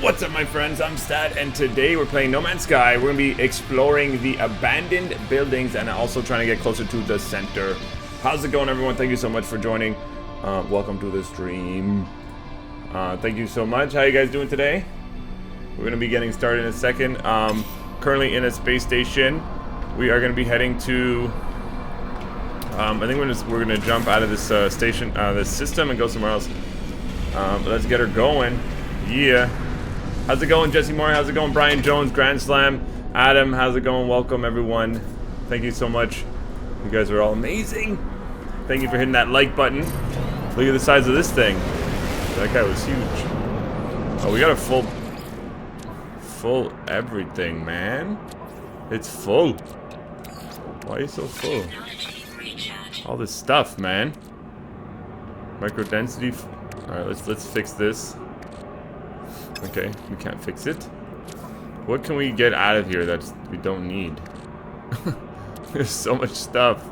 What's up, my friends? I'm Stat, and today we're playing No Man's Sky. We're going to be exploring the abandoned buildings and also trying to get closer to the center. How's it going, everyone? Thank you so much for joining. Welcome to the stream. Thank you so much. How you guys doing today? We're going to be getting started in a second. Currently in a space station. We are going to be heading to... I think we're going to jump out of this station, this system, and go somewhere else. Let's get her going. Yeah. How's it going, Jesse Moore? How's it going, Brian Jones? Grand Slam. Adam, how's it going? Welcome, everyone. Thank you so much. You guys are all amazing. Thank you for hitting that like button. Look at the size of this thing. That guy was huge. Oh, we got a full everything, man. It's full. Why are you so full? All this stuff, man. Micro density. All right, let's fix this. Okay, we can't fix it. What can we get out of here that we don't need? There's so much stuff.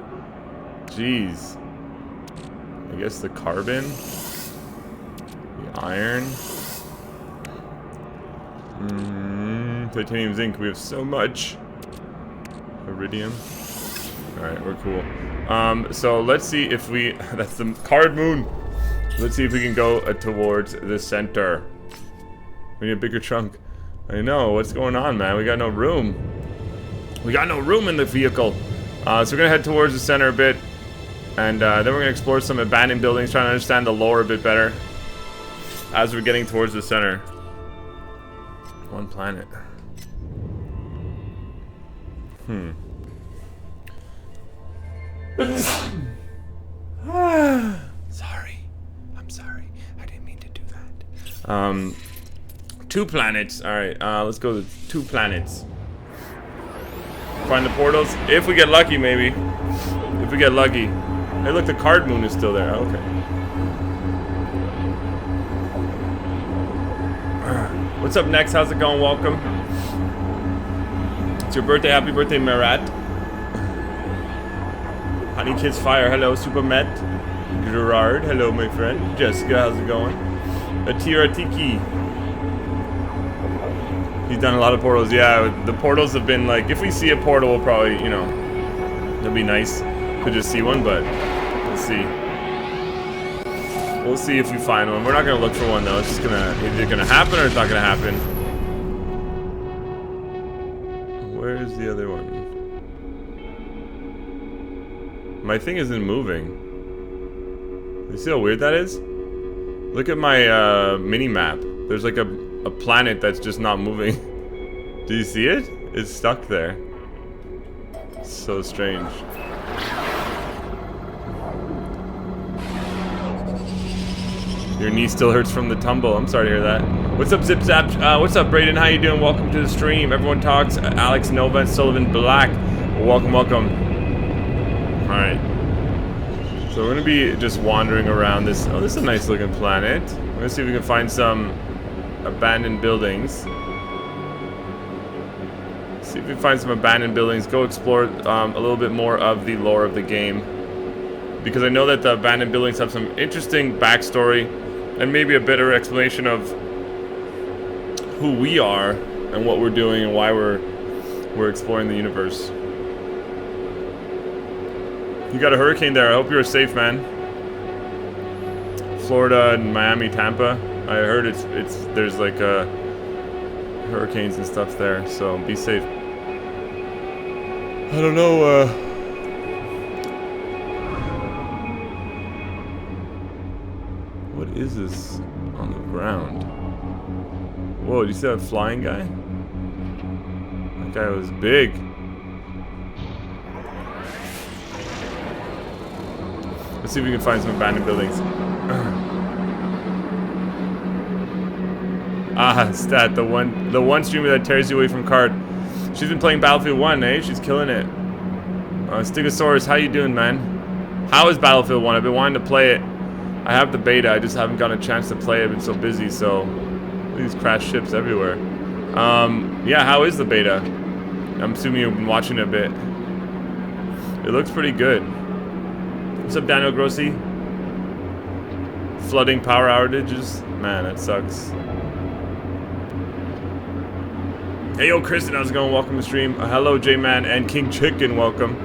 Jeez. I guess the carbon, the iron, titanium, zinc. We have so much. Iridium. All right, we're cool. So let's see if we. That's the card moon. Let's see if we can go towards the center. We need a bigger trunk. I know, what's going on, man? We got no room. We got no room in the vehicle. So we're gonna head towards the center a bit. And then we're gonna explore some abandoned buildings, trying to understand the lore a bit better. As we're getting towards the center. One planet. Sorry. I'm sorry. I didn't mean to do that. 2 planets. Alright, let's go to 2 planets. Find the portals. If we get lucky, maybe. If we get lucky. Hey, look, the card moon is still there. Okay. What's up next? How's it going? Welcome. It's your birthday. Happy birthday, Marat. Honey Kids Fire. Hello, Super Met. Gerard. Hello, my friend. Jessica, how's it going? Atira Tiki. He's done a lot of portals. Yeah, the portals have been like, if we see a portal, we'll probably, you know, it'll be nice to just see one, but let's see. We'll see if we find one. We're not gonna look for one though. It's just gonna, either gonna happen or it's not gonna happen. Where's the other one? My thing isn't moving. You see how weird that is? Look at my mini map. There's like a planet that's just not moving. Do you see it? It's stuck there. So strange. Your knee still hurts from the tumble. I'm sorry to hear that. What's up, Zip Zap? What's up, Brayden? How you doing? Welcome to the stream. Everyone talks. Alex Nova and Sullivan Black. Welcome, welcome. Alright. So we're gonna be just wandering around this. Oh, this is a nice looking planet. We're gonna see if we can find some abandoned buildings. See if we find some abandoned buildings. Go explore a little bit more of the lore of the game, because I know that the abandoned buildings have some interesting backstory and maybe a better explanation of who we are and what we're doing and why we're exploring the universe. You got a hurricane there. I hope you're safe, man. Florida and Miami, Tampa. I heard there's like hurricanes and stuff there, so be safe. I don't know. What is this on the ground? Whoa! Did you see that flying guy? That guy was big. Let's see if we can find some abandoned buildings. Stat, the one streamer that tears you away from card. She's been playing Battlefield 1, eh? She's killing it. Stegosaurus, how you doing, man? How is Battlefield 1? I've been wanting to play it. I have the beta, I just haven't gotten a chance to play it. I've been so busy, so... These crashed ships everywhere. Yeah, how is the beta? I'm assuming you've been watching it a bit. It looks pretty good. What's up, Daniel Grossi? Flooding power outages? Man, that sucks. Hey, yo, Kristen, how's it going? Welcome to stream. Hello, J-Man and King Chicken, welcome.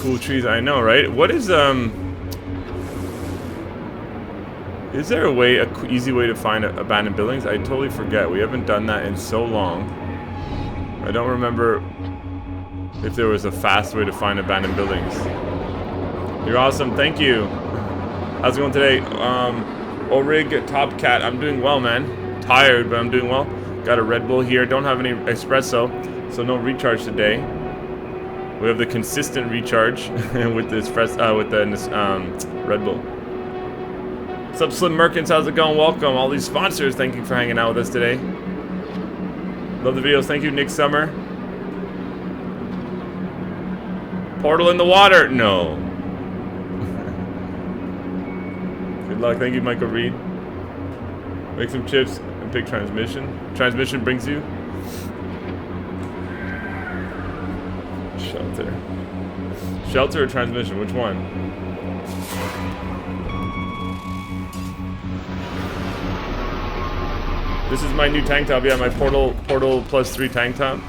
Cool trees, I know, right? What is there a way, easy way to find abandoned buildings? I totally forget. We haven't done that in so long. I don't remember if there was a fast way to find abandoned buildings. You're awesome, thank you. How's it going today? Orig Top Cat, I'm doing well, man. Tired, but I'm doing well. Got a Red Bull here. Don't have any espresso, so no recharge today. We have the consistent recharge with this with the Red Bull. What's up, Slim Merkins? How's it going? Welcome. All these sponsors, thank you for hanging out with us today. Love the videos. Thank you, Nick Summer. Portal in the water. No. Good luck. Thank you, Michael Reed. Make some chips and pick transmission. Transmission brings you. Shelter. Shelter or transmission? Which one? This is my new tank top. Yeah, my Portal +3 tank top.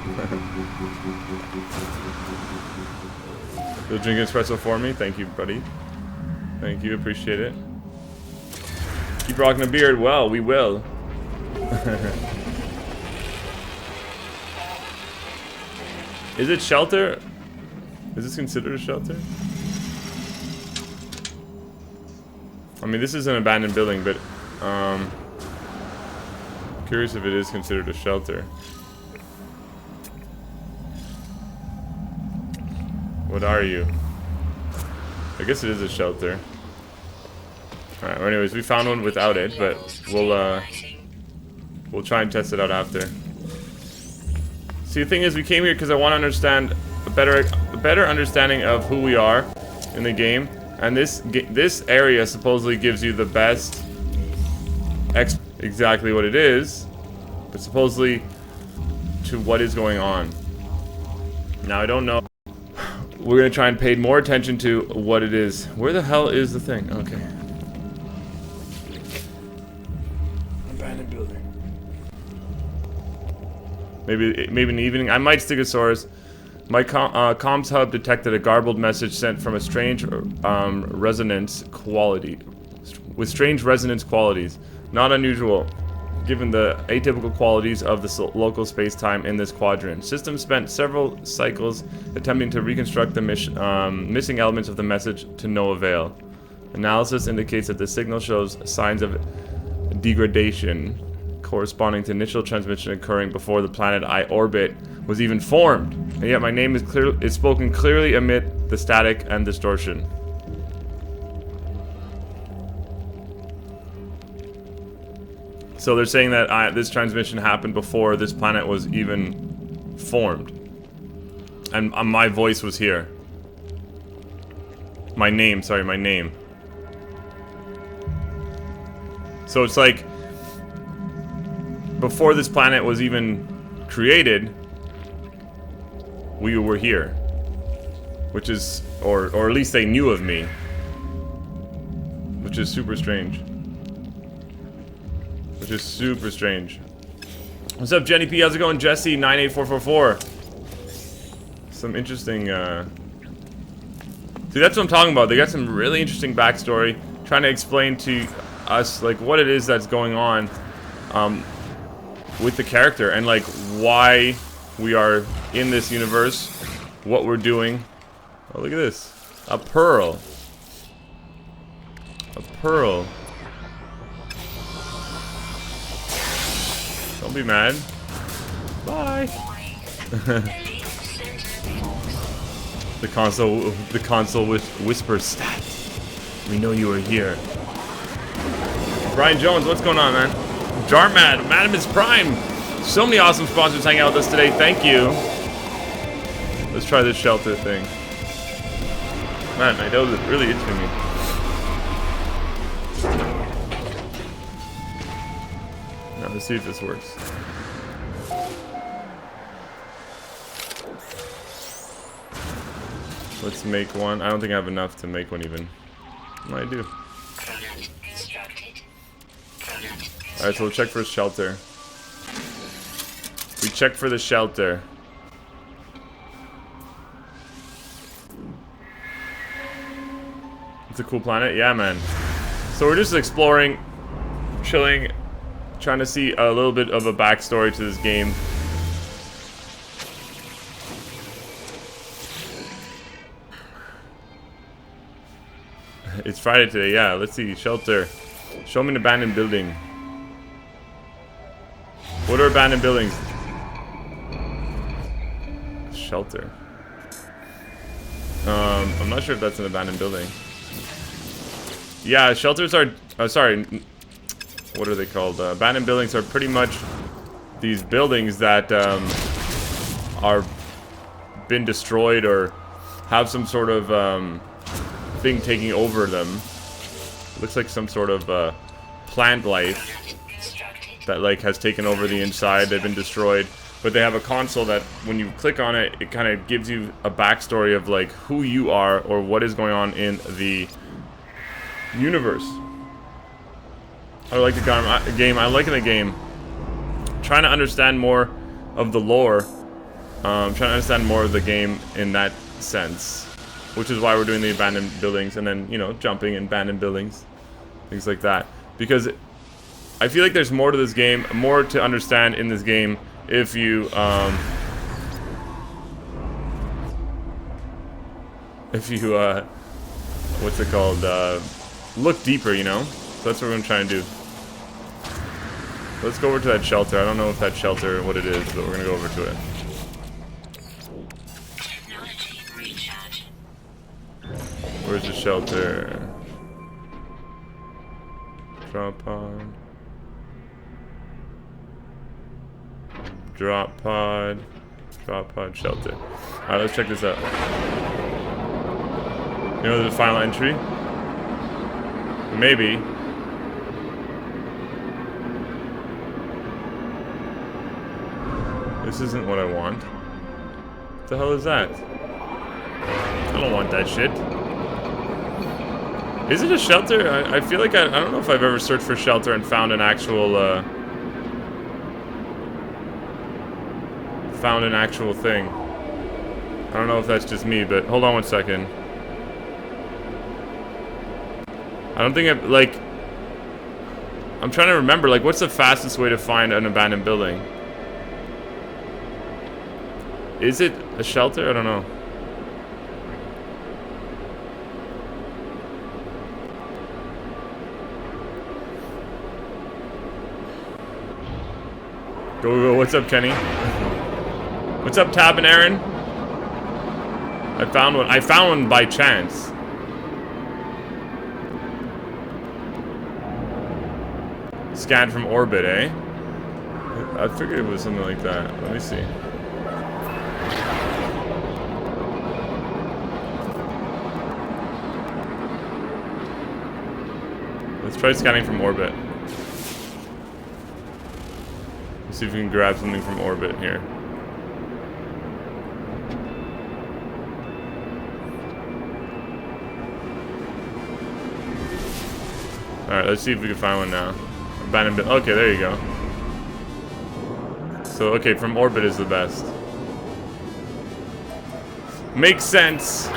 You'll drink espresso for me. Thank you, buddy. Thank you. Appreciate it. Keep rocking a beard. Well, we will. Is it shelter? Is this considered a shelter? I mean, this is an abandoned building, but curious if it is considered a shelter. What are you? I guess it is a shelter. Alright, well, anyways, we found one without it, but we'll try and test it out after. See, the thing is, we came here because I want to understand a better understanding of who we are in the game, and this area supposedly gives you the best exactly what it is, but supposedly to what is going on. Now, I don't know. We're gonna try and pay more attention to what it is. Where the hell is the thing? Okay. Abandoned building. Maybe in the evening. I might Stegosaurus. My comms hub detected a garbled message sent from a strange resonance quality. With strange resonance qualities. Not unusual, given the atypical qualities of the local space-time in this quadrant. System spent several cycles attempting to reconstruct the missing elements of the message to no avail. Analysis indicates that the signal shows signs of degradation corresponding to initial transmission occurring before the planet I orbit was even formed, and yet my name is spoken clearly amid the static and distortion. So they're saying that this transmission happened before this planet was even formed. And my voice was here. My name. So it's like, before this planet was even created, we were here. Which is, or at least they knew of me. Which is super strange. Which is super strange. What's up, Jenny P? How's it going? Jesse 98444. Some interesting, See, that's what I'm talking about. They got some really interesting backstory, trying to explain to us, like, what it is that's going on, with the character, and, like, why we are in this universe, what we're doing. Oh, look at this. A pearl. A pearl. Don't be mad. Bye. The console whispers, "Stat, we know you are here." Brian Jones, what's going on, man? Jarmad, Madam is Prime. So many awesome sponsors hanging out with us today. Thank you. Let's try this shelter thing. Man, my nose is really itching me. Now let's see if this works. Let's make one. I don't think I have enough to make one even. No, I do. Alright, so we'll check for a shelter. check for the shelter. It's a cool planet. Yeah, man. So we're just exploring, chilling, trying to see a little bit of a backstory to this game. It's Friday today, yeah. Let's see. Shelter. Show me an abandoned building. What are abandoned buildings? Shelter. I'm not sure if that's an abandoned building. Yeah, shelters are... sorry. What are they called? Abandoned buildings are pretty much these buildings that are been destroyed or have some sort of thing taking over them. Looks like some sort of plant life that like has taken over the inside. They've been destroyed, but they have a console that when you click on it, it kind of gives you a backstory of like who you are or what is going on in the universe. I like the game. I like the game. Trying to understand more of the lore. Trying to understand more of the game in that sense. Which is why we're doing the abandoned buildings and then, you know, jumping in abandoned buildings. Things like that. Because I feel like there's more to this game, more to understand in this game if you, what's it called, look deeper, you know? So that's what we're gonna try and do. Let's go over to that shelter. I don't know if that shelter, what it is, but we're gonna go over to it. Where's the shelter? Drop pod. Drop pod. Drop pod shelter. Alright, let's check this out. You know the final entry? Maybe. This isn't what I want. What the hell is that? I don't want that shit. Is it a shelter? I feel like I don't know if I've ever searched for shelter and found an actual thing. I don't know if that's just me, but hold on one second. I don't think I'm trying to remember, like, what's the fastest way to find an abandoned building? Is it a shelter? I don't know. Go. What's up, Kenny? What's up, Tab and Aaron? I found one. I found one by chance. Scanned from orbit, eh? I figured it was something like that. Let me see. Let's try scanning from orbit. Let's see if we can grab something from orbit here. Alright, let's see if we can find one now. Abandoned building. Okay, there you go. So, okay, from orbit is the best. Makes sense.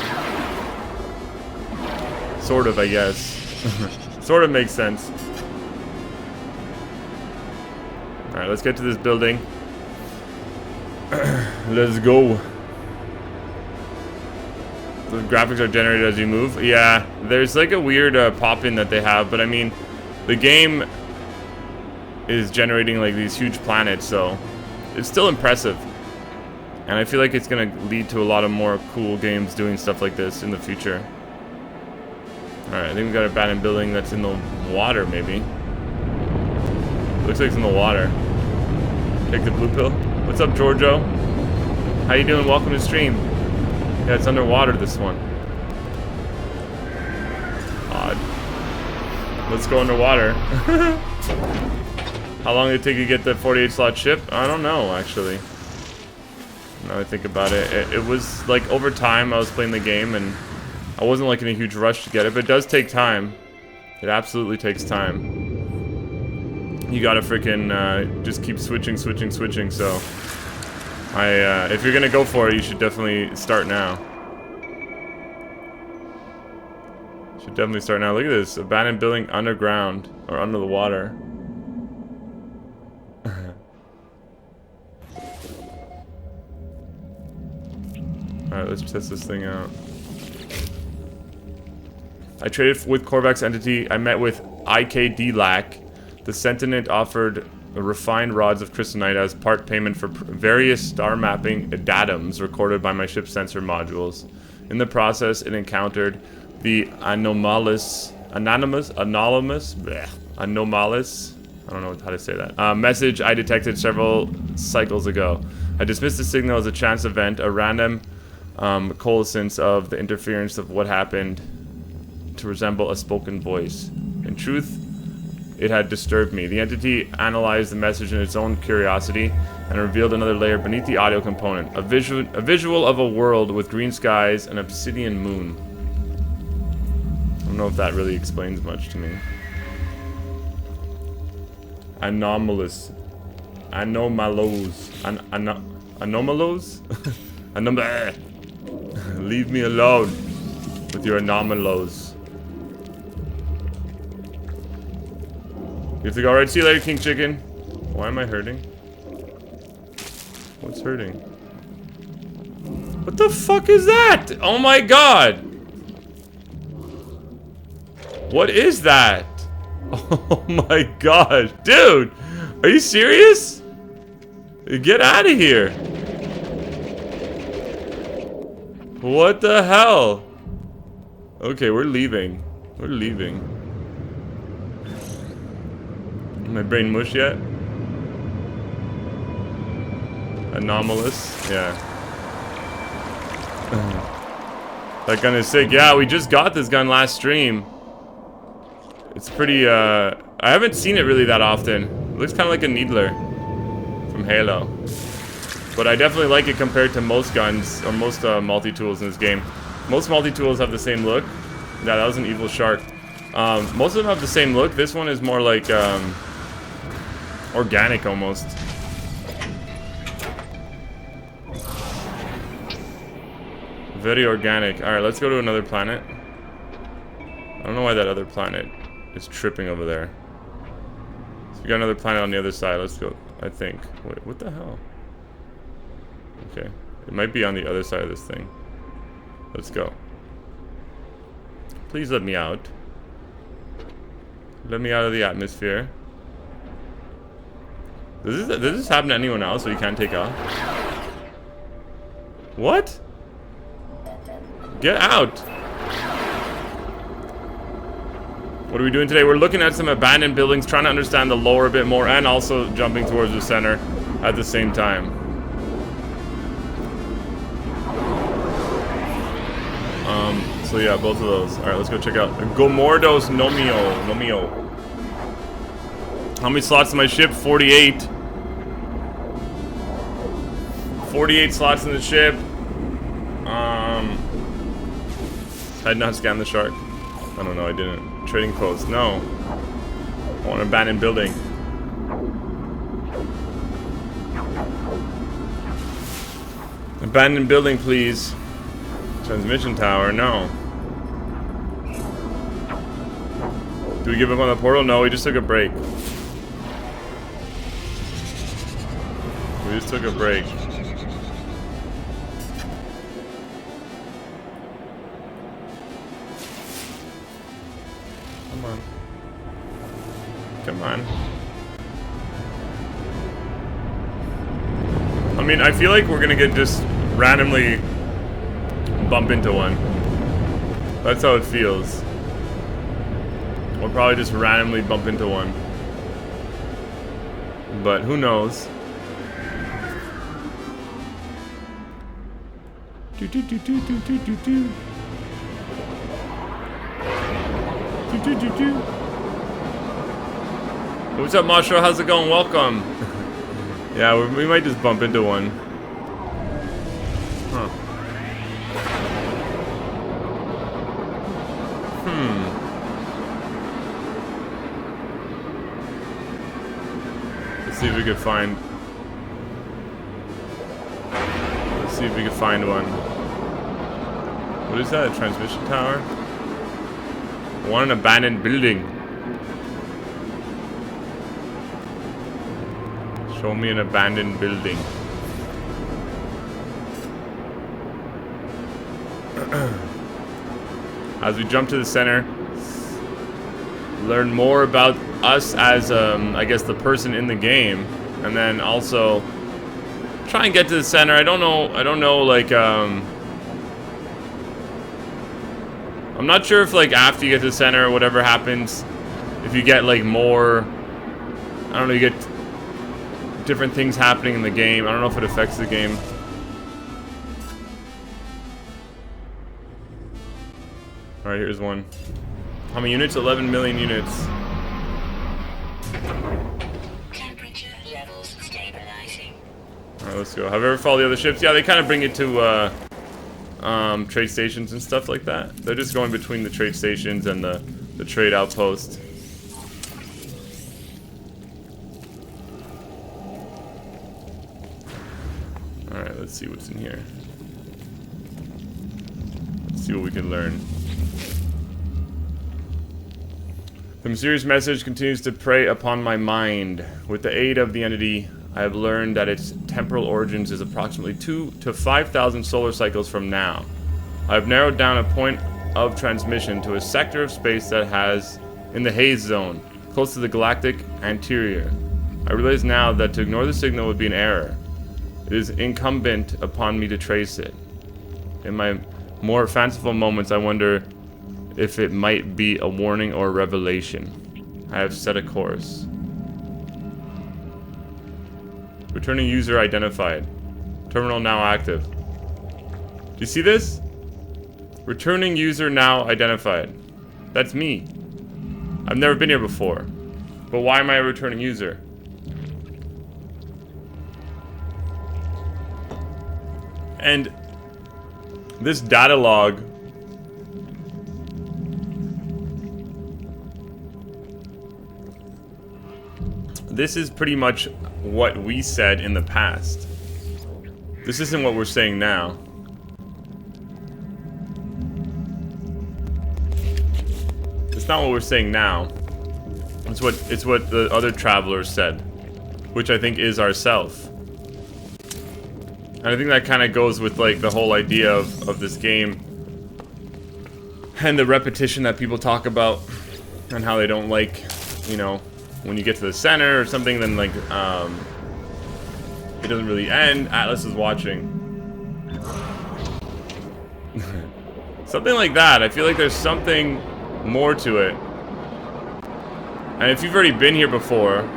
Sort of, I guess. Sort of makes sense. Alright, let's get to this building. Let's go. The graphics are generated as you move. Yeah, there's like a weird pop-in that they have, but I mean, the game is generating like these huge planets, so it's still impressive. And I feel like it's gonna lead to a lot of more cool games doing stuff like this in the future. Alright, I think we got an abandoned building that's in the water, maybe. Looks like it's in the water. Take the blue pill. What's up, Giorgio? How you doing? Welcome to stream. Yeah, it's underwater, this one. Odd. Let's go underwater. How long did it take you to get the 48 slot ship? I don't know, actually. Now I think about it. It was like over time I was playing the game and I wasn't like in a huge rush to get it, but it does take time. It absolutely takes time. You gotta freaking just keep switching, so If you're gonna go for it, you should definitely start now. Should definitely start now. Look at this. Abandoned building underground. Or under the water. Alright, let's test this thing out. I traded with Korvac's entity. I met with IKD-LAC. The Sentinel offered refined rods of crystallinite as part payment for various star mapping datums recorded by my ship's sensor modules. In the process, it encountered the Anomalous. Anomalous? Anomalous? I don't know how to say that. Message I detected several cycles ago. I dismissed the signal as a chance event, a random coalescence of the interference of what happened to resemble a spoken voice. In truth, it had disturbed me. The entity analyzed the message in its own curiosity and revealed another layer beneath the audio component. A visual of a world with green skies and obsidian moon. I don't know if that really explains much to me. Anomalous. Anomalous. Anomalous? Leave me alone with your anomalous. You have to go. Alright, see you later, King Chicken. Why am I hurting? What's hurting? What the fuck is that? Oh my god! What is that? Oh my gosh, dude! Are you serious? Get out of here! What the hell? Okay, we're leaving. We're leaving. My brain mush yet? Anomalous, yeah. That gun is sick. Yeah, we just got this gun last stream. It's pretty, I haven't seen it really that often. It looks kind of like a Needler from Halo. But I definitely like it compared to most guns, or most multi-tools in this game. Most multi-tools have the same look. Yeah, that was an evil shark. Most of them have the same look. This one is more like, organic almost. Very organic. Alright, let's go to another planet. I don't know why that other planet is tripping over there. So we got another planet on the other side. Let's go, I think. Wait, what the hell? Okay. It might be on the other side of this thing. Let's go. Please let me out. Let me out of the atmosphere. Does this happen to anyone else so you can't take off? What? Get out! What are we doing today? We're looking at some abandoned buildings, trying to understand the lore a bit more, and also jumping towards the center at the same time. So yeah, both of those. Alright, let's go check out Gomordos Nomio. How many slots in my ship? 48. 48 slots in the ship. I did not scan the shark. I don't know, I didn't. Trading post, no. I want an abandoned building. Abandoned building, please. Transmission tower, no. Do we give up on the portal? No, we just took a break. We just took a break. Come on. Come on. I mean, I feel like we're gonna get just randomly bump into one. That's how it feels. We'll probably just randomly bump into one. But who knows? Do do do do do do do do. Do do do do. What's up, Mashro? How's it going? Welcome. Yeah, we might just bump into one. Huh. Let's see if we can find see if we can find one. What is that? A transmission tower? One an abandoned building. Show me an abandoned building. As we jump to the center, learn more about us as, I guess, the person in the game, and then also try and get to the center. I don't know, like, I'm not sure if, like, after you get to the center or whatever happens, if you get, like, more, I don't know, you get different things happening in the game. I don't know if it affects the game. Alright, here's one. How many units? 11 million units. Temperature levels stabilizing. Alright, let's go. Have you ever followed the other ships? Yeah, they kind of bring it to trade stations and stuff like that. They're just going between the trade stations and the trade outpost. Alright, let's see what's in here. Let's see what we can learn. The mysterious message continues to prey upon my mind. With the aid of the entity, I have learned that its temporal origins is approximately 2,000 to 5,000 solar cycles from now. I have narrowed down a point of transmission to a sector of space that has in the haze zone, close to the galactic anterior. I realize now that to ignore the signal would be an error. It is incumbent upon me to trace it. In my more fanciful moments, I wonder if it might be a warning or a revelation. I have set a course. Returning user identified. Terminal now active. Do you see this? Returning user now identified. That's me. I've never been here before. But why am I a returning user? And this data log this is pretty much what we said in the past. This isn't what we're saying now. It's not what we're saying now. It's what the other travelers said, which I think is ourself. And I think that kind of goes with like the whole idea of this game and the repetition that people talk about and how they don't like, you know, when you get to the center or something, then like it doesn't really end. Atlas is watching. Something like that. I feel like there's something more to it. And if you've already been here before,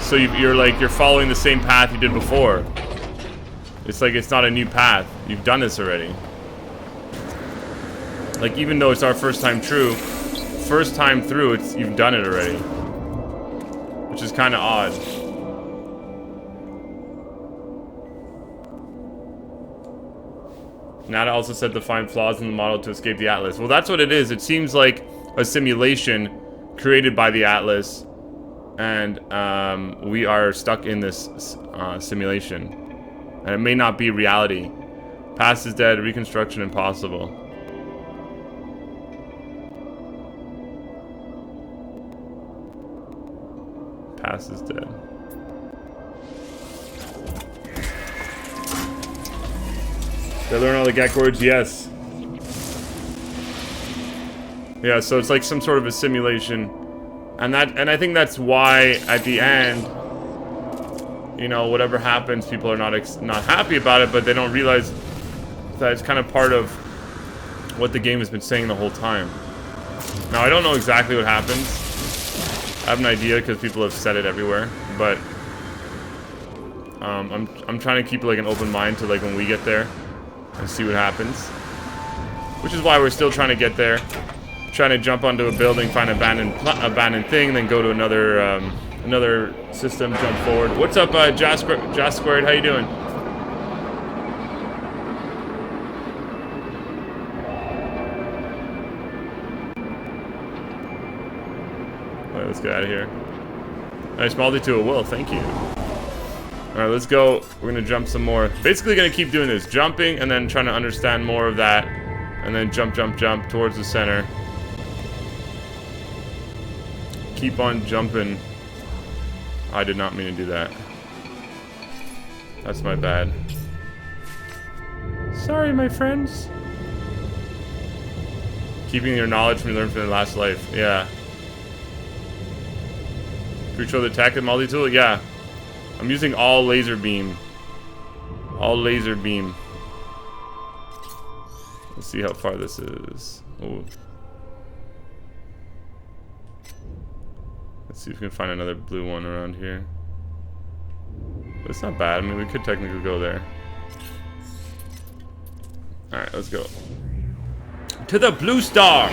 so you're following the same path you did before. It's like it's not a new path. You've done this already. Like, even though it's our first time through, you've done it already. Which is kind of odd. Nada also said to find flaws in the model to escape the Atlas. Well, that's what it is. It seems like a simulation created by the Atlas. And we are stuck in this simulation. And it may not be reality. Past is dead, reconstruction impossible. Past is dead. Did I learn all the Gek words? Yes. Yeah, so it's like some sort of a simulation. And I think that's why at the end, you know, whatever happens, people are not happy about it, but they don't realize that it's kind of part of what the game has been saying the whole time. Now, I don't know exactly what happens. I have an idea because people have said it everywhere, but I'm trying to keep like an open mind to like when we get there and see what happens. Which is why we're still trying to get there. Trying to jump onto a building, find an abandoned thing, then go to another system, jump forward. What's up, Josh Squared? How you doing? Alright, let's get out of here. Nice multi-tool. Will, thank you. Alright, let's go. We're gonna jump some more. Basically gonna keep doing this. Jumping and then trying to understand more of that. And then jump, jump, jump towards the center. Keep on jumping. I did not mean to do that. That's my bad. Sorry, my friends. Keeping your knowledge from you learned from your last life. Yeah. Control the attack and multi-tool? Yeah. I'm using all laser beam. All laser beam. Let's see how far this is. Ooh. Let's see if we can find another blue one around here. But it's not bad. I mean, we could technically go there. Alright, let's go. To the blue star!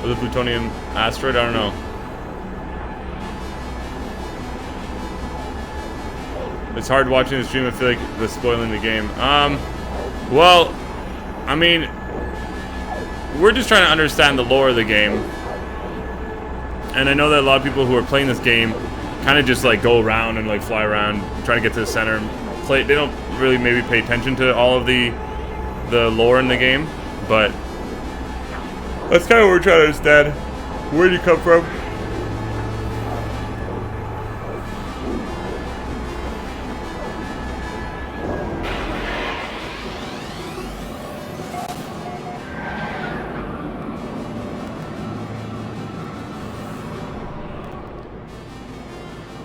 Or the plutonium asteroid? I don't know. It's hard watching the stream. I feel like we're spoiling the game. Well, I mean, we're just trying to understand the lore of the game. And I know that a lot of people who are playing this game kind of just like go around and like fly around, try to get to the center and play. They don't really maybe pay attention to all of the lore in the game, but that's kind of what we're trying to understand. Where do you come from?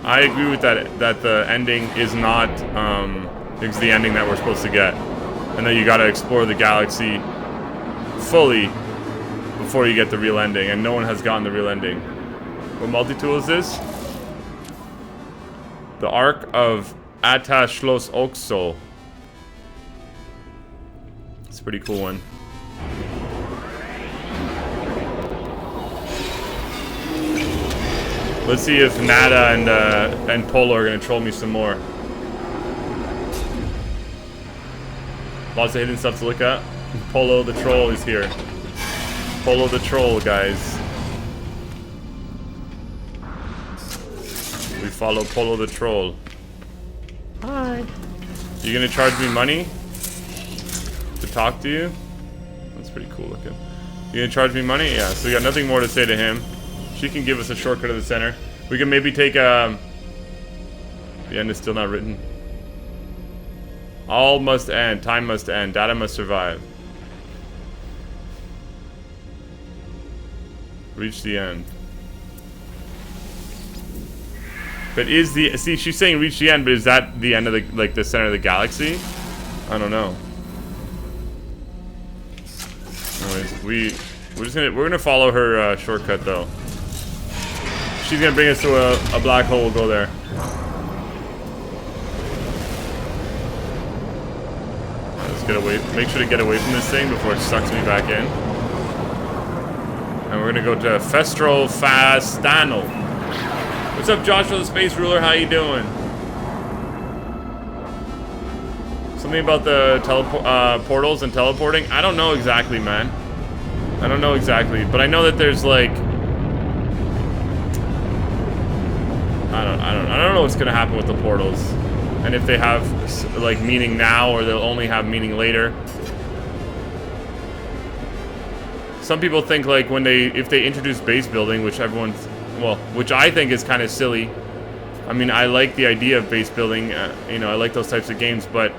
I agree with that. That the ending is not it's the ending that we're supposed to get, and that you got to explore the galaxy fully before you get the real ending. And no one has gotten the real ending. What multi-tool is this? The Ark of Atas Schloss Oxo. It's a pretty cool one. Let's see if Nada and Polo are gonna troll me some more. Lots of hidden stuff to look at. Polo the troll is here. Polo the troll, guys. We follow Polo the troll. Hi. You gonna charge me money to talk to you? That's pretty cool looking. You gonna charge me money? Yeah. So we got nothing more to say to him. She can give us a shortcut to the center. We can maybe take the end is still not written. All must end. Time must end. Data must survive. Reach the end. But is the see? She's saying reach the end, but is that the end of the the center of the galaxy? I don't know. Anyways, we're gonna follow her shortcut though. She's gonna bring us to a black hole. We'll go there. Let's get away. Make sure to get away from this thing before it sucks me back in. And we're gonna go to Festro Fastano. What's up, Joshua the Space Ruler? How you doing? Something about the portals and teleporting? I don't know exactly, man. I don't know exactly, but I know that there's like I don't know what's gonna happen with the portals, and if they have like meaning now or they'll only have meaning later. Some people think like if they introduce base building, which which I think is kind of silly. I mean, I like the idea of base building. You know, I like those types of games, but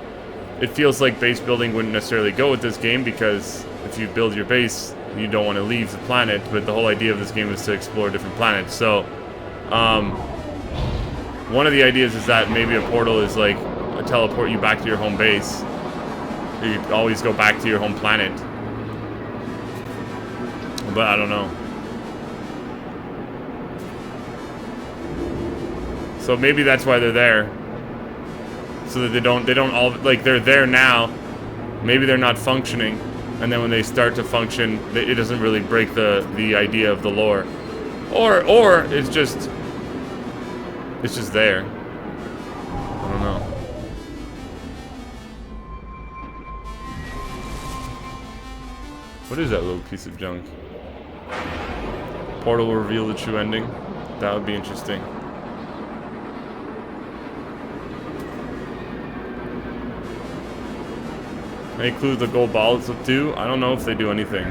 it feels like base building wouldn't necessarily go with this game because if you build your base, you don't want to leave the planet. But the whole idea of this game is to explore different planets. So, one of the ideas is that maybe a portal is like a teleport you back to your home base. You always go back to your home planet. But I don't know. So maybe that's why they're there. So that they don't all like they're there now. Maybe they're not functioning, and then when they start to function, it doesn't really break the idea of the lore, or it's just there. I don't know. What is that little piece of junk? Portal will reveal the true ending. That would be interesting. They include the gold balls too. I don't know if they do anything,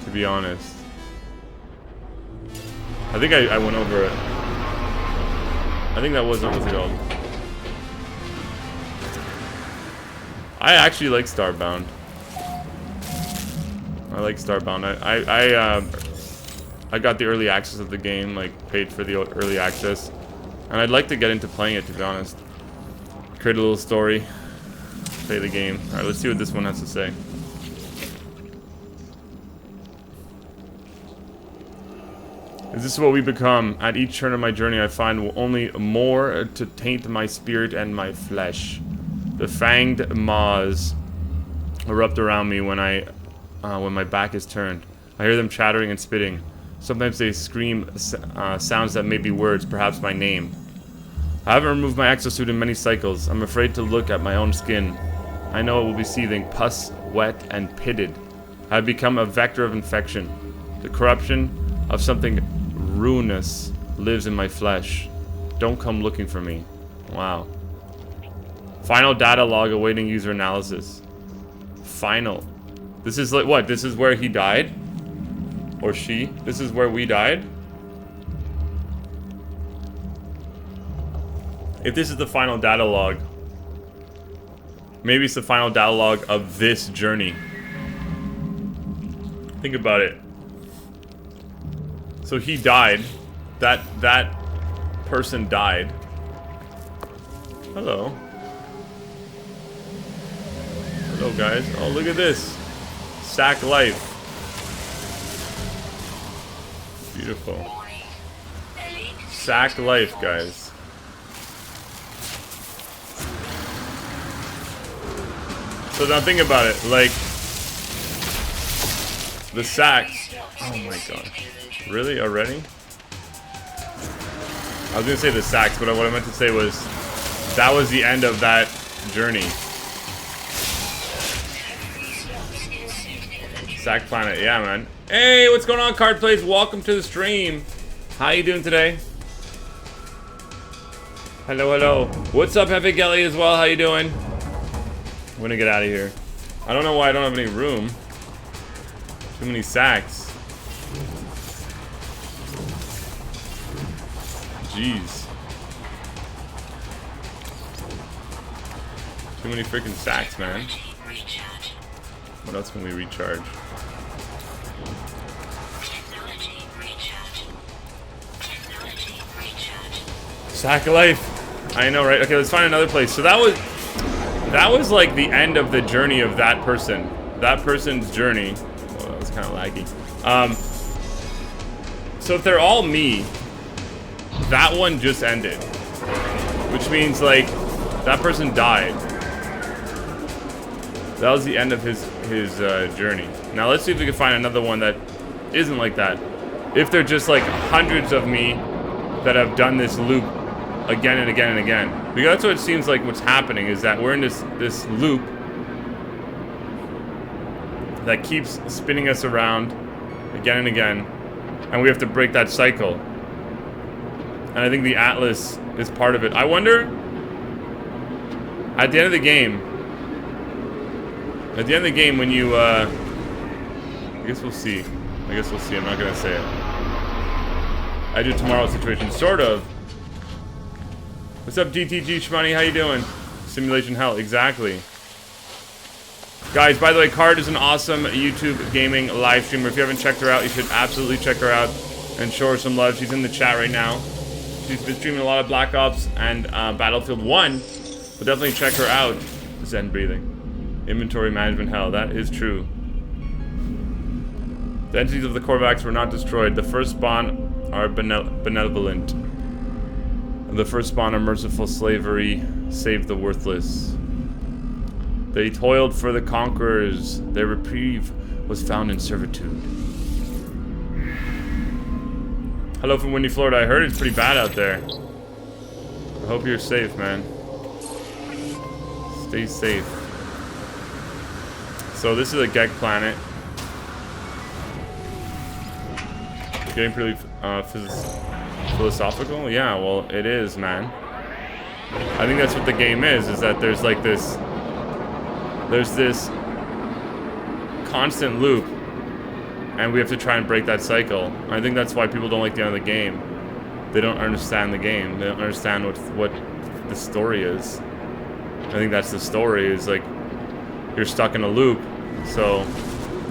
to be honest. I think I went over it. I think that wasn't what's it called. I actually like Starbound. I like Starbound. I got the early access of the game, like paid for the early access, and I'd like to get into playing it, to be honest. Create a little story, play the game. All right, let's see what this one has to say. Is this what we become? At each turn of my journey, I find only more to taint my spirit and my flesh. The fanged maws erupt around me when my back is turned. I hear them chattering and spitting. Sometimes they scream sounds that may be words, perhaps my name. I haven't removed my exosuit in many cycles. I'm afraid to look at my own skin. I know it will be seething, pus, wet, and pitted. I have become a vector of infection. The corruption of something ruinous lives in my flesh. Don't come looking for me. Wow. Final data log awaiting user analysis. Final. This is like what? This is where he died? Or she? This is where we died? If this is the final data log, maybe it's the final data log of this journey. Think about it. So he died. That person died. Hello. Hello, guys. Oh, look at this. Sack life. Beautiful. Sack life, guys. So now think about it. Like, the sacks. Oh my gosh. Really? Already? I was gonna say the sacks, but what I meant to say was that was the end of that journey. Sack Planet, yeah, man. Hey, what's going on, Card Plays? Welcome to the stream. How you doing today? Hello, hello. What's up, Epic Ellie, as well? How you doing? I'm gonna get out of here. I don't know why I don't have any room. Too many sacks. Jeez. Too many freaking sacks, man. What else can we recharge? Sack of life. I know, right? Okay, let's find another place. So that was like the end of the journey of that person. That person's journey. Oh, that was kind of laggy. So if they're all me, that one just ended. Which means, like, that person died. That was the end of his journey. Now let's see if we can find another one that isn't like that. If they're just like hundreds of me that have done this loop again and again and again. Because that's what it seems like what's happening, is that we're in this loop that keeps spinning us around again and again, and we have to break that cycle. And I think the Atlas is part of it. I wonder, at the end of the game, when you, I guess we'll see. I'm not gonna say it. I do tomorrow's situation, sort of. What's up, GTG Shmoney? How you doing? Simulation hell, exactly. Guys, by the way, Card is an awesome YouTube gaming live streamer. If you haven't checked her out, you should absolutely check her out and show her some love. She's in the chat right now. She's been streaming a lot of Black Ops and Battlefield 1, but definitely check her out. Zen breathing. Inventory management hell, that is true. The entities of the Korvax were not destroyed. The first spawn are benevolent. The first spawn of merciful slavery saved the worthless. They toiled for the conquerors. Their reprieve was found in servitude. Hello from windy Florida. I heard it's pretty bad out there. I hope you're safe, man. Stay safe. So this is a Gek planet. Getting pretty philosophical? Yeah, well, it is, man. I think that's what the game is that there's like this... There's this constant loop, and we have to try and break that cycle. I think that's why people don't like the end of the game. They don't understand the game. They don't understand what the story is. I think that's the story, is like, you're stuck in a loop. So,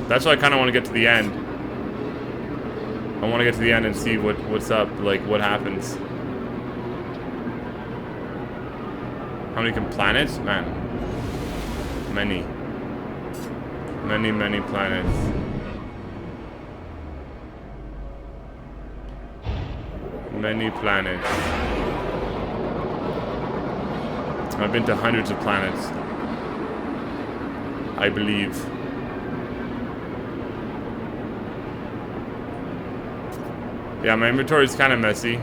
that's why I kind of want to get to the end. I want to get to the end and see what's up, like, what happens. How many planets? Man. Many. Many planets. Many planets. I've been to hundreds of planets, I believe. Yeah, my inventory is kind of messy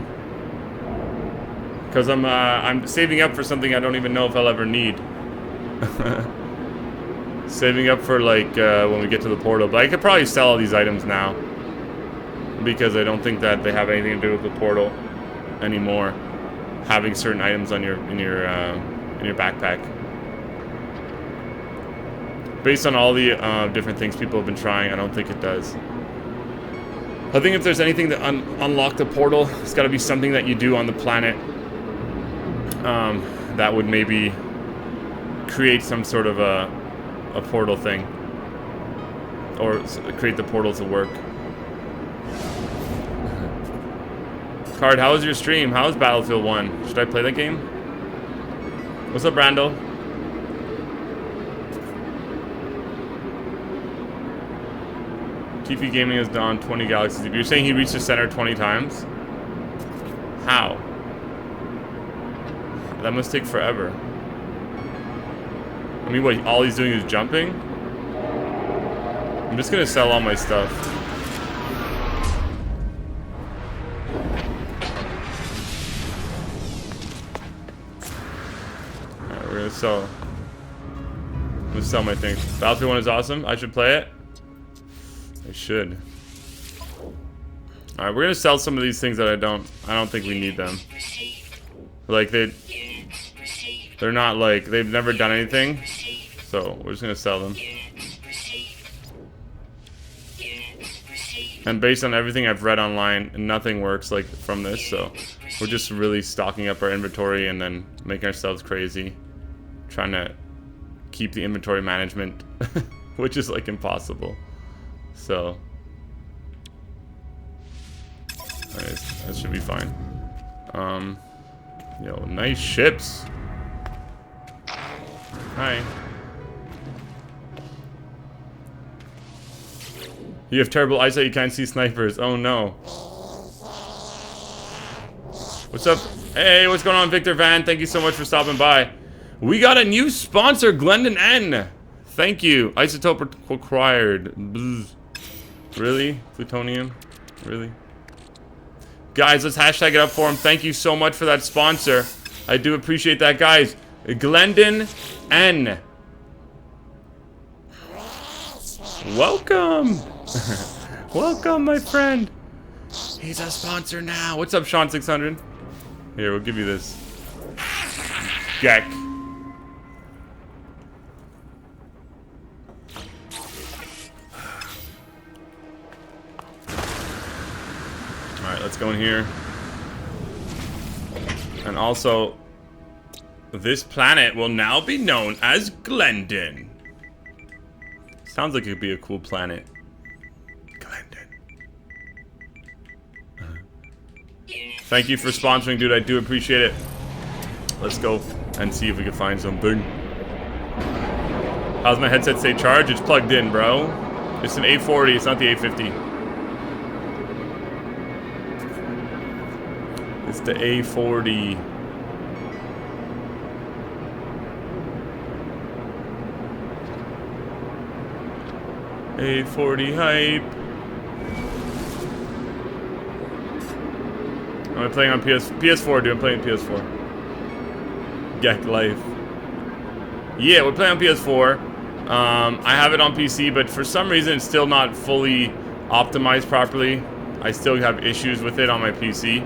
because I'm saving up for something I don't even know if I'll ever need. Saving up for like when we get to the portal, but I could probably sell all these items now because I don't think that they have anything to do with the portal anymore. Having certain items on in your backpack, based on all the different things people have been trying, I don't think it does. I think if there's anything that unlock the portal, it's got to be something that you do on the planet that would maybe create some sort of a portal thing, or create the portal to work. Card, how was your stream? How was Battlefield 1? Should I play that game? What's up, Randall? TP Gaming has done 20 galaxies. You're saying he reached the center 20 times? How? That must take forever. I mean, what, all he's doing is jumping? I'm just gonna sell all my stuff. Alright, we're gonna sell. I'm gonna sell my things. Battlefield 1 is awesome. I should play it. I should. Alright, we're gonna sell some of these things that I don't think we need them. Like they're not like, they've never done anything. So we're just gonna sell them. And based on everything I've read online, nothing works like from this, so we're just really stocking up our inventory and then making ourselves crazy. Trying to keep the inventory management, which is like impossible. So alright, that should be fine. Yo, nice ships. Hi. You have terrible eyesight, you can't see snipers. Oh no. What's up? Hey, what's going on, Victor Van? Thank you so much for stopping by. We got a new sponsor, Glendon N. Thank you. Isotope required. Bzz. Really? Plutonium? Really? Guys, let's hashtag it up for him. Thank you so much for that sponsor. I do appreciate that, guys. Glendon N. Welcome. Welcome, my friend. He's a sponsor now. What's up, Sean600? Here, we'll give you this. Geck. Alright, let's go in here. And also, this planet will now be known as Glendon. Sounds like it could be a cool planet. Glendon. Thank you for sponsoring, dude. I do appreciate it. Let's go and see if we can find something. How's my headset stay charged? It's plugged in, bro. It's an A40. It's not the A50. It's the A40. A40 hype. Am I playing on PS4, dude? I'm playing PS4. Geck life. Yeah, we're playing on PS4. I have it on PC, but for some reason it's still not fully optimized properly. I still have issues with it on my PC.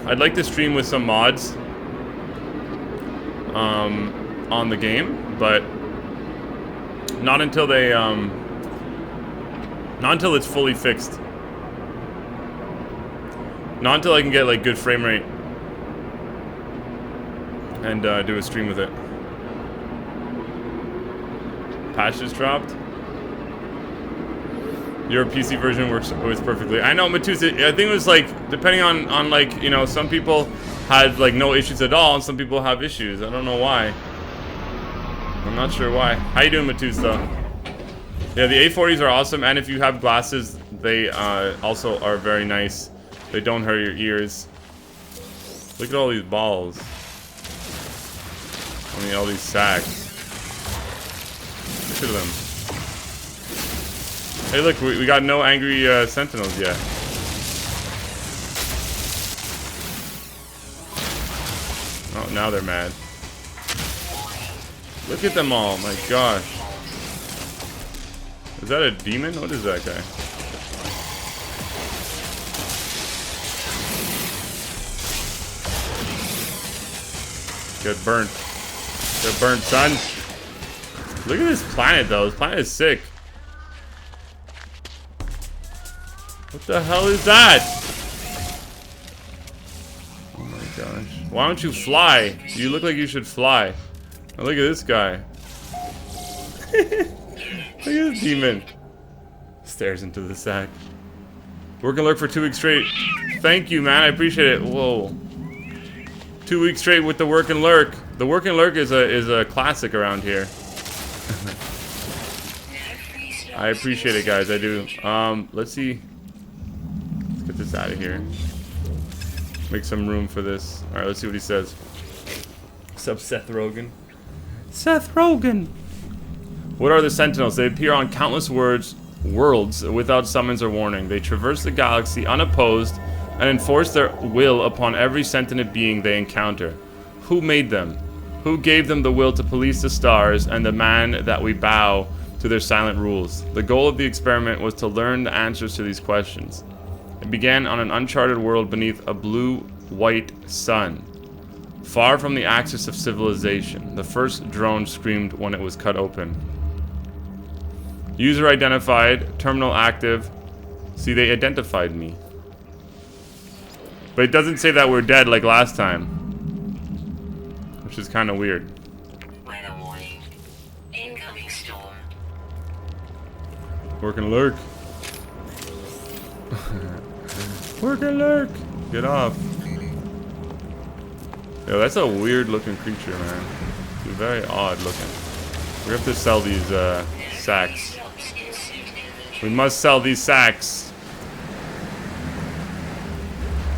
I'd like to stream with some mods on the game, but not until they not until it's fully fixed. Not until I can get like good frame rate and do a stream with it. Patch just dropped. Your PC version works perfectly. I know, Matus, I think it was like, depending on like, you know, some people had like no issues at all and some people have issues. I don't know why. I'm not sure why. How you doing, Matus, though? Yeah, the A40s are awesome, and if you have glasses, they also are very nice. They don't hurt your ears. Look at all these balls. I mean, all these sacks. Look at them. Hey, look, we got no angry Sentinels yet. Oh, now they're mad. Look at them all, my gosh. Is that a demon? What is that guy? Get burnt. Get burnt, son. Look at this planet, though. This planet is sick. What the hell is that? Oh my gosh. Why don't you fly? You look like you should fly. Oh, look at this guy. Look at this demon. Stares into the sack. Work and lurk for 2 weeks straight. Thank you, man. I appreciate it. Whoa. 2 weeks straight with the work and lurk. The work and lurk is a classic around here. I appreciate it, guys. I do. Let's see. Let's get this out of here. Make some room for this. All right, let's see what he says. What's up, Seth Rogen? Seth Rogen. What are the Sentinels? They appear on countless worlds without summons or warning. They traverse the galaxy unopposed and enforce their will upon every sentient being they encounter. Who made them? Who gave them the will to police the stars and the man that we bow to their silent rules? The goal of the experiment was to learn the answers to these questions. It began on an uncharted world beneath a blue-white sun, far from the axis of civilization. The first drone screamed when it was cut open. User identified, terminal active. See, they identified me. But it doesn't say that we're dead like last time, which is kind of weird. Weather warning. Incoming storm. Work and lurk. Work and lurk. Get off. Yo, that's a weird looking creature, man. It's very odd looking. We have to sell these sacks. We must sell these sacks.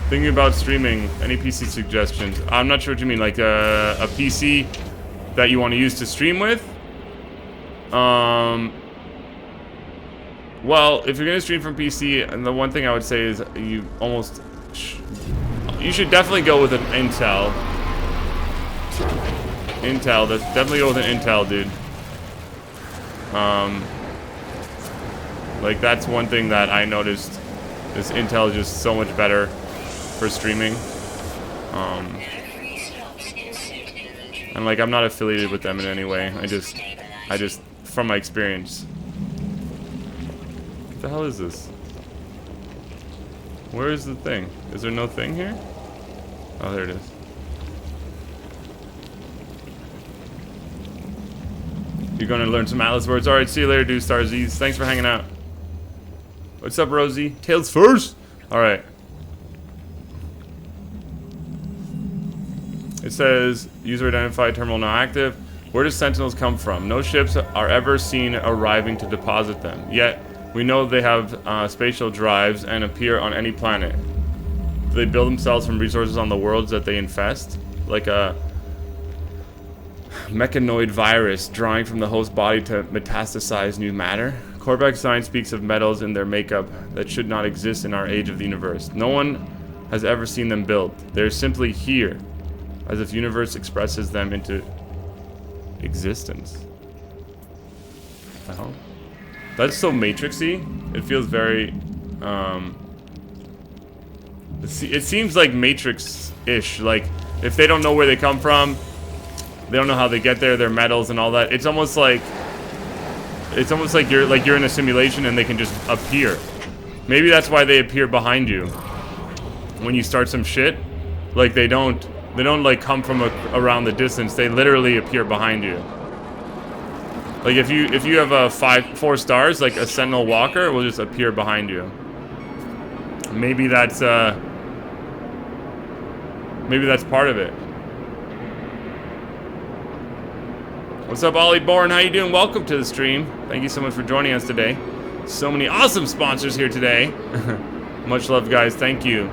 Thinking about streaming. Any PC suggestions? I'm not sure what you mean. Like a PC that you want to use to stream with? Well, if you're gonna stream from PC, and the one thing I would say is you should definitely go with an Intel. Definitely go with an Intel, dude. Like that's one thing that I noticed. This Intel is just so much better for streaming. And like I'm not affiliated with them in any way. I just from my experience. What the hell is this? Where is the thing? Is there no thing here? Oh, there it is. You're gonna learn some Alice words. Alright, see you later, dude. Starzies. Thanks for hanging out. What's up, Rosie? Tails first? Alright. It says, user identified, terminal now active. Where do Sentinels come from? No ships are ever seen arriving to deposit them. Yet, we know they have spatial drives and appear on any planet. Do they build themselves from resources on the worlds that they infest? Like a mechanoid virus drawing from the host body to metastasize new matter? Corvax science speaks of metals in their makeup that should not exist in our age of the universe. No one has ever seen them built. They're simply here, as if the universe expresses them into existence. What the hell? That's so Matrixy. It feels very It seems like Matrix-ish. Like, if they don't know where they come from, they don't know how they get there, their metals and all that. It's almost like you're in a simulation and they can just appear. Maybe that's why they appear behind you when you start some shit. Like they don't like come from around the distance. They literally appear behind you. Like if you have a 4 stars, like a Sentinel Walker will just appear behind you. Maybe that's part of it. What's up, Ollie Bourne? How you doing? Welcome to the stream. Thank you so much for joining us today. So many awesome sponsors here today. Much love, guys. Thank you.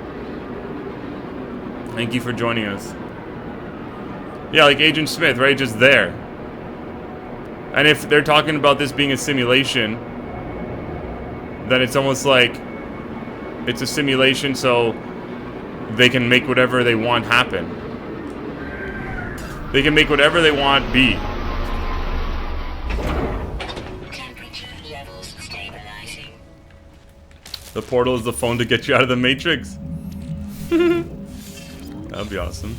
Thank you for joining us. Yeah, like Agent Smith, right? Just there. And if they're talking about this being a simulation, then it's almost like it's a simulation so they can make whatever they want happen. They can make whatever they want be. The portal is the phone to get you out of the Matrix. That'd be awesome.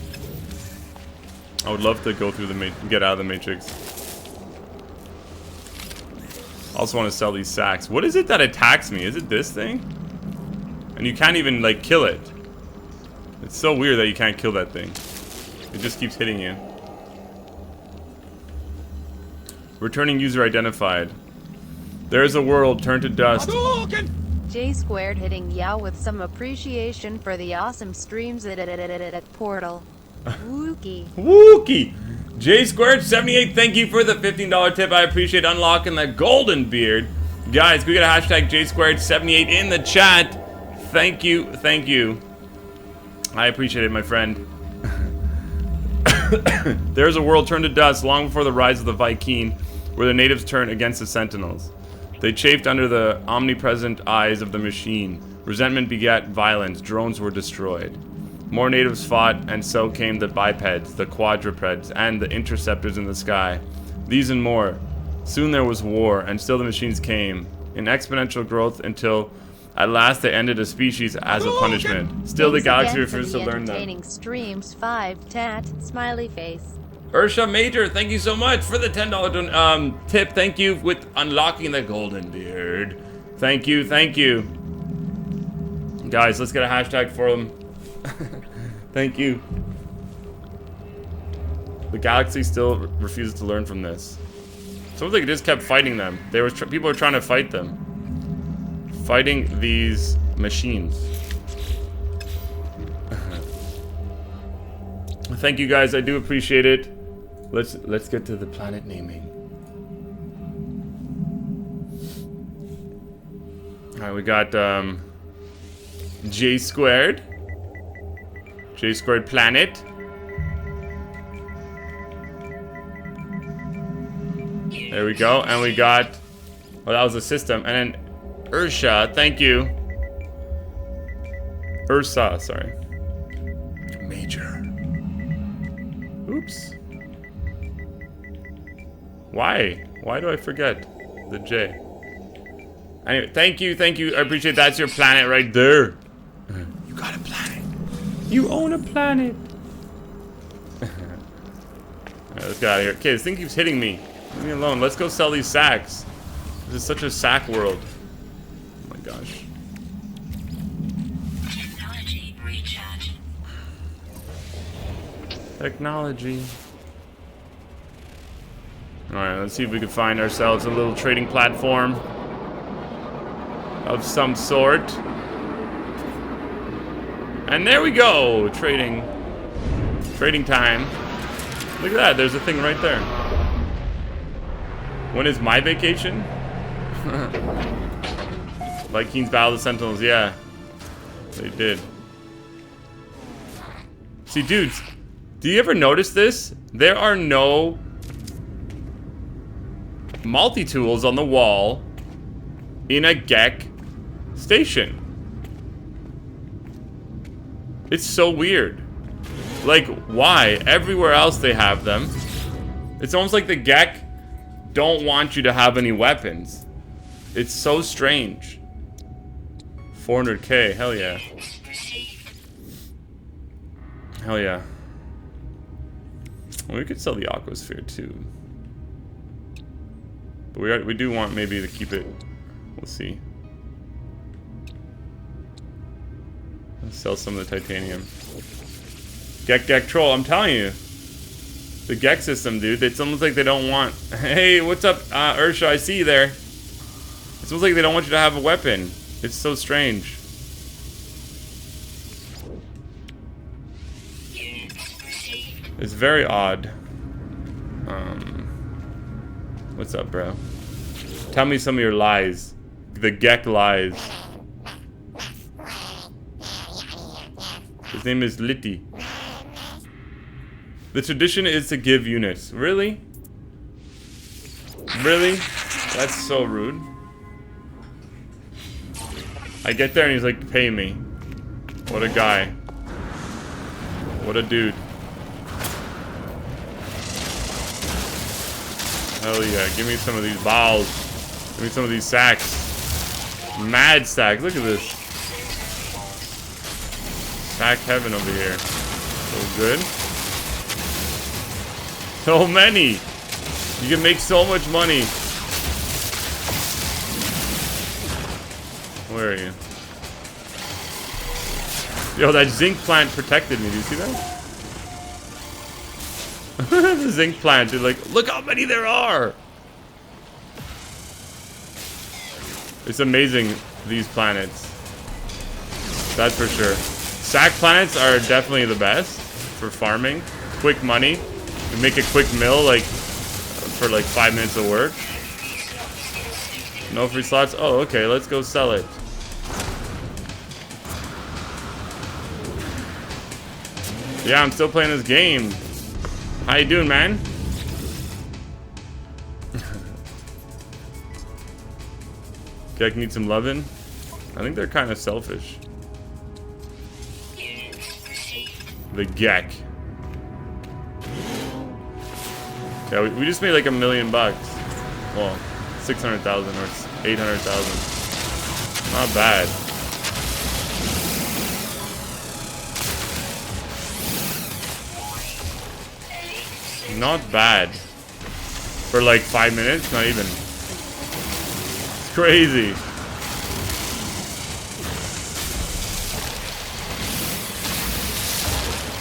I would love to go through get out of the Matrix. Also want to sell these sacks. What is it that attacks me? Is it this thing? And you can't even like kill it. It's so weird that you can't kill that thing. It just keeps hitting you. Returning user identified. There's a world turned to dust. J Squared hitting Yao with some appreciation for the awesome streams at Portal. Wookie. Wookie. J Squared 78, thank you for the $15 tip. I appreciate unlocking the golden beard. Guys, we got a hashtag J Squared 78 in the chat. Thank you, thank you. I appreciate it, my friend. There's a world turned to dust long before the rise of the Viking, where the natives turned against the Sentinels. They chafed under the omnipresent eyes of the machine. Resentment begat violence. Drones were destroyed. More natives fought, and so came the bipeds, the quadrupeds, and the interceptors in the sky. These and more. Soon there was war, and still the machines came, in exponential growth until at last they ended a species as a punishment. Still the galaxy refused to learn them. Streams 5 tat smiley face. Ursha Major, thank you so much for the $10 tip. Thank you with unlocking the golden beard. Thank you, thank you. Guys, let's get a hashtag for them. Thank you. The galaxy still refuses to learn from this. Sounds like it just kept fighting them. People were trying to fight them. Fighting these machines. Thank you guys, I do appreciate it. Let's get to the planet naming. Alright, we got J Squared. J Squared Planet. There we go. And we got, well, that was the system. And then Ursha, thank you. Ursa, sorry. Major. Oops. Why? Why do I forget the J? Anyway, thank you, thank you. I appreciate that's your planet right there. You got a planet. You own a planet. Alright, let's get out of here. Okay, this thing keeps hitting me. Leave me alone. Let's go sell these sacks. This is such a sack world. Oh my gosh. Technology recharge. Technology. Alright, let's see if we can find ourselves a little trading platform of some sort. And there we go! Trading time. Look at that, there's a thing right there. When is my vacation? Vikings battle the Sentinels, yeah. They did. See, dudes, do you ever notice this? There are no multi-tools on the wall in a GEC station. It's so weird. Like, why? Everywhere else they have them. It's almost like the GEC don't want you to have any weapons. It's so strange. 400k, hell yeah. Hell yeah. Well, we could sell the Aquasphere too. But we do want maybe to keep it. We'll see. Let's sell some of the titanium. Gek troll, I'm telling you. The Gek system, dude. It's almost like they don't want... Hey, what's up, Ursha? I see you there. It's almost like they don't want you to have a weapon. It's so strange. It's very odd. What's up, bro? Tell me some of your lies. The Gek lies. His name is Litty. The tradition is to give units. Really? Really? That's so rude. I get there and he's like, pay me. What a guy. What a dude. Hell yeah, give me some of these balls. Give me some of these sacks. Mad sacks, look at this. Sack heaven over here. So good. So many. You can make so much money. Where are you? Yo, that zinc plant protected me. Do you see that? The zinc plant, dude, like, look how many there are! It's amazing, these planets. That's for sure. Sack planets are definitely the best for farming. Quick money. You make a quick mill, like, for like 5 minutes of work. No free slots? Oh, okay, let's go sell it. Yeah, I'm still playing this game. How you doing, man? Gek need some lovin'. I think they're kind of selfish. The Gek. Yeah, we just made like $1 million. Well, 600,000 or 800,000. Not bad. Not bad. For like 5 minutes, not even. It's crazy.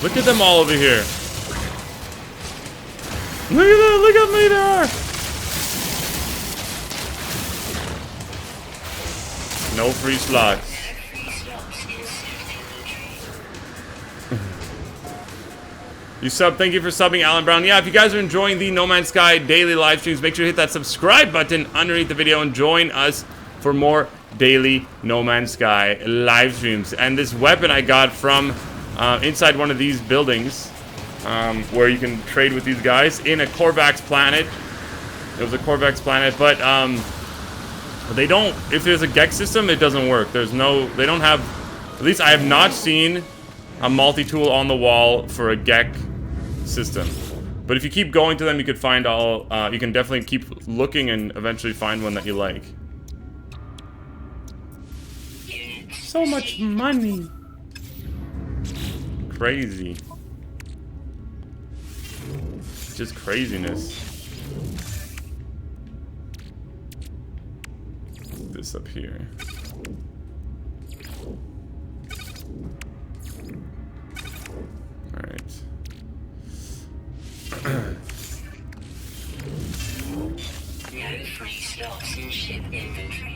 Look at them all over here. Look at that, look how many there are. No free slots. You sub, thank you for subbing, Alan Brown. Yeah, if you guys are enjoying the No Man's Sky daily live streams, make sure to hit that subscribe button underneath the video and join us for more daily No Man's Sky live streams. And this weapon I got from inside one of these buildings, where you can trade with these guys in a Korvax planet. It was a Korvax planet, but they don't. If there's a Gek system, it doesn't work. There's no. They don't have. At least I have not seen a multi-tool on the wall for a Gek system. But if you keep going to them, you could find all. You can definitely keep looking and eventually find one that you like. So much money. Crazy. Just craziness. Put this up here. All right.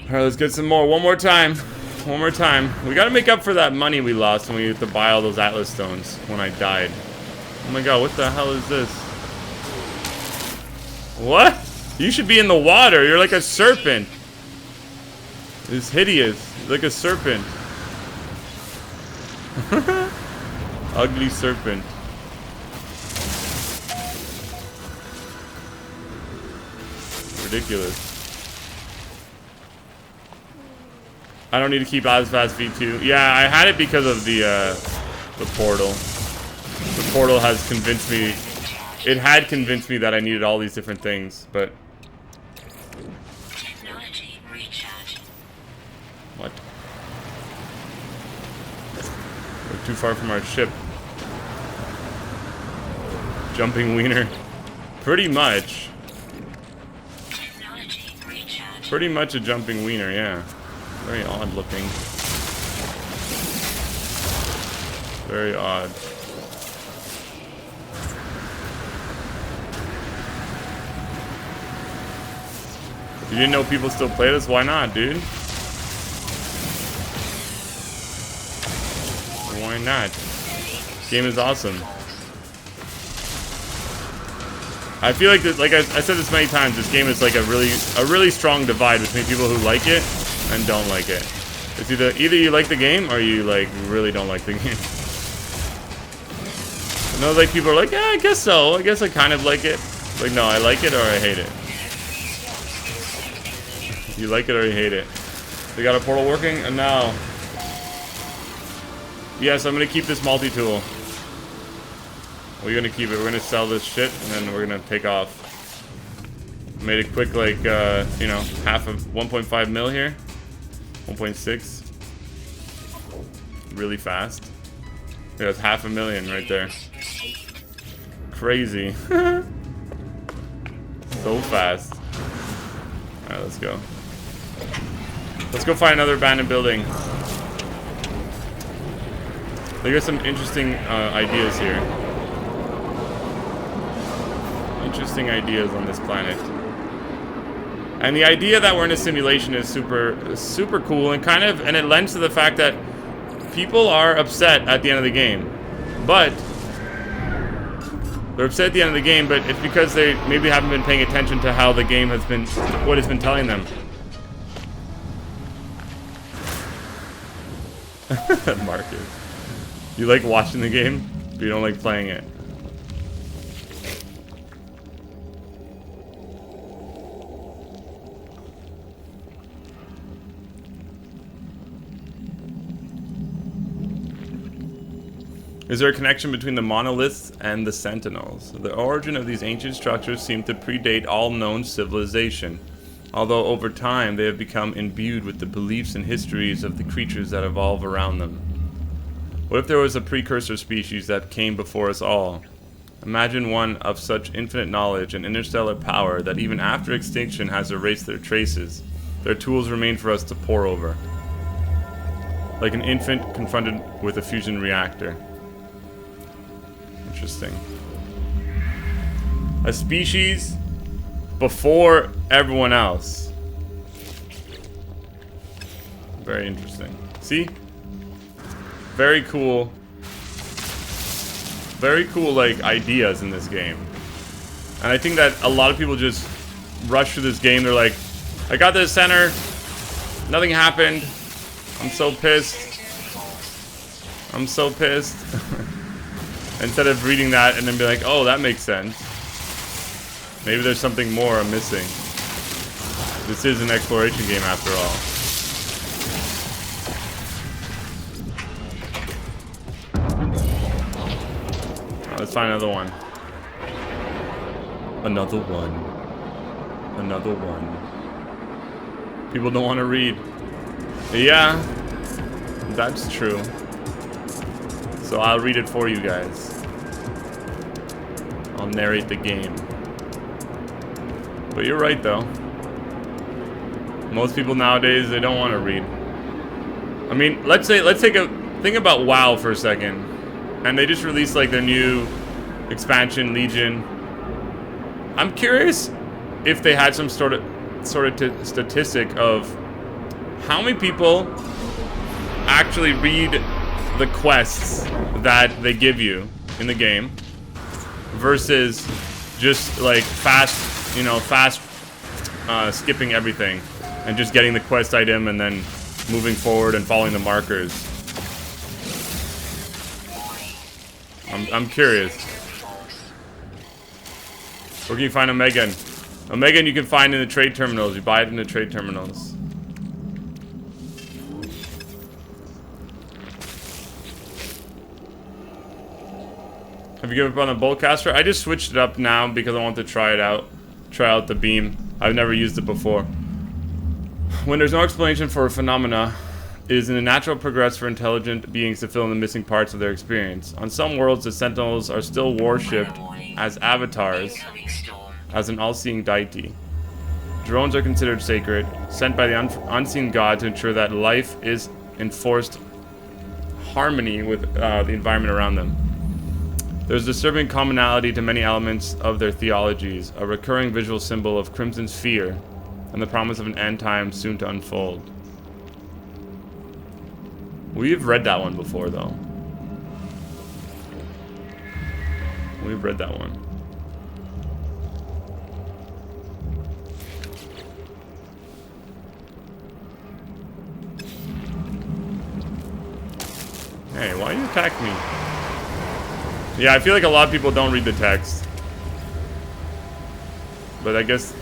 All right, let's get some more. One more time. One more time. We gotta make up for that money we lost when we had to buy all those Atlas stones when I died. Oh my god, what the hell is this? What? You should be in the water. You're like a serpent. It's hideous. Like a serpent. Ugly serpent. Ridiculous. I don't need to keep as fast V2. Yeah, I had it because of the portal. The portal has convinced me. It had convinced me that I needed all these different things, but. Technology recharge. What? We're too far from our ship. Jumping wiener. Pretty much. Technology recharge. Pretty much a jumping wiener, yeah. Very odd looking. Very odd. You didn't know people still play this? Why not, dude? Why not? This game is awesome. I feel like this, like I said this many times, this game is like a really strong divide between people who like it and don't like it. It's either you like the game or you like really don't like the game. I know like people are like, yeah, I guess so. I guess I kind of like it. Like, no, I like it or I hate it. You like it or you hate it. They got a portal working? And now. Yes, I'm gonna keep this multi-tool. We're gonna keep it. We're gonna sell this shit and then we're gonna take off. Made it quick, like, you know, half of 1.5 mil here. 1.6. Really fast. Yeah, that's $500,000 right there. Crazy. So fast. Alright, let's go. Let's go find another abandoned building. There are some interesting ideas here. Interesting ideas on this planet. And the idea that we're in a simulation is super cool and and it lends to the fact that people are upset at the end of the game. But they're upset at the end of the game, but it's because they maybe haven't been paying attention to how the game has been, what it's been telling them. Marcus. You like watching the game, but you don't like playing it. Is there a connection between the monoliths and the Sentinels? The origin of these ancient structures seem to predate all known civilization, although over time they have become imbued with the beliefs and histories of the creatures that evolve around them. What if there was a precursor species that came before us all? Imagine one of such infinite knowledge and interstellar power that even after extinction has erased their traces, their tools remain for us to pore over. Like an infant confronted with a fusion reactor. Interesting. A species before everyone else. Very interesting. See? Very cool. Very cool, like, ideas in this game. And I think that a lot of people just rush through this game. They're like, I got this center. Nothing happened. I'm so pissed. I'm so pissed. Instead of reading that and then be like, oh, that makes sense. Maybe there's something more I'm missing. This is an exploration game after all. Let's find another one. Another one. Another one. People don't want to read. Yeah, that's true. So I'll read it for you guys. I'll narrate the game. But you're right though. Most people nowadays, they don't want to read. I mean, let's think about WoW for a second. And they just released like their new expansion, Legion. I'm curious if they had some sort of statistic of how many people actually read the quests that they give you in the game versus just like fast skipping everything and just getting the quest item and then moving forward and following the markers. I'm curious. Where can you find Omegan? Omegan you can find in the trade terminals. You buy it in the trade terminals. Have you given up on the bowcaster? I just switched it up now because I want to try it out. Try out the beam. I've never used it before. When there's no explanation for a phenomena, It is in the natural progress for intelligent beings to fill in the missing parts of their experience. On some worlds, the Sentinels are still worshipped as avatars, as an all-seeing deity. Drones are considered sacred, sent by the unseen god to ensure that life is enforced harmony with the environment around them. There's disturbing commonality to many elements of their theologies, a recurring visual symbol of Crimson's fear, and the promise of an end time soon to unfold. We've read that one before, though. We've read that one. Hey, why you attack me? Yeah, I feel like a lot of people don't read the text. But I guess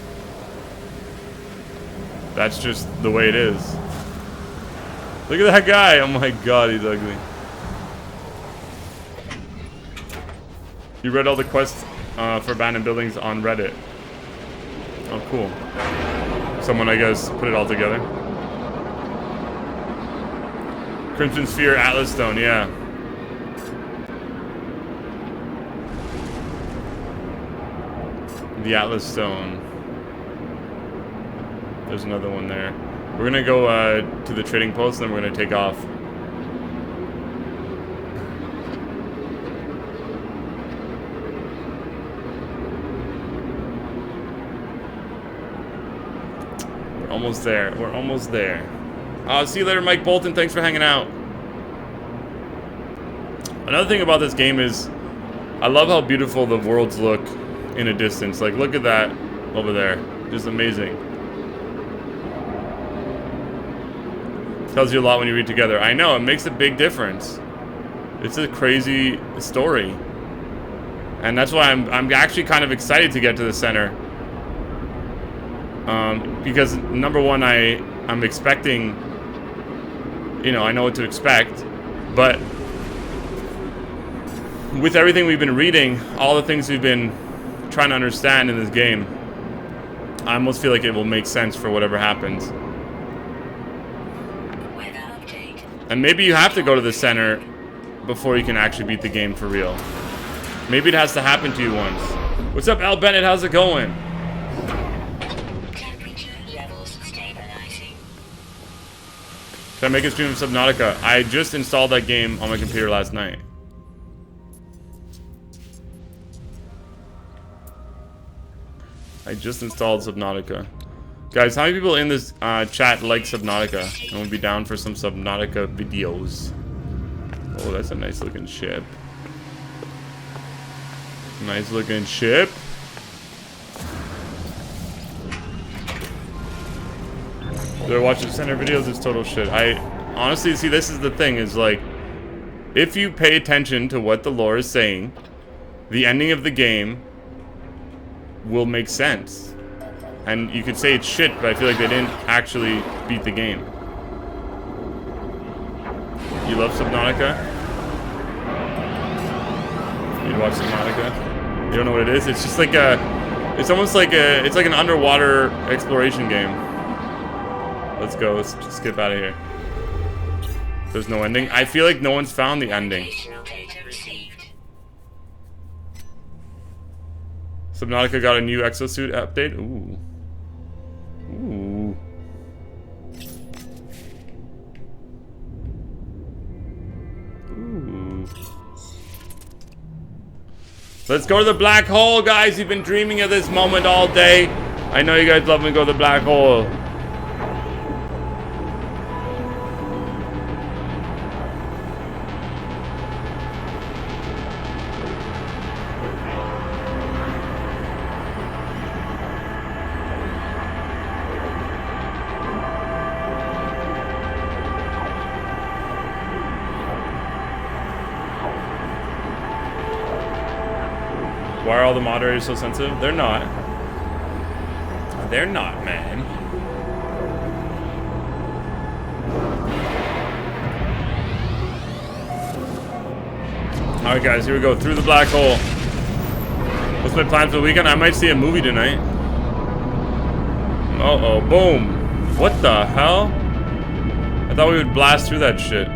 that's just the way it is. Look at that guy! Oh my god, he's ugly. You read all the quests for abandoned buildings on Reddit. Oh, cool. Someone, I guess, put it all together. Crimson Sphere, Atlas Stone, yeah. The Atlas Stone. There's another one there. We're gonna go to the trading post, then we're gonna take off. We're almost there. We're almost there. See you later, Mike Bolton. Thanks for hanging out. Another thing about this game is I love how beautiful the worlds look in a distance. Like, look at that over there. Just amazing. Tells you a lot when you read together. I know, it makes a big difference. It's a crazy story. And that's why I'm actually kind of excited to get to the center. Because number one, I'm expecting, you know, I know what to expect, but with everything we've been reading, all the things we've been trying to understand in this game, I almost feel like it will make sense for whatever happens. And maybe you have to go to the center before you can actually beat the game for real. Maybe it has to happen to you once. What's up, Al Bennett? How's it going? Should I make a stream of Subnautica? I just installed that game on my computer last night. I just installed Subnautica. Guys, how many people in this chat like Subnautica? And will be down for some Subnautica videos. Oh, that's a nice looking ship. Nice looking ship. Did I watch the center videos? It's total shit. I honestly, see, this is the thing, is like, if you pay attention to what the lore is saying, the ending of the game will make sense. And you could say it's shit, but I feel like they didn't actually beat the game. You love Subnautica? You watch Subnautica? You don't know what it is? It's just like a... It's almost like a... It's like an underwater exploration game. Let's go. Let's just skip out of here. There's no ending. I feel like no one's found the ending. Subnautica got a new exosuit update. Ooh. Ooh. Ooh. Let's go to the black hole, guys. You've been dreaming of this moment all day. I know you guys love me to go to the black hole. Why are all the moderators so sensitive? They're not. They're not, man. Alright guys, here we go. Through the black hole. What's my plan for the weekend? I might see a movie tonight. Uh-oh, boom. What the hell? I thought we would blast through that shit.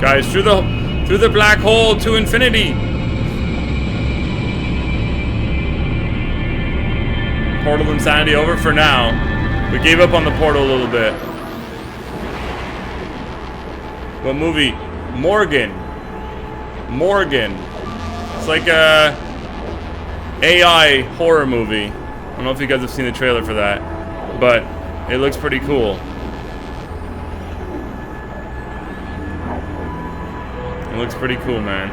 Guys, through the black hole to infinity. Portal insanity over for now. We gave up on the portal a little bit. What movie? Morgan. It's like a AI horror movie. I don't know if you guys have seen the trailer for that, but it looks pretty cool. It looks pretty cool, man.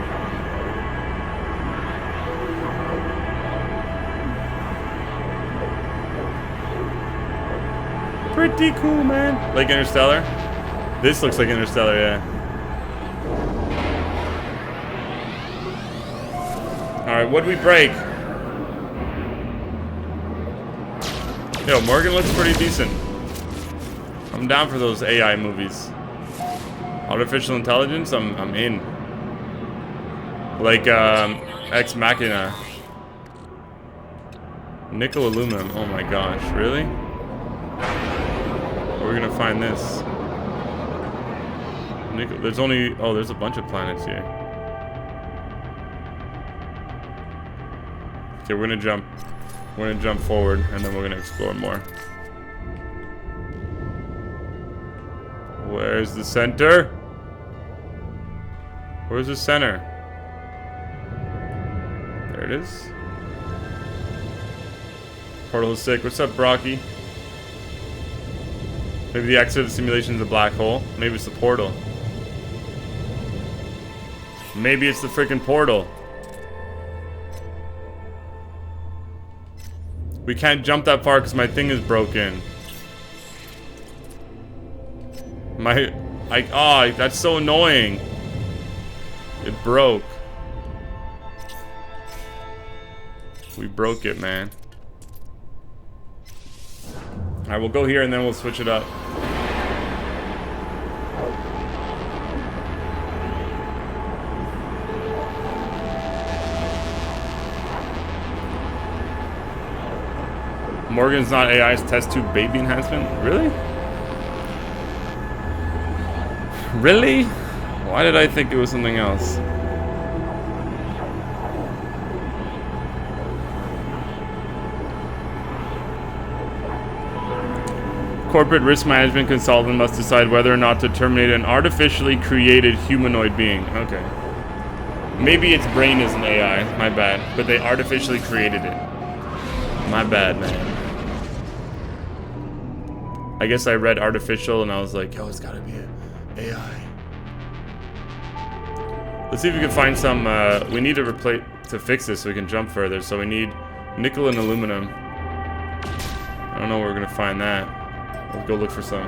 Pretty cool, man. Like Interstellar? This looks like Interstellar, yeah. Alright, what'd we break? Yo, Morgan looks pretty decent. I'm down for those AI movies. Artificial intelligence, I'm in. Like, Ex Machina. Nickel aluminum, oh my gosh, really? Where are we gonna find this? Nickel, there's only, oh, there's a bunch of planets here. Okay, we're gonna jump forward, and then we're gonna explore more. Where's the center? Where's the center? There it is. Portal is sick. What's up, Brocky? Maybe the exit of the simulation is a black hole. Maybe it's the portal. Maybe it's the freaking portal. We can't jump that far because my thing is broken. Oh, that's so annoying. It broke. We broke it, man. Alright, we'll go here and then we'll switch it up. Morgan's not AI's test tube baby enhancement? Really? Really? Why did I think it was something else? Corporate risk management consultant must decide whether or not to terminate an artificially created humanoid being. Okay. Maybe its brain isn't AI. My bad. But they artificially created it. My bad, man. I guess I read artificial and I was like, yo, it's gotta be AI. Let's see if we can find some, we need to fix this so we can jump further. So we need nickel and aluminum. I don't know where we're gonna find that. We'll go look for some.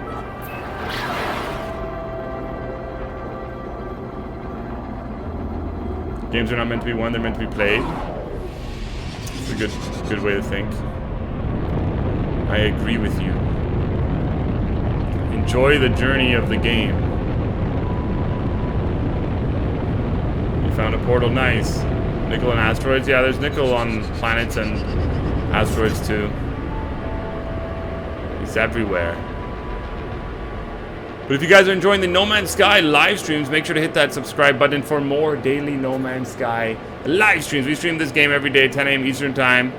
Games are not meant to be won, they're meant to be played. It's a good way to think. I agree with you. Enjoy the journey of the game. You found a portal, nice. Nickel and asteroids? Yeah, there's nickel on planets and asteroids too. It's everywhere. But if you guys are enjoying the No Man's Sky live streams, make sure to hit that subscribe button for more daily No Man's Sky live streams. We stream this game every day, 10 a.m. Eastern Time.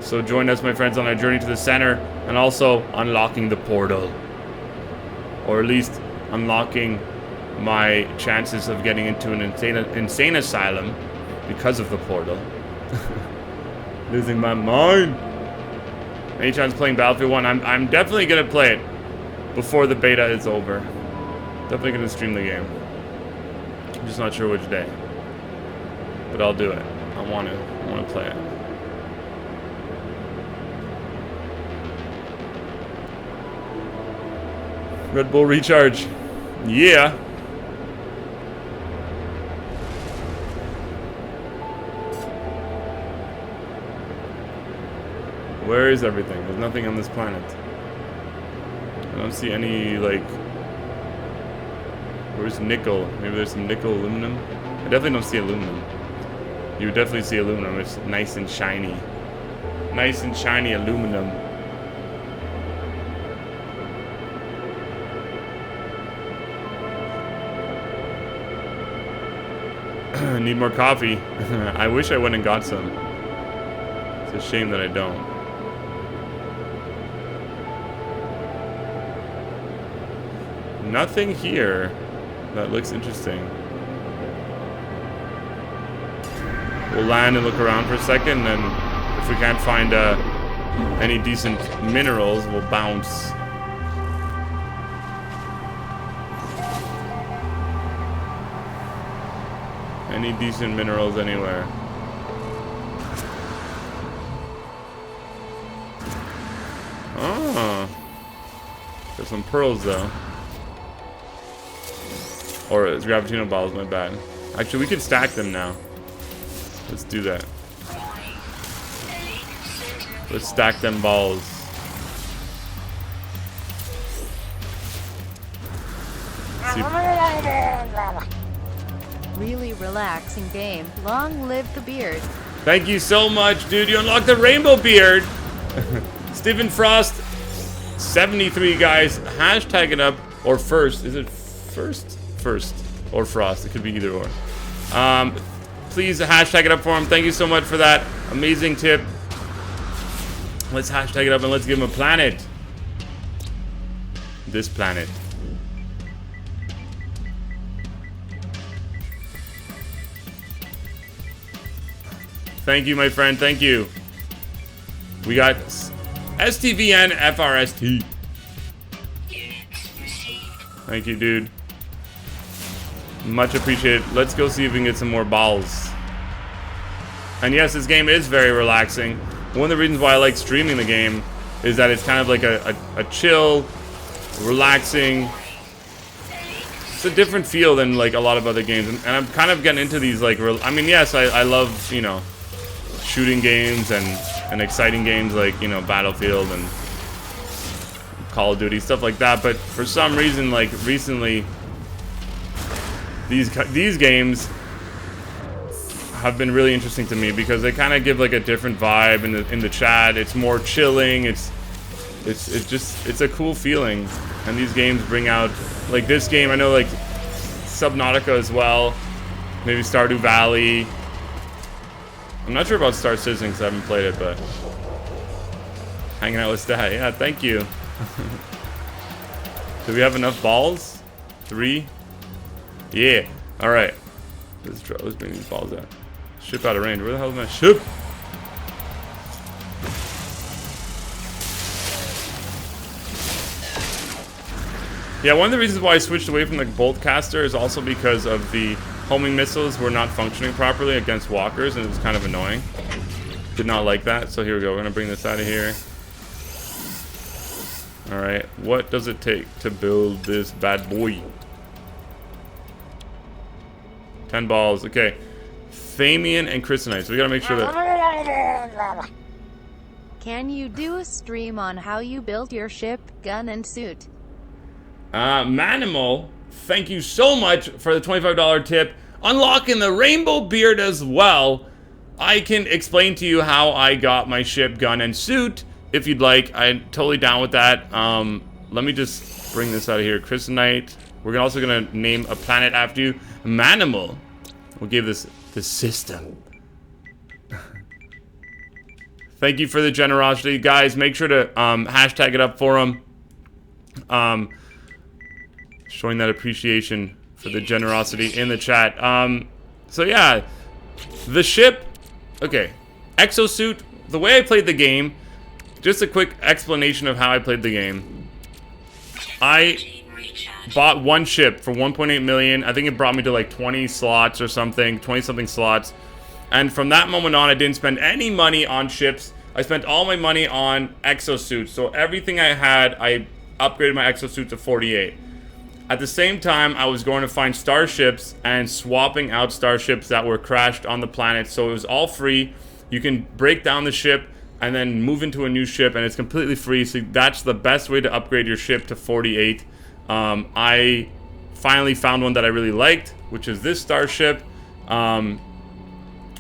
So join us, my friends, on our journey to the center and also unlocking the portal. Or at least unlocking my chances of getting into an insane asylum because of the portal. Losing my mind. Any chance playing Battlefield 1? I'm definitely gonna play it before the beta is over. Definitely gonna stream the game. I'm just not sure which day. But I'll do it. I wanna play it. Red Bull recharge. Yeah. Where is everything? There's nothing on this planet. I don't see any, like... Where's nickel? Maybe there's some nickel aluminum? I definitely don't see aluminum. You would definitely see aluminum. It's nice and shiny. Nice and shiny aluminum. Need more coffee. I wish I went and got some. It's a shame that I don't. Nothing here that looks interesting. We'll land and look around for a second, and if we can't find any decent minerals, we'll bounce. Any decent minerals anywhere. Oh. There's some pearls though. Or it's gravitino balls, my bad. Actually, we could stack them now. Let's do that. Let's stack them balls. Really relaxing game. Long live the beard. Thank you so much, dude. You unlocked the rainbow beard. Stephen Frost, 73 guys. Hashtag it up. Or first. Is it first? First. Or Frost. It could be either or. Please hashtag it up for him. Thank you so much for that amazing tip. Let's hashtag it up and let's give him a planet. This planet. Thank you, my friend. Thank you. We got STVN FRST. Thank you, dude. Much appreciated. Let's go see if we can get some more balls. And yes, this game is very relaxing. One of the reasons why I like streaming the game is that it's kind of like a chill, relaxing. It's a different feel than like a lot of other games. And I'm kind of getting into these like, I mean, yes, I love, you know, shooting games and exciting games like, you know, Battlefield and Call of Duty, stuff like that. But for some reason, like recently, these games have been really interesting to me because they kind of give like a different vibe in the chat. It's more chilling. It's a cool feeling. And these games bring out, like this game, I know like Subnautica as well. Maybe Stardew Valley. I'm not sure about Star Citizen because I haven't played it, but hanging out with Stat. Yeah, thank you. Do we have enough balls? 3? Yeah. All right. Let's bring these balls out. Ship out of range. Where the hell is my ship? Yeah, one of the reasons why I switched away from the bolt caster is also because of the homing missiles were not functioning properly against walkers, and it was kind of annoying. Did not like that. So here we go. We're gonna bring this out of here. All right. What does it take to build this bad boy? 10 balls. Okay. Thamian and Crystalite. So we gotta make sure that... Can you do a stream on how you built your ship, gun, and suit? Manimal, thank you so much for the $25 tip. Unlocking the rainbow beard as well. I can explain to you how I got my ship, gun, and suit if you'd like. I'm totally down with that. Let me just bring this out of here. Crystalite. We're also gonna name a planet after you. Manimal. We'll give this the system. Thank you for the generosity, guys. Make sure to hashtag it up for them. Showing that appreciation for the generosity in the chat. So yeah, the ship. Okay, exosuit. The way I played the game. Just a quick explanation of how I played the game. I bought one ship for 1.8 million. I think it brought me to like 20 slots or something, 20 something slots. And from that moment on, I didn't spend any money on ships. I spent all my money on exosuits. So everything I had, I upgraded my exosuit to 48. At the same time, I was going to find starships and swapping out starships that were crashed on the planet. So it was all free. You can break down the ship and then move into a new ship, and it's completely free. So that's the best way to upgrade your ship to 48. I finally found one that I really liked, which is this starship.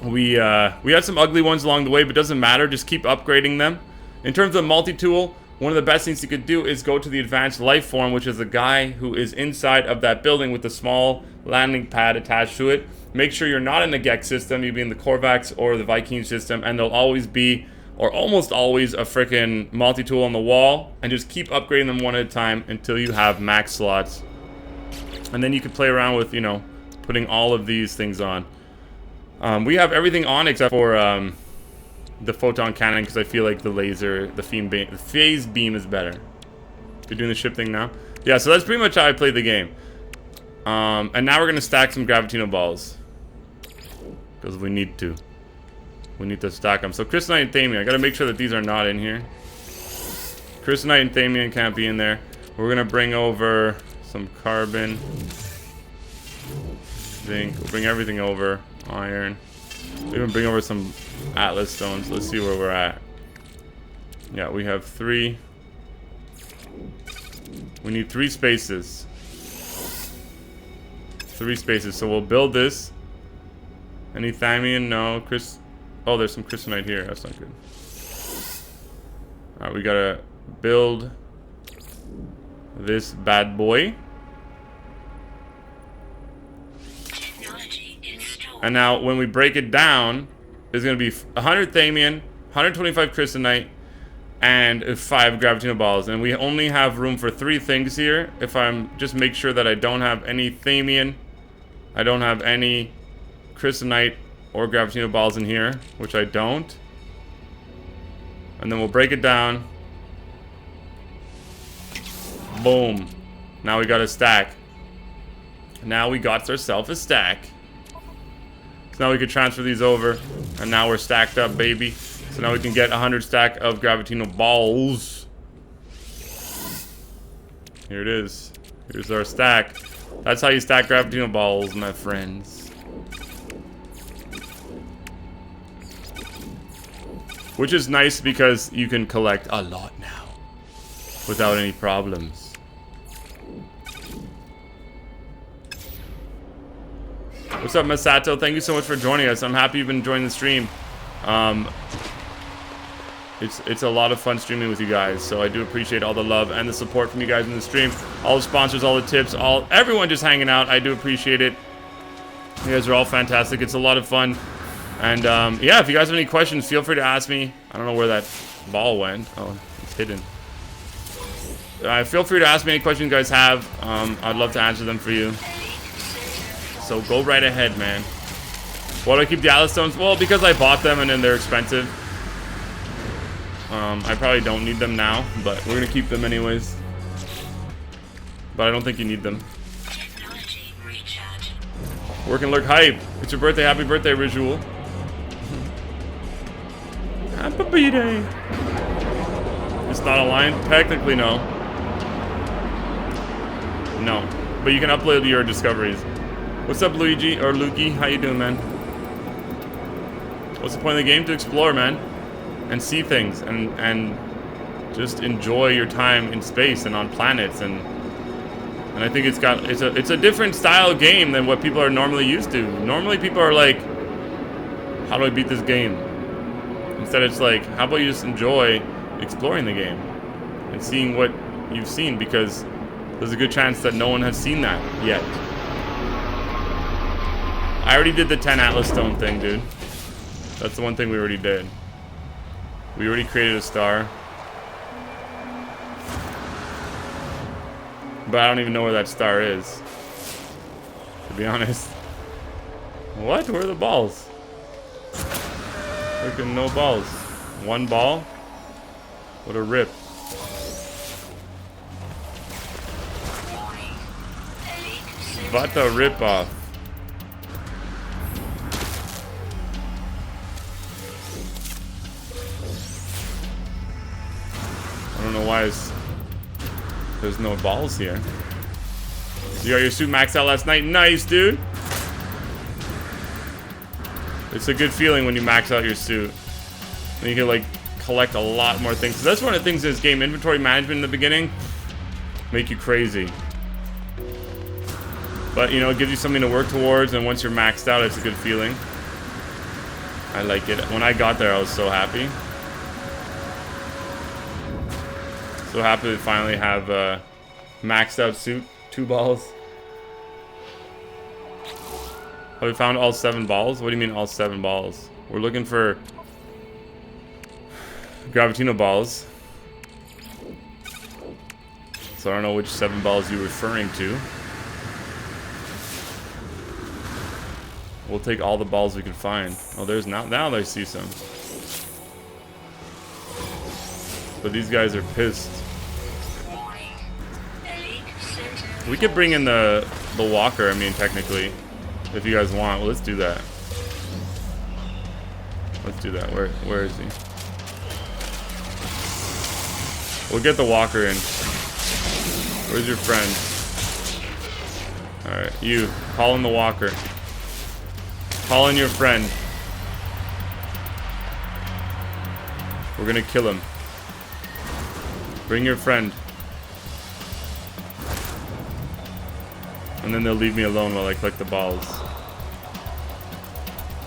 We had some ugly ones along the way, but doesn't matter. Just keep upgrading them. In terms of multi-tool, one of the best things you could do is go to the advanced life form, which is the guy who is inside of that building with the small landing pad attached to it. Make sure you're not in the Gex system. You'd be in the Korvax or the Viking system, and there'll always be, or almost always, a freaking multi-tool on the wall. And just keep upgrading them one at a time until you have max slots. And then you can play around with, you know, putting all of these things on. We have everything on except for the photon cannon, because I feel like the laser, the phase beam is better. You're doing the ship thing now? Yeah, so that's pretty much how I played the game. And now we're going to stack some Gravitino balls. Because we need to. We need to stack them. So Crystalite and Thamian, I got to make sure that these are not in here. Crystalite and Thamian can't be in there. We're going to bring over some carbon. Zinc. We'll bring everything over. Iron. We'll even bring over some Atlas stones. Let's see where we're at. Yeah, we have 3. We need 3 spaces. 3 spaces. So we'll build this. Any Thamian? No. Oh, there's some Crystalite here. That's not good. Alright, we gotta build this bad boy. And now, when we break it down, there's going to be 100 Thamian, 125 Crystalite, and 5 Gravitino balls. And we only have room for 3 things here. If I'm just make sure that I don't have any Thamian, I don't have any Crystalite or Gravitino balls in here, which I don't. And then we'll break it down. Boom. Now we got a stack. Now we got ourselves a stack. So now we can transfer these over, and now we're stacked up, baby. So now we can get 100 stack of Gravitino balls. Here it is. Here's our stack. That's how you stack Gravitino balls, my friends. Which is nice because you can collect a lot now without any problems. What's up, Masato? Thank you so much for joining us. I'm happy you've been enjoying the stream. It's a lot of fun streaming with you guys, so I do appreciate all the love and the support from you guys in the stream. All the sponsors, all the tips, everyone just hanging out. I do appreciate it. You guys are all fantastic. It's a lot of fun. And yeah, if you guys have any questions, feel free to ask me. I don't know where that ball went. Oh, it's hidden. Feel free to ask me any questions you guys have. I'd love to answer them for you. So go right ahead, man. Why do I keep the Atlas stones? Well, because I bought them and then they're expensive. I probably don't need them now, but we're gonna keep them anyways. But I don't think you need them. Work and lurk hype. It's your birthday. Happy birthday, Ritual. Happy birthday. It's not aligned? Technically, no. No. But you can upload your discoveries. What's up, Luigi? Or Lukey? How you doing, man? What's the point of the game? To explore, man. And see things. And just enjoy your time in space and on planets. And I think it's a different style game than what people are normally used to. Normally people are like, how do I beat this game? Instead it's like, how about you just enjoy exploring the game and seeing what you've seen, because there's a good chance that no one has seen that yet. I already did the 10 Atlas Stone thing, dude. That's the one thing we already did. We already created a star. But I don't even know where that star is, to be honest. What? Where are the balls? Freaking no balls. 1 ball? What a rip. What a rip off. I don't know why there's no balls here. You got your suit maxed out last night? Nice, dude. It's a good feeling when you max out your suit. And you can, like, collect a lot more things. So that's one of the things in this game. Inventory management in the beginning make you crazy. But, you know, it gives you something to work towards, and once you're maxed out, it's a good feeling. I like it. When I got there, I was so happy. So happy to finally have a maxed out suit. 2 balls. Oh, we found all 7 balls? What do you mean all 7 balls? We're looking for Gravitino balls. So I don't know which 7 balls you're referring to. We'll take all the balls we can find. Oh, there's now I see some. But these guys are pissed. We could bring in the walker, I mean, technically. If you guys want. Well, let's do that. Let's do that. Where is he? We'll get the walker in. Where's your friend? Alright, you. Call in the walker. Call in your friend. We're gonna kill him. Bring your friend. And then they'll leave me alone while I collect the balls.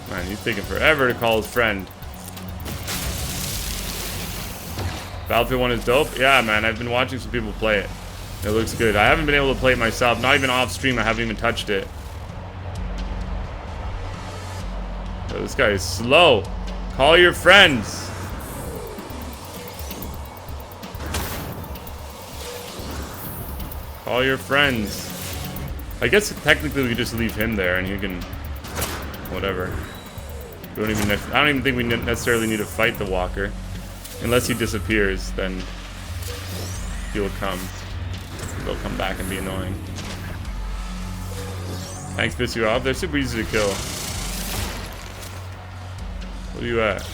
Man, he's taking forever to call his friend. Battlefield 1 is dope? Yeah, man, I've been watching some people play it. It looks good. I haven't been able to play it myself. Not even off stream. I haven't even touched it. Oh, this guy is slow. Call your friends. Call your friends. I guess technically we could just leave him there and he can... Whatever. We don't even... I don't even think we necessarily need to fight the walker. Unless he disappears, then... he'll come. They'll come back and be annoying. Thanks, piss you off. They're super easy to kill. What are you at?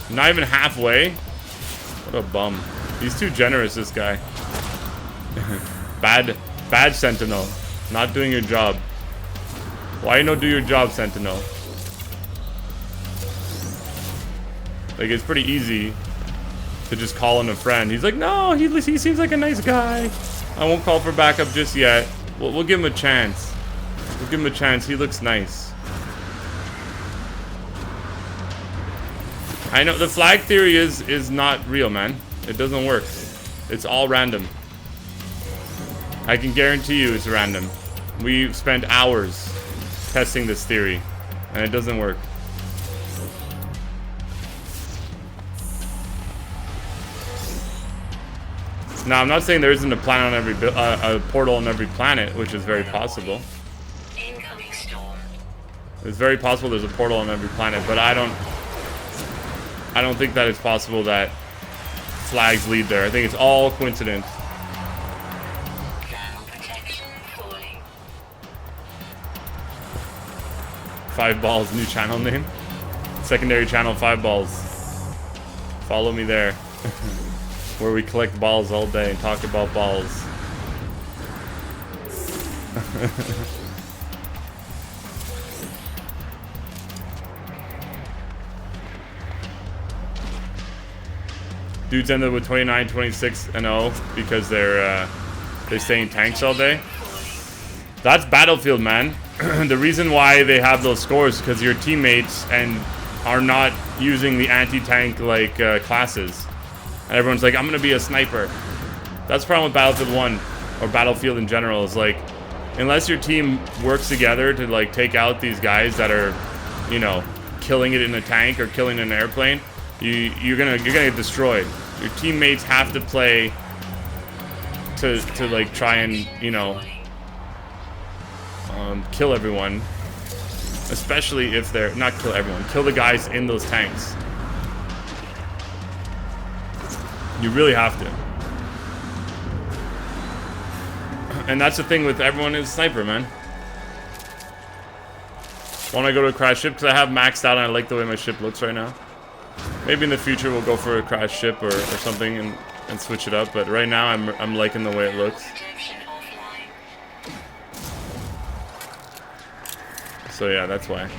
Not even halfway? What a bum. He's too generous, this guy. Bad Sentinel. Not doing your job. Why you not do your job, Sentinel? Like, it's pretty easy to just call in a friend. He's like, no, he seems like a nice guy. I won't call for backup just yet. We'll give him a chance. We'll give him a chance. He looks nice. I know the flag theory is not real, man. It doesn't work. It's all random. I can guarantee you it's random. We've spent hours testing this theory, and it doesn't work. Now, I'm not saying there isn't a planet on every a portal on every planet, which is very possible. Incoming storm. It's very possible there's a portal on every planet, but I don't think that it's possible that flags lead there. I think it's all coincidence. Channel protection falling. 5 balls, new channel name. Secondary channel 5 balls. Follow me there. Where we collect balls all day and talk about balls. Dudes ended with 29, 26, and 0 because they're staying tanks all day. That's Battlefield, man. The reason why they have those scores is because your teammates are not using the anti-tank like classes. And everyone's like, I'm gonna be a sniper. That's the problem with Battlefield 1 or Battlefield in general. Is like, unless your team works together to like take out these guys that are, you know, killing it in a tank or killing an airplane, you're gonna get destroyed. Your teammates have to play to like try and, you know, kill everyone. Especially if they're not kill everyone, kill the guys in those tanks. You really have to. And that's the thing with everyone is sniper, man. Want to go to a crash ship? Because I have maxed out and I like the way my ship looks right now. Maybe in the future we'll go for a crash ship or something and switch it up. But right now I'm liking the way it looks. Protection offline. So yeah, that's why.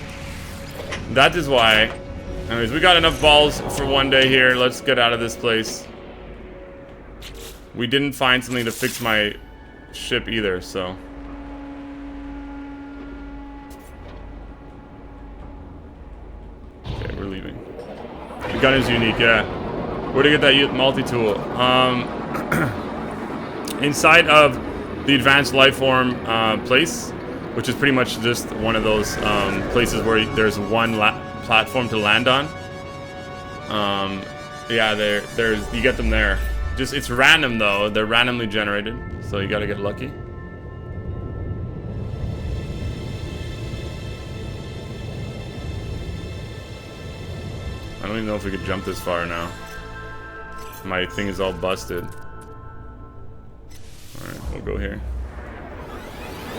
That is why. Anyways, we got enough balls for one day here. Let's get out of this place. We didn't find something to fix my ship either, so. The gun is unique, yeah. Where to get that multi-tool? Inside of the advanced lifeform place, which is pretty much just one of those places where there's one platform to land on. Yeah, there's you get them there. Just it's random though. They're randomly generated, so you gotta get lucky. I don't even know if we could jump this far now. My thing is all busted. Alright, we'll go here.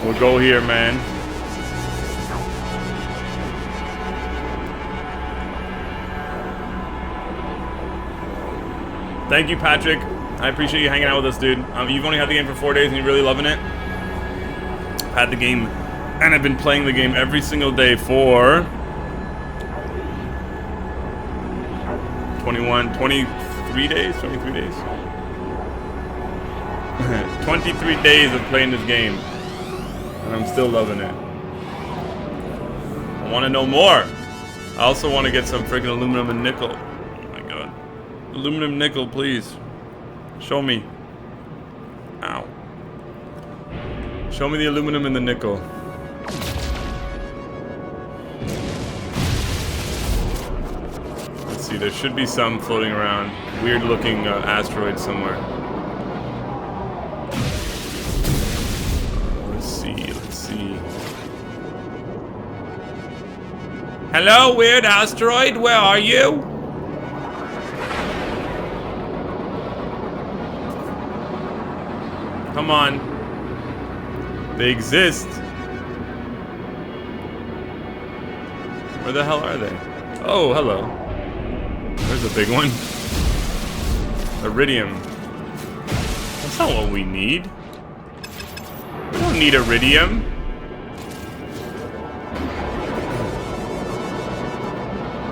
We'll go here, man. Thank you, Patrick. I appreciate you hanging out with us, dude. You've only had the game for 4 days and you're really loving it. I've had the game, and I've been playing the game every single day for 23 days? 23 days? 23 days of playing this game. And I'm still loving it. I want to know more. I also want to get some freaking aluminum and nickel. Oh my god. Aluminum nickel, please. Show me. Ow. Show me the aluminum and the nickel. Let's see, there should be some floating around. Weird looking asteroid somewhere. Let's see. Hello, weird asteroid, where are you? Come on. They exist. Where the hell are they? Oh, hello. There's a big one. Iridium. That's not what we need. We don't need iridium.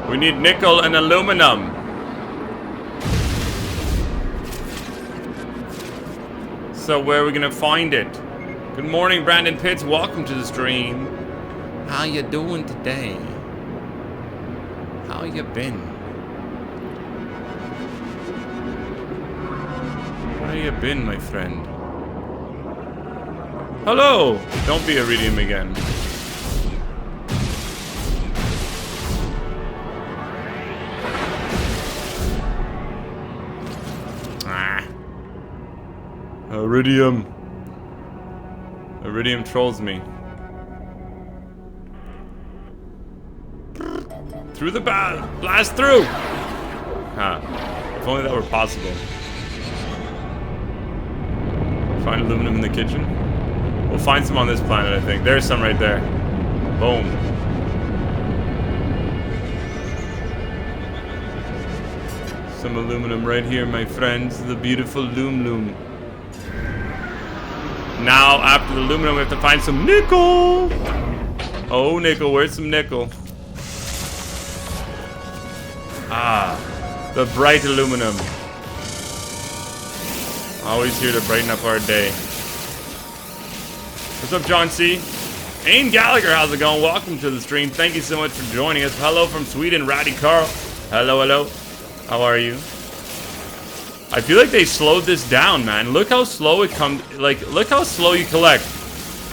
We need nickel and aluminum. So where are we gonna find it? Good morning, Brandon Pitts. Welcome to the stream. How you doing today? How you been? How you been, my friend? Hello! Don't be iridium again. Iridium. Iridium trolls me. Through the blast through! Huh. If only that were possible. Find aluminum in the kitchen? We'll find some on this planet, I think. There's some right there. Boom. Some aluminum right here, my friends. The beautiful loom. Now, after the aluminum, we have to find some nickel. Oh, nickel. Where's some nickel? Ah, the bright aluminum. Always here to brighten up our day. What's up, John C? Ain Gallagher, how's it going? Welcome to the stream. Thank you so much for joining us. Hello from Sweden, Ratty Carl. Hello. How are you? I feel like they slowed this down, man. Look how slow it comes. Like, look how slow you collect.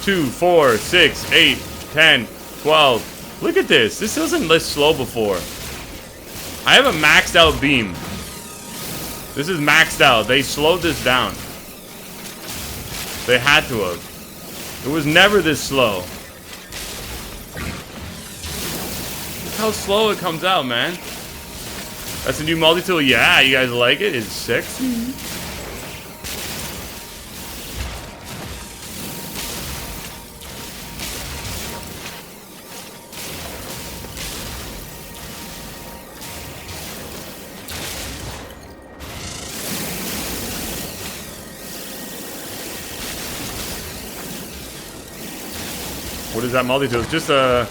2, 4, 6, 8, 10, 12. Look at this. This wasn't this slow before. I have a maxed out beam. This is maxed out. They slowed this down. They had to have. It was never this slow. Look how slow it comes out, man. That's a new multi-tool. Yeah, you guys like it? It's sexy. What is that multi-tool? It's just a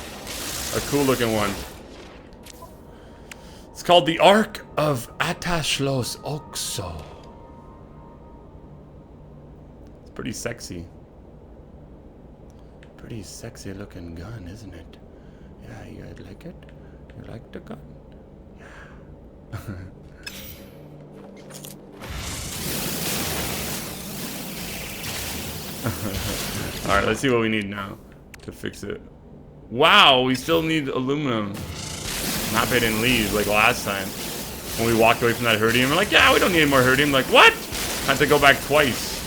cool looking one. It's called the Ark of Atashlos Oxo. It's pretty sexy. Pretty sexy looking gun, isn't it? Yeah, you guys like it? You like the gun? Yeah. Alright, let's see what we need now to fix it. Wow, we still need aluminum. I'm happy I didn't leave like last time. When we walked away from that herdium, we're like, yeah, we don't need any more herdium. Like, what? Had to go back twice.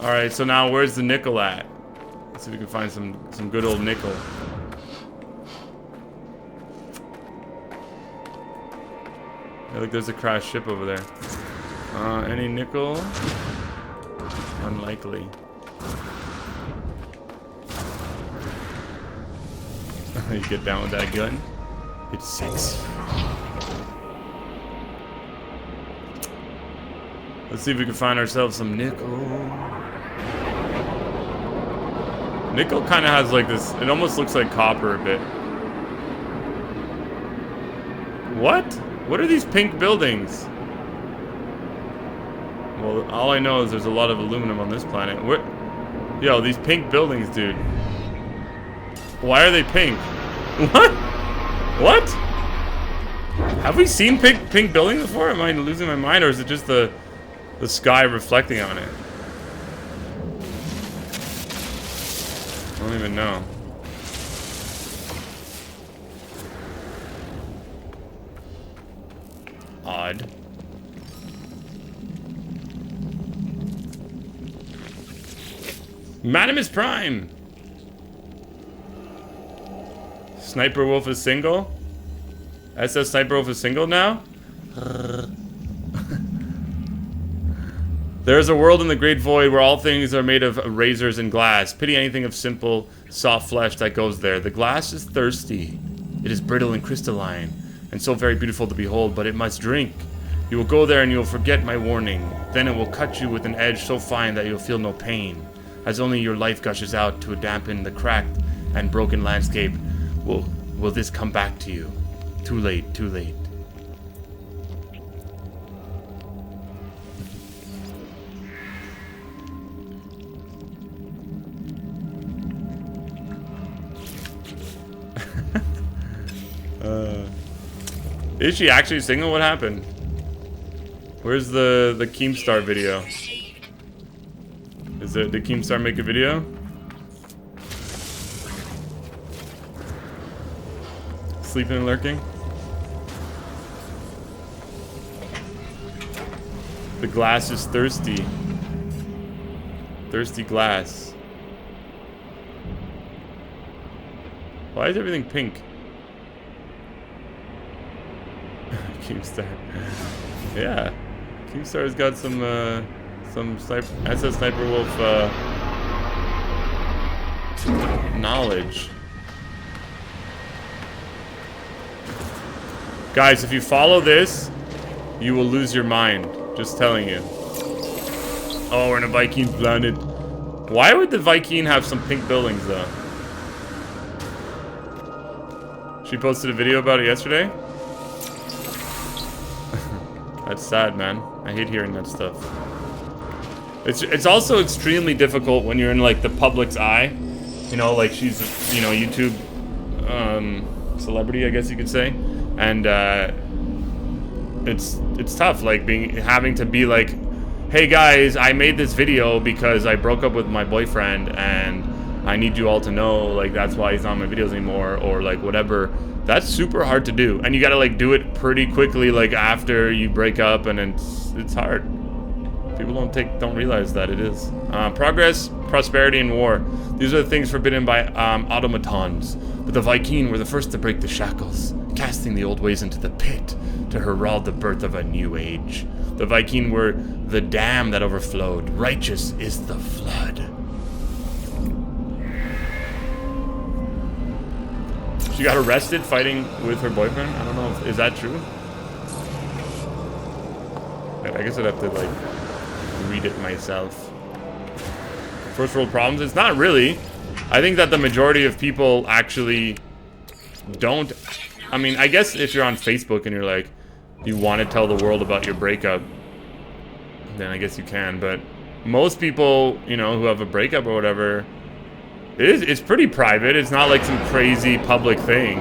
Alright, so now where's the nickel at? Let's see if we can find some good old nickel. Hey, look, there's a crashed ship over there. Any nickel? Unlikely. You get down with that gun. It's 6. Let's see if we can find ourselves some nickel. Nickel kind of has like this, it almost looks like copper a bit. What? What are these pink buildings? Well, all I know is there's a lot of aluminum on this planet. What? Yo, these pink buildings, dude. Why are they pink? What? What? Have we seen pink buildings before? Am I losing my mind, or is it just the sky reflecting on it? I don't even know. Odd. Madamus Prime! Sniper Wolf is single? SS Sniper Wolf is single now? There is a world in the great void where all things are made of razors and glass. Pity anything of simple, soft flesh that goes there. The glass is thirsty. It is brittle and crystalline, and so very beautiful to behold, but it must drink. You will go there and you will forget my warning. Then it will cut you with an edge so fine that you'll feel no pain. As only your life gushes out to dampen the cracked and broken landscape, will this come back to you? Too late, too late. Is she actually single? What happened? Where's the Keemstar video? Did Keemstar make a video? Sleeping and lurking? The glass is thirsty. Thirsty glass. Why is everything pink? Keemstar. Yeah. Keemstar's got some SS Sniper Wolf knowledge. Guys, if you follow this, you will lose your mind. Just telling you. Oh, we're in a Viking planet. Why would the Viking have some pink buildings, though? She posted a video about it yesterday? That's sad, man. I hate hearing that stuff. It's also extremely difficult when you're in, like, the public's eye. You know, like, she's, you know, YouTube celebrity, I guess you could say. And it's tough, like having to be like, hey guys, I made this video because I broke up with my boyfriend and I need you all to know, like, that's why he's not on my videos anymore, or like whatever. That's super hard to do, and you gotta like do it pretty quickly, like after you break up, and it's hard. People don't realize that it is. Progress, prosperity, and war. These are the things forbidden by automatons. But the Viking were the first to break the shackles, casting the old ways into the pit to herald the birth of a new age. The Viking were the dam that overflowed. Righteous is the flood. She got arrested fighting with her boyfriend? I don't know. Is that true? I guess I'd have to, like, read it myself. First world problems? It's not really. I think that the majority of people actually don't. I mean, I guess if you're on Facebook and you're like, you want to tell the world about your breakup, then I guess you can. But most people, you know, who have a breakup or whatever, it's pretty private. It's not like some crazy public thing.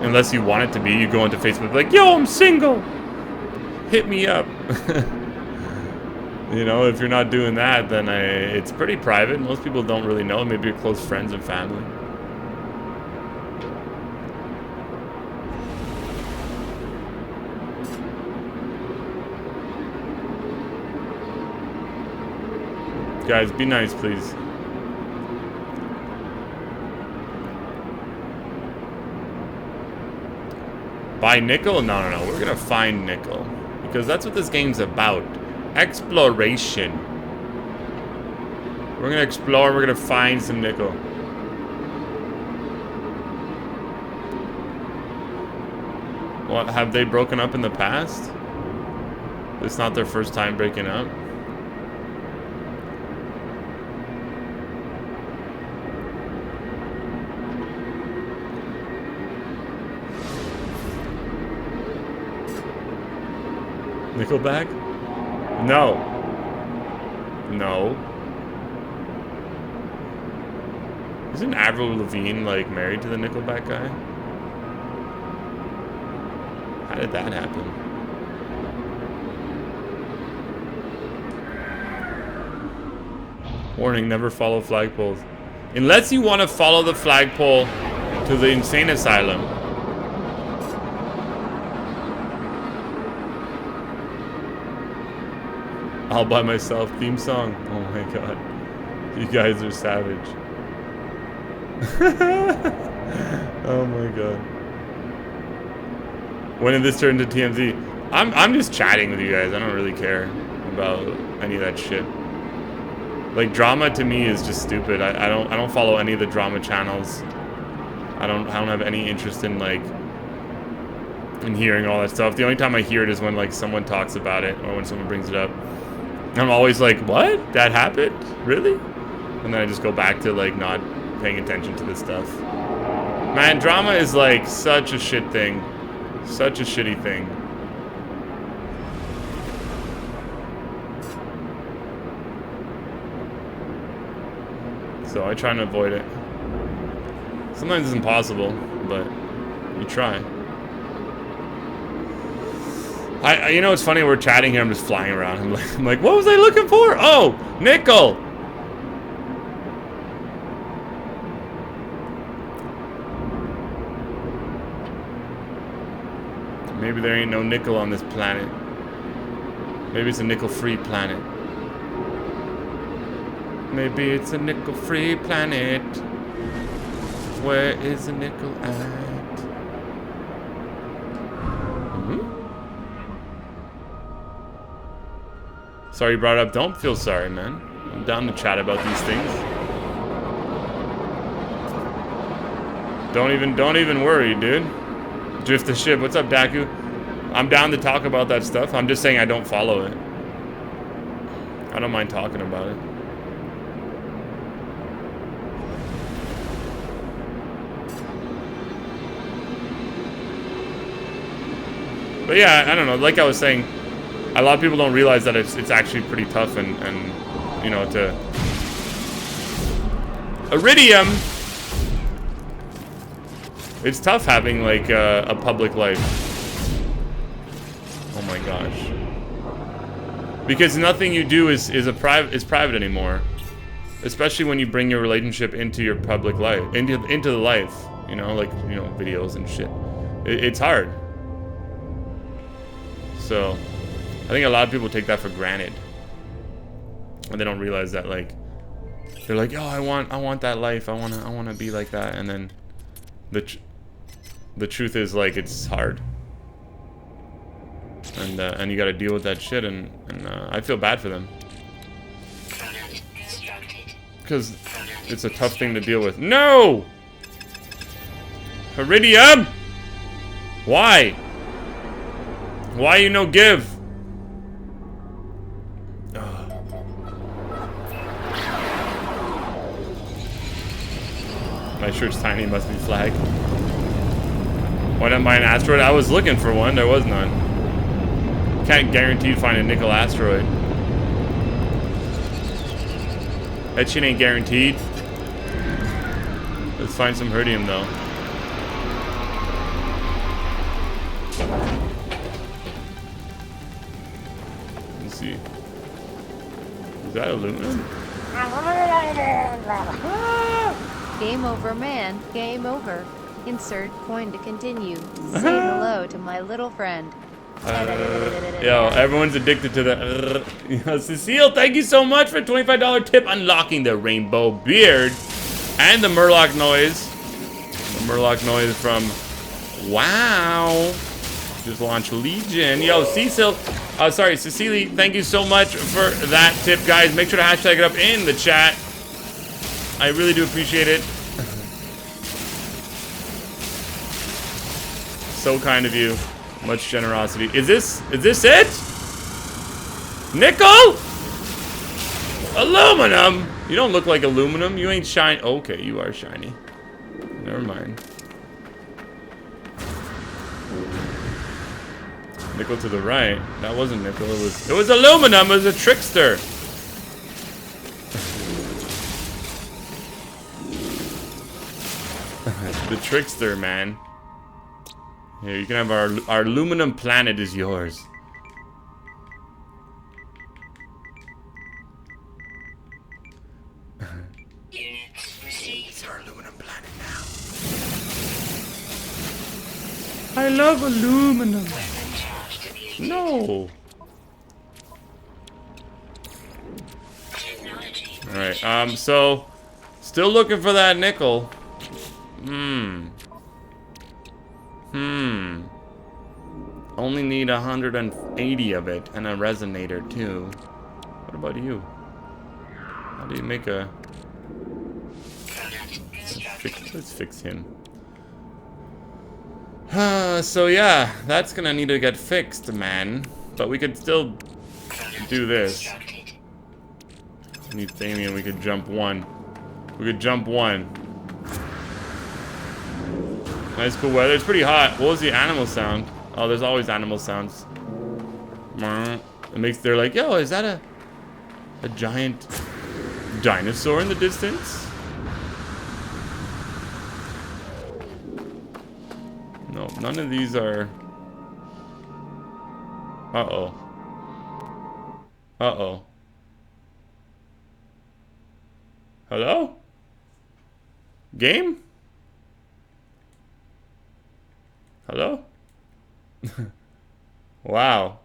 Unless you want it to be, you go into Facebook like, yo, I'm single. Hit me up. You know, if you're not doing that, then it's pretty private. Most people don't really know. Maybe your close friends and family. Guys, be nice, please. Buy nickel? No, no, no. We're gonna find nickel. Because that's what this game's about. Exploration. We're gonna explore, we're gonna find some nickel. What, have they broken up in the past? It's not their first time breaking up. Nickelback? No. No. Isn't Avril Lavigne, like, married to the Nickelback guy? How did that happen? Warning, never follow flagpoles. Unless you want to follow the flagpole to the insane asylum. All by myself theme song. Oh my god. You guys are savage. Oh my god. When did this turn into TMZ? I'm just chatting with you guys. I don't really care about any of that shit. Like, drama to me is just stupid. I don't follow any of the drama channels. I don't have any interest in, like, in hearing all that stuff. The only time I hear it is when, like, someone talks about it or when someone brings it up. I'm always like, what? That happened? Really? And then I just go back to, like, not paying attention to this stuff. Man, drama is, like, such a shit thing. Such a shitty thing. So I try to avoid it. Sometimes it's impossible, but you try. You know, it's funny, we're chatting here, I'm just flying around. I'm like, what was I looking for? Oh, nickel! Maybe there ain't no nickel on this planet. Maybe it's a nickel-free planet. Maybe it's a nickel-free planet. Where is the nickel at? Sorry you brought it up. Don't feel sorry, man. I'm down to chat about these things. Don't even worry, dude. Drift the ship. What's up, Daku? I'm down to talk about that stuff. I'm just saying I don't follow it. I don't mind talking about it. But yeah, I don't know. Like I was saying, a lot of people don't realize that it's actually pretty tough and you know, to Iridium. It's tough having like a public life. Oh my gosh. Because nothing you do is private anymore. Especially when you bring your relationship into your public life, into the life, you know, like, you know, videos and shit. It's hard. So I think a lot of people take that for granted, and they don't realize that, like, they're like, oh, I want that life, I wanna be like that, and then the truth is, like, it's hard, and you got to deal with that shit, and I feel bad for them, because it's a tough thing to deal with. No, Iridium, why you no give? My shirt's tiny, must be flag. Why not buy an asteroid? I was looking for one, there was none. Can't guarantee to find a nickel asteroid. That shit ain't guaranteed. Let's find some Iridium though. Let's see. Is that aluminum? Game over, man. Game over. Insert coin to continue. Say hello to my little friend. Yo, everyone's addicted to the. Cecile, thank you so much for a $25 tip unlocking the rainbow beard and the Murloc noise. The Murloc noise from Wow. Just launched Legion. Yo, Cecile. Cecily, thank you so much for that tip, guys. Make sure to hashtag it up in the chat. I really do appreciate it. So kind of you. Much generosity. Is this it? Nickel? Aluminum? You don't look like aluminum. You ain't shiny. Okay, you are shiny. Never mind. Nickel to the right. That wasn't nickel. It was aluminum. It was a trickster. The trickster, man. Here, you can have our aluminum planet is yours. Units received. It's our aluminum planet now. I love aluminum. Weapon charge depleted. No. Technology. Alright, so still looking for that nickel. Only need 180 of it and a resonator too. What about you? How do you make a... Product constructed. Let's fix him. So yeah, that's gonna need to get fixed, man. But we could still do this. Constructed. Need Thamian, we could jump one. We could jump one. Nice cool weather. It's pretty hot. What was the animal sound? Oh, there's always animal sounds. It makes, they're like, yo, is that a giant dinosaur in the distance? No, none of these are. Uh-oh. Uh-oh. Hello? Game? Hello? Wow.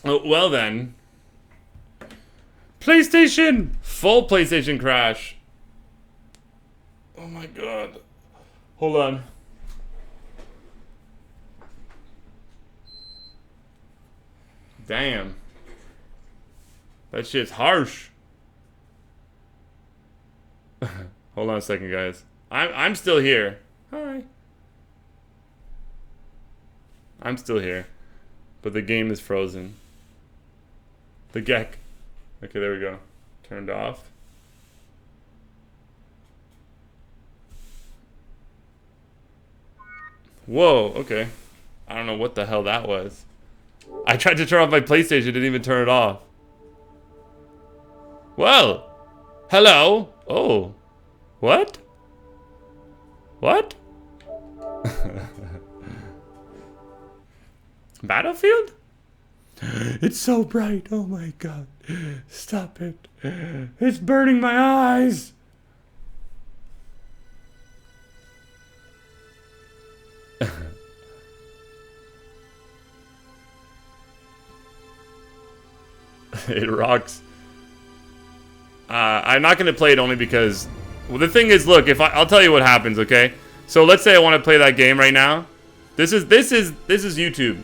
Well then. PlayStation! Full PlayStation crash. Oh my god. Hold on. Damn. That shit's harsh. Hold on a second, guys. I'm still here. Hi. I'm still here. But the game is frozen. The geck. Okay, there we go. Turned off. Whoa, okay. I don't know what the hell that was. I tried to turn off my PlayStation, didn't even turn it off. Well, hello. Oh, what? What? Battlefield? It's so bright. Oh my god. Stop it. It's burning my eyes. It rocks. I'm not going to play it only because... Well, the thing is, look, I'll tell you what happens, okay? So let's say I want to play that game right now. This is YouTube.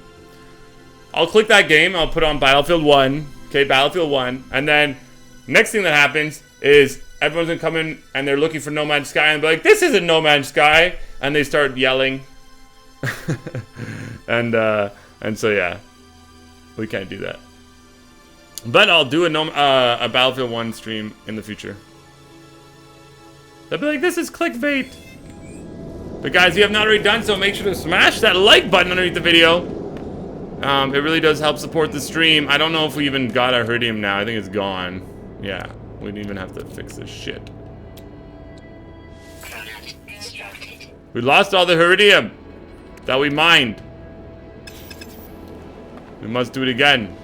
I'll click that game. I'll put on Battlefield 1. Okay, Battlefield 1. And then next thing that happens is everyone's going to come in and they're looking for No Man's Sky and be like, this isn't No Man's Sky. And they start yelling. and so, yeah. We can't do that. But I'll do a Battlefield 1 stream in the future. They'll be like, this is clickbait. But guys, if you have not already done so, make sure to smash that like button underneath the video. It really does help support the stream. I don't know if we even got our Iridium now. I think it's gone. Yeah, we didn't even have to fix this shit. Product constructed. We lost all the Iridium that we mined. We must do it again.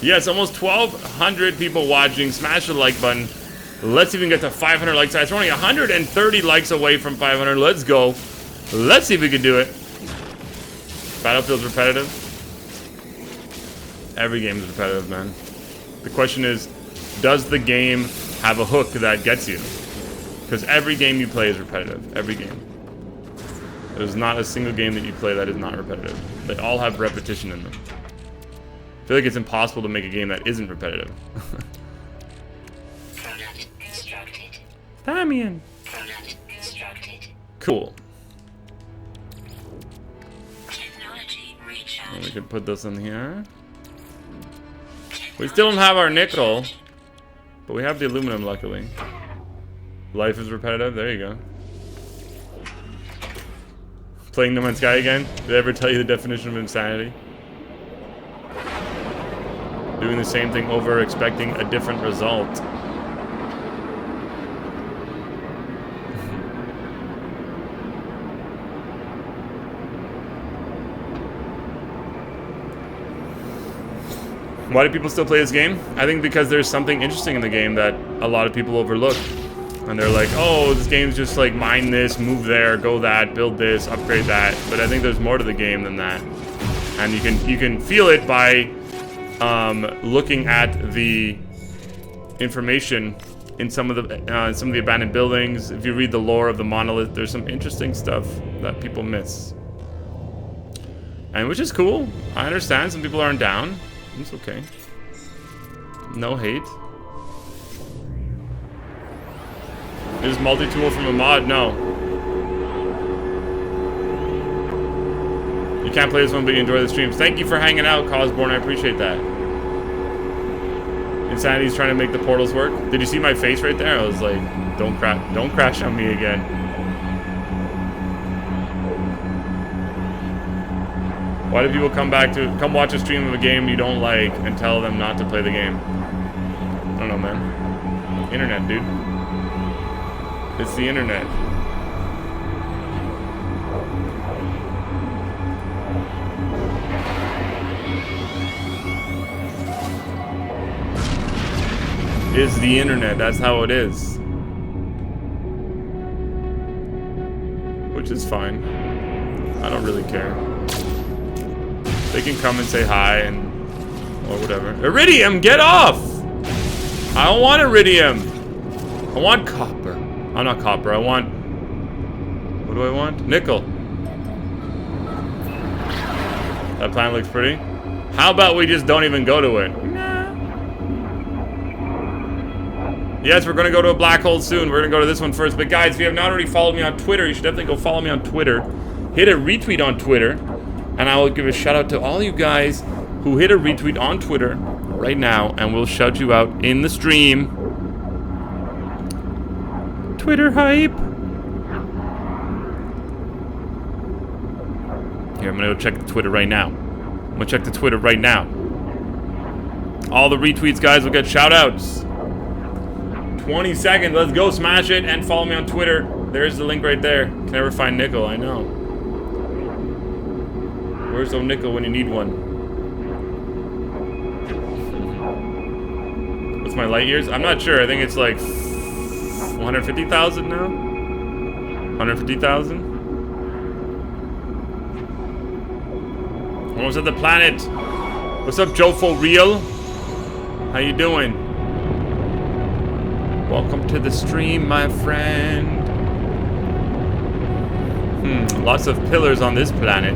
Yes, almost 1,200 people watching. Smash the like button. Let's see if we can get to 500 likes. We're only 130 likes away from 500. Let's go. Let's see if we can do it. Battlefield's repetitive. Every game is repetitive, man. The question is, does the game have a hook that gets you? Because every game you play is repetitive. Every game. There's not a single game that you play that is not repetitive. They all have repetition in them. I feel like it's impossible to make a game that isn't repetitive. Product constructed. Damien. Product constructed. Cool. Technology And we recharge. can put this in here. We still don't have our nickel, but we have the aluminum, luckily. Life is repetitive. There you go. Playing No Man's Sky again? Did I ever tell you the definition of insanity? Doing the same thing over, expecting a different result. Why do people still play this game? I think because there's something interesting in the game that a lot of people overlook. And they're like, oh, this game's just like mine this, move there, go that, build this, upgrade that. But I think there's more to the game than that. And you can feel it by looking at the information in some of the abandoned buildings. If you read the lore of the monolith, there's some interesting stuff that people miss, and which is cool. I understand some people aren't down. It's okay. No hate. Is multi-tool from a mod? No. You can't play this one, but you enjoy the streams. Thank you for hanging out, Cosborn. I appreciate that. Insanity's trying to make the portals work. Did you see my face right there? I was like, don't crash on me again. Why do people come watch a stream of a game you don't like and tell them not to play the game? I don't know, man. Internet, dude. It's the internet. Is the internet. That's how it is. Which is fine. I don't really care. They can come and say hi and or whatever. Iridium, get off! I don't want iridium. I want copper. I'm not copper. I want. What do I want? Nickel. That planet looks pretty. How about we just don't even go to it? Yes, we're going to go to a black hole soon. We're going to go to this one first. But guys, if you have not already followed me on Twitter, you should definitely go follow me on Twitter. Hit a retweet on Twitter. And I will give a shout out to all you guys who hit a retweet on Twitter right now. And we'll shout you out in the stream. Twitter hype. Here, I'm going to go check the Twitter right now. I'm going to check the Twitter right now. All the retweets, guys, will get shout outs. 20 seconds. Let's go. Smash it and follow me on Twitter. There's the link right there. Can never find nickel. I know. Where's the nickel when you need one? What's my light years? I'm not sure. I think it's like 150,000 now. 150,000. Almost at the planet. What's up, Joe for real? How you doing? Welcome to the stream, my friend. Lots of pillars on this planet.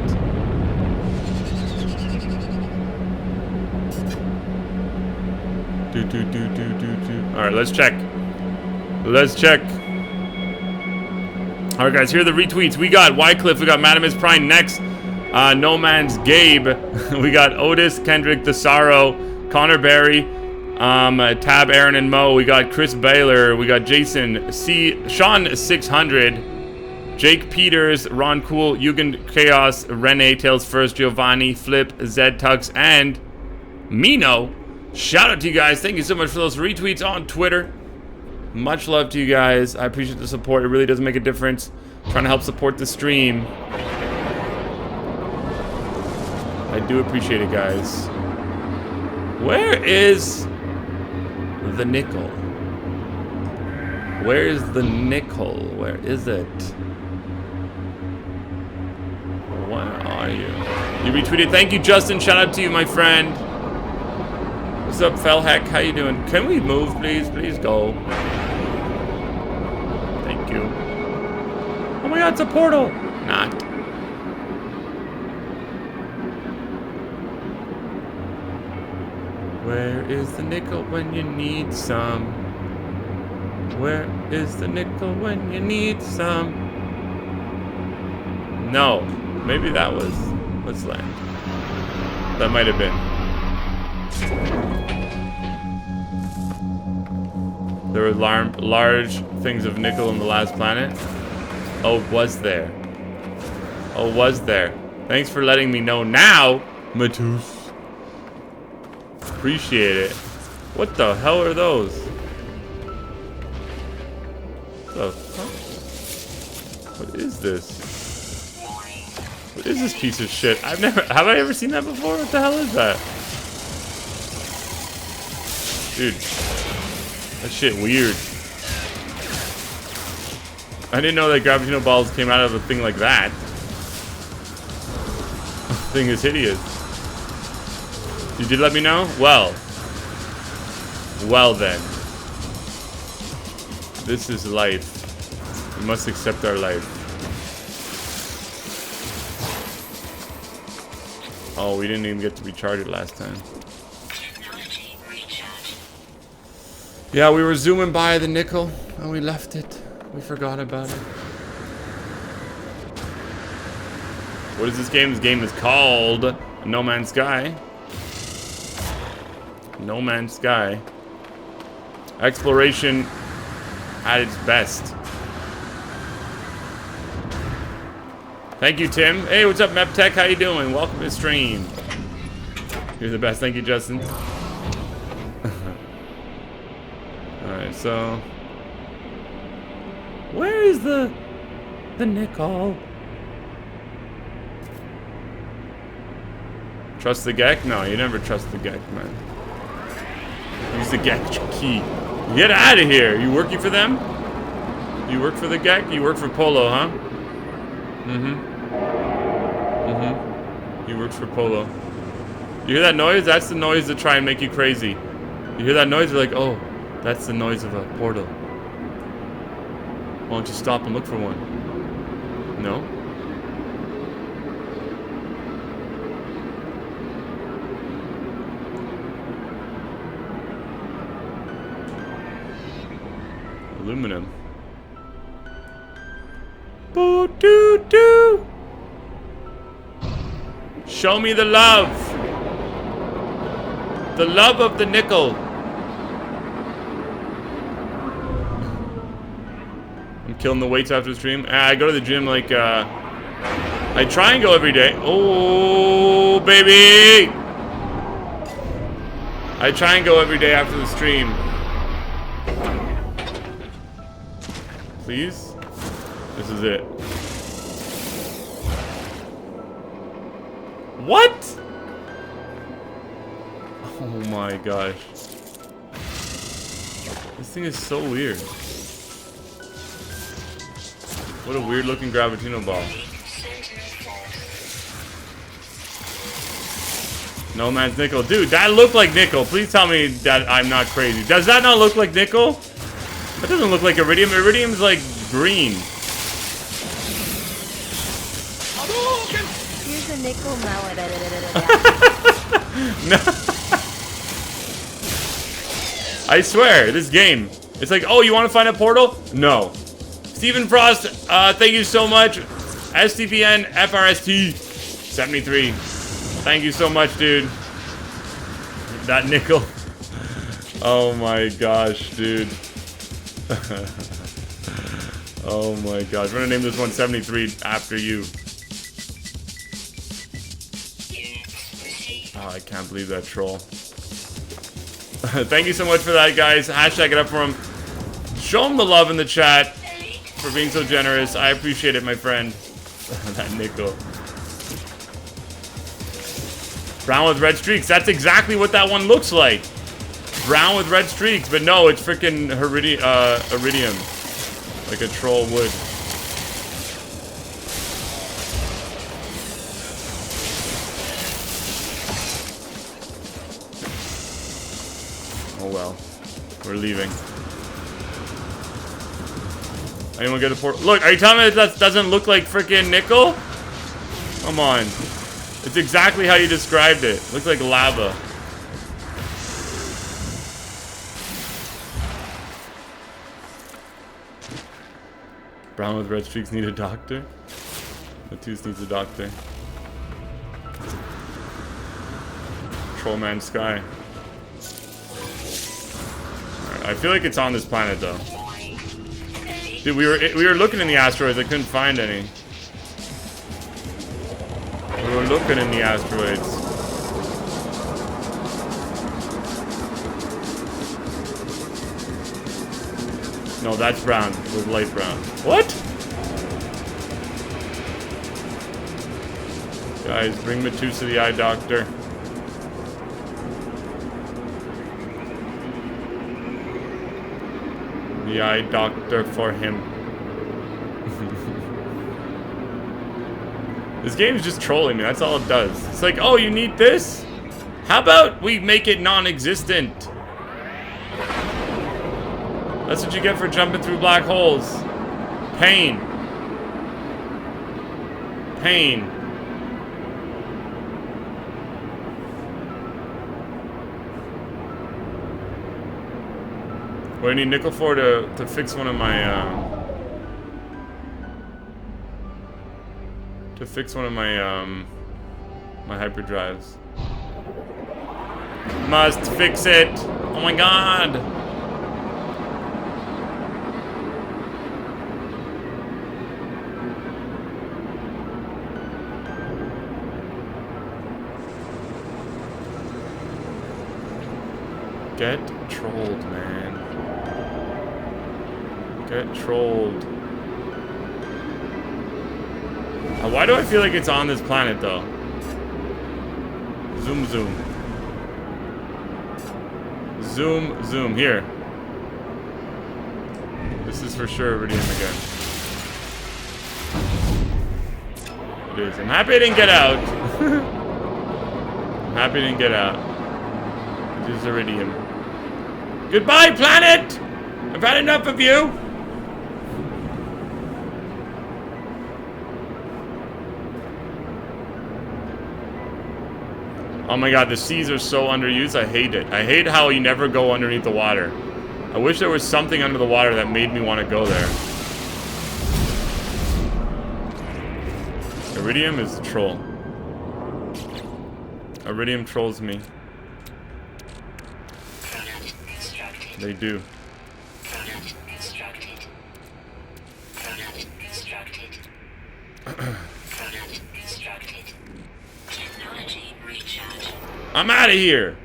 Alright, let's check. Let's check. Alright, guys, here are the retweets. We got Wycliffe, we got Madamus Prime next. No Man's Gabe. We got Otis, Kendrick, The Sorrow, Connor Berry. Tab, Aaron, and Mo. We got Chris Baylor. We got Jason, Sean 600. Jake Peters, Ron Cool, Yugen Chaos, Rene, Tails First, Giovanni, Flip, Zed Tux, and Mino. Shout out to you guys. Thank you so much for those retweets on Twitter. Much love to you guys. I appreciate the support. It really does make a difference. Trying to help support the stream. I do appreciate it, guys. Where is the nickel? Where is the nickel? Where is it? Where are you? You retweeted. Thank you, Justin. Shout out to you, my friend. What's up, Felheck? How you doing? Can we move, please? Please go. Thank you. Oh my god, it's a portal. Not. Where is the nickel when you need some? Where is the nickel when you need some? No. Maybe that was... Let's land. That might have been. There were large things of nickel on the last planet. Oh, was there? Oh, was there? Thanks for letting me know now, Matus. Appreciate it. What the hell are those? What the fuck? What is this? What is this piece of shit? Have I ever seen that before? What the hell is that? Dude. That shit weird. I didn't know that gravitational balls came out of a thing like that. This thing is hideous. You did let me know? Well. Well then. This is life. We must accept our life. Oh, we didn't even get to recharge it last time. Technology recharge. Yeah, we were zooming by the nickel and we left it. We forgot about it. What is this game? This game is called No Man's Sky. No Man's Sky. Exploration at its best. Thank you, Tim. Hey, what's up, MEPTech? How you doing? Welcome to the stream. You're the best. Thank you, Justin. Alright, so... Where is the nickel? Trust the Gek? No, you never trust the Gek, man. Use the Gek key. Get out of here! You working for them? You work for the Gek? You work for Polo, huh? He works for Polo. You hear that noise? That's the noise to try and make you crazy. You hear that noise? You're like, oh, that's the noise of a portal. Why don't you stop and look for one? No? Aluminum. Boo doo doo. Show me the love. The love of the nickel. I'm killing the weights after the stream. I go to the gym like I try and go every day. Oh baby. I try and go every day after the stream. Please? This is it. What? Oh my gosh. This thing is so weird. What a weird looking gravitational ball. No Man's nickel. Dude, that looked like nickel. Please tell me that I'm not crazy. Does that not look like nickel? That doesn't look like iridium. Iridium's like green. Here's a nickel mallet. No. I swear, this game. It's like, oh, you want to find a portal? No. Stephen Frost, thank you so much. STPN FRST 73. Thank you so much, dude. That nickel. Oh my gosh, dude. Oh my god. We're gonna name this one 73 after you. Oh, I can't believe that troll. Thank you so much for that, guys. Hashtag it up for him. Show him the love in the chat for being so generous. I appreciate it, my friend. That nickel. Brown with red streaks. That's exactly what that one looks like. Brown with red streaks, but no, it's freaking iridium. Like a troll would. Oh well. We're leaving. Anyone get a port? Look, are you telling me that doesn't look like freaking nickel? Come on. It's exactly how you described it. Looks like lava. Brown with red streaks need a doctor. Matus needs a doctor. Trollman Sky. Alright, I feel like it's on this planet though. Dude, we were looking in the asteroids. I couldn't find any. We were looking in the asteroids. No, that's brown. It was light brown. What? Guys, bring Matus to the eye doctor. The eye doctor for him. This game is just trolling me. That's all it does. It's like, oh, you need this? How about we make it non-existent? That's what you get for jumping through black holes. Pain. Pain. What do I need nickel for to fix one of my my hyperdrives? Must fix it. Oh my god. Get trolled, man. Get trolled. Why do I feel like it's on this planet, though? Zoom, zoom. Zoom, zoom. Here. This is for sure iridium again. It is. I'm happy I didn't get out. I'm happy I didn't get out. It is iridium. Goodbye, planet! I've had enough of you! Oh my god, the seas are so underused. I hate it. I hate how you never go underneath the water. I wish there was something under the water that made me want to go there. Iridium is a troll. Iridium trolls me. They do. I'm out of here.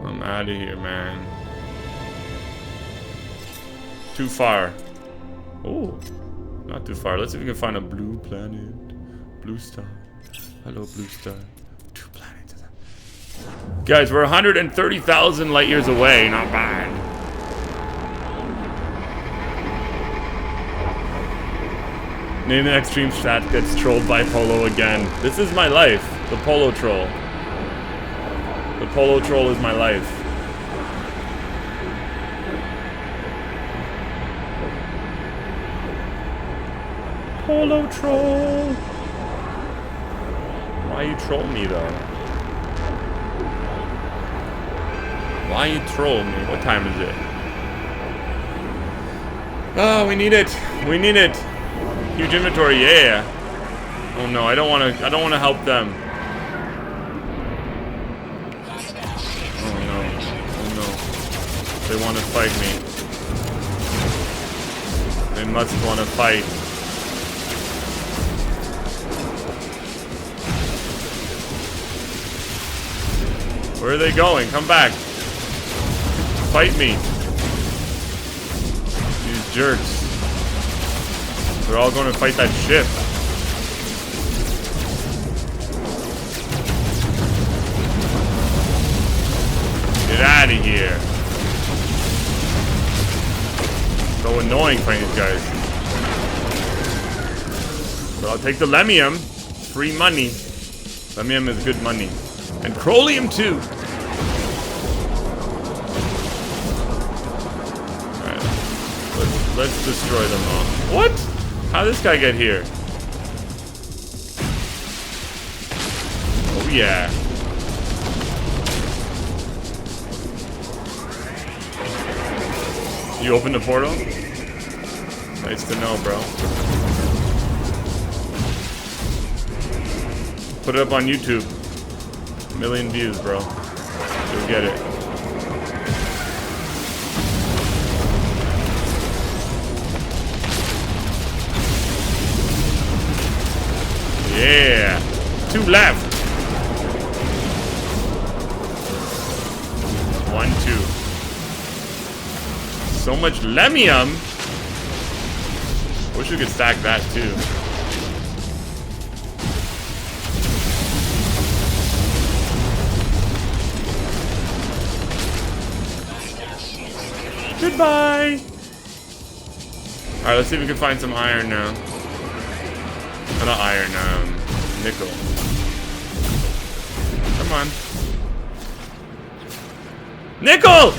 I'm out of here, man. Too far. Oh, not too far. Let's see if we can find a blue planet. Blue star. Hello, blue star. Two planets. Guys, we're 130,000 light years away. Not bad. Name the extreme stat gets trolled by Polo again. This is my life. The Polo troll. The Polo troll is my life. Polo troll. Why you troll me though? Why you troll me? What time is it? Oh, we need it. We need it. Huge inventory, yeah. Oh no, I don't want to help them. Oh no. Oh no. They want to fight me. They must want to fight. Where are they going? Come back. Fight me. These jerks. They're all going to fight that ship. Get out of here. So annoying fighting these guys. But I'll take the Lemium. Free money. Lemium is good money. And Crolium too. Alright. Let's destroy them all. What? How did this guy get here? Oh yeah. You opened the portal? Nice to know, bro. Put it up on YouTube. 1 million views, bro. You'll get it. Yeah. 2 left. 1, 2. So much Lemium. Wish we could stack that too. Goodbye. Alright, let's see if we can find some iron now. Oh, not iron, nickel. Come on. Nickel!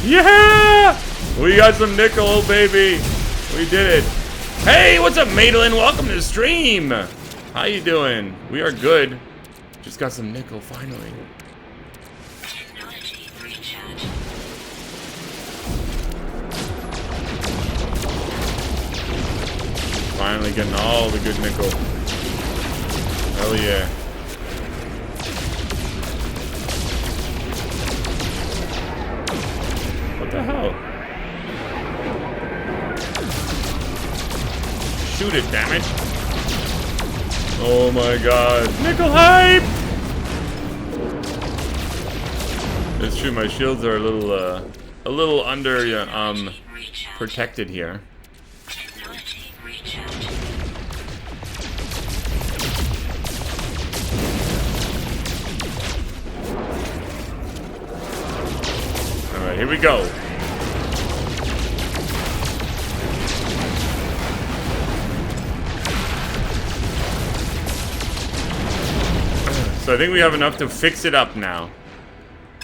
Yeah! We got some nickel, baby. We did it. Hey, what's up, Madeline? Welcome to the stream. How you doing? We are good. Just got some nickel, finally. Technology recharge. Finally getting all the good nickel. Hell yeah. What the hell? Shoot it, damn it. Oh my god. Nickel hype! It's true, my shields are a little under protected here. Technology recharge. Alright, here we go. So I think we have enough to fix it up now.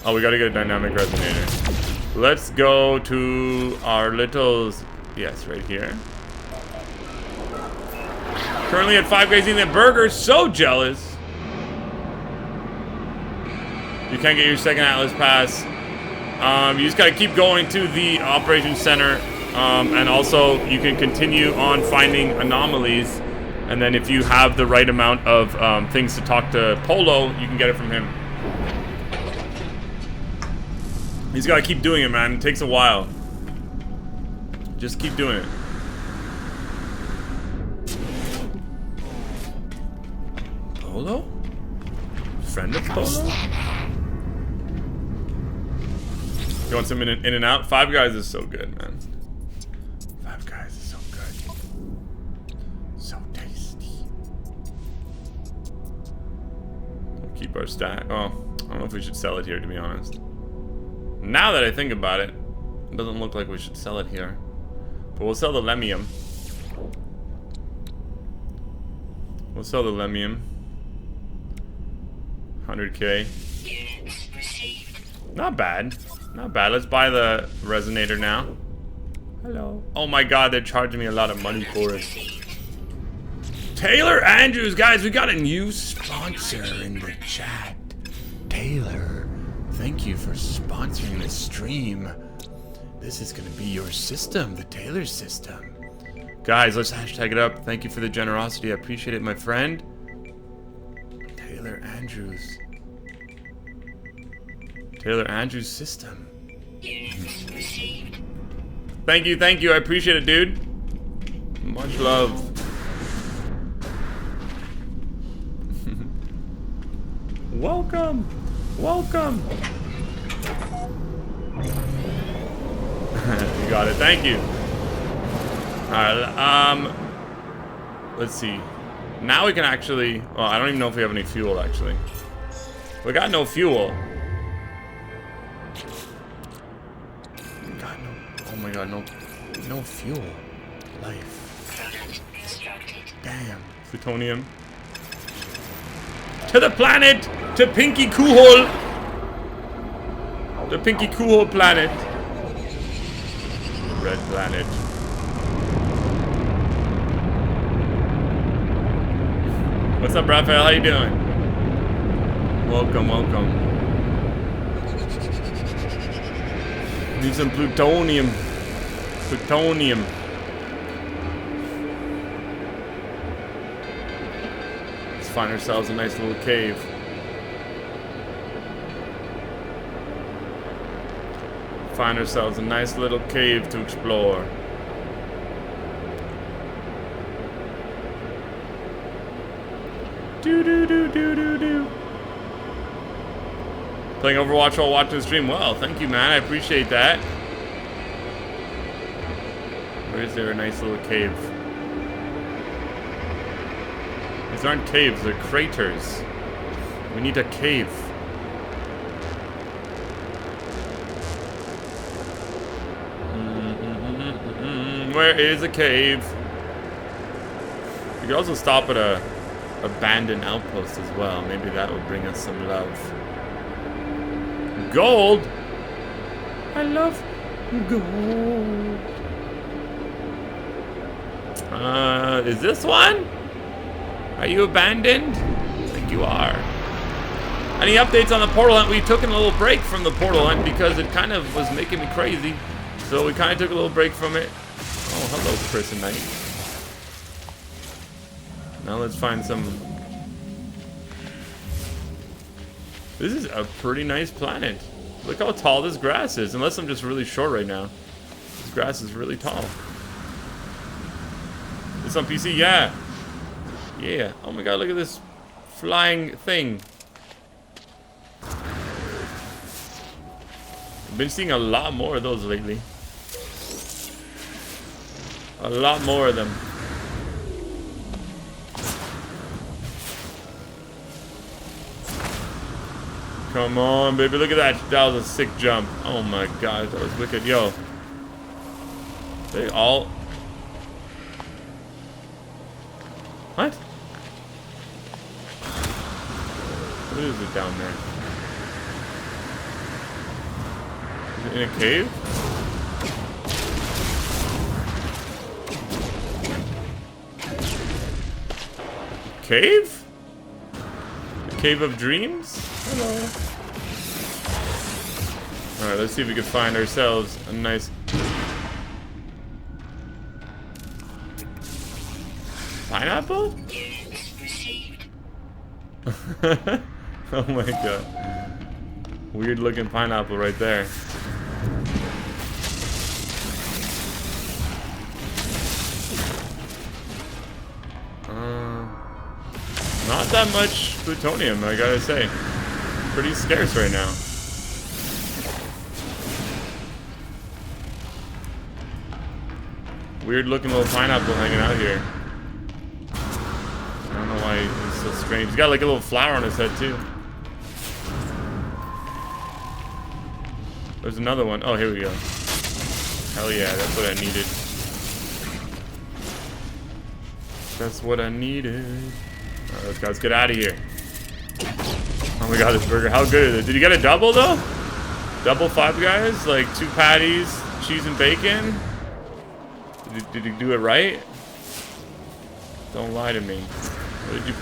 Oh, we gotta get a dynamic resonator. Let's go to our little... Yes, right here. Currently at 5 guys eating that burger. So jealous. You can't get your second Atlas pass. You just gotta keep going to the operations center. And also, you can continue on finding anomalies. And then if you have the right amount of things to talk to Polo, you can get it from him. You just gotta keep doing it, man. It takes a while. Just keep doing it. Polo? Friend of Polo? You want some in and out? 5 guys is so good, man. 5 guys is so good. So tasty. We'll keep our stack. Oh, I don't know if we should sell it here, to be honest. Now that I think about it, it doesn't look like we should sell it here. But we'll sell the Lemium. We'll sell the Lemium. 100k. Units received. Not bad. Not bad. Let's buy the resonator now. Hello. Oh my god, they're charging me a lot of money for it. Taylor Andrews, guys, we got a new sponsor in the chat. Taylor, thank you for sponsoring this stream. This is gonna be your system, the Taylor system. Guys, let's hashtag it up. Thank you for the generosity. I appreciate it, my friend. Taylor Andrews. Taylor Andrews system. Units received. Thank you, thank you. I appreciate it, dude. Much love. Welcome. Welcome. You got it. Thank you. Alright, let's see. Now we can actually... Well, I don't even know if we have any fuel, actually. We got no fuel. Oh my god, no fuel. Life. Product constructed. Damn. Plutonium. To the planet! To Pinky Kuhol! The Pinky Kuhol planet. Red planet. What's up, Raphael? How you doing? Welcome, welcome. Need some plutonium. Plutonium. Let's find ourselves a nice little cave. Find ourselves a nice little cave to explore. Do do do do do do. Playing Overwatch while watching the stream. Well, thank you, man. I appreciate that. Where is there a nice little cave? These aren't caves, they're craters. We need a cave. Where is a cave? We could also stop at a abandoned outpost as well. Maybe that would bring us some love. Gold? I love gold. Is this one? Are you abandoned? I think you are. Any updates on the portal hunt? We took a little break from the portal hunt because it kind of was making me crazy. So we kind of took a little break from it. Oh, hello, Chris and Knight. Now let's find some... This is a pretty nice planet. Look how tall this grass is. Unless I'm just really short right now. This grass is really tall. It's on PC? Yeah. Yeah. Oh my god, look at this flying thing. I've been seeing a lot more of those lately. A lot more of them. Come on, baby. Look at that. That was a sick jump. Oh my god. That was wicked. Yo. They all... What? What is it down there? Is it in a cave? Cave? The Cave of Dreams? Hello. Alright, let's see if we can find ourselves a nice... Pineapple? Oh my god. Weird looking pineapple right there. Not that much plutonium, I gotta say. Pretty scarce right now. Weird looking little pineapple hanging out here. I don't know why he's so strange. He's got like a little flower on his head too. There's another one. Oh, here we go. Hell yeah, that's what I needed. That's what I needed. Alright, let's get out of here. Oh my god, this burger. How good is it? Did you get a double though? Double Five Guys? Like 2 patties, cheese and bacon? Did you do it right? Don't lie to me.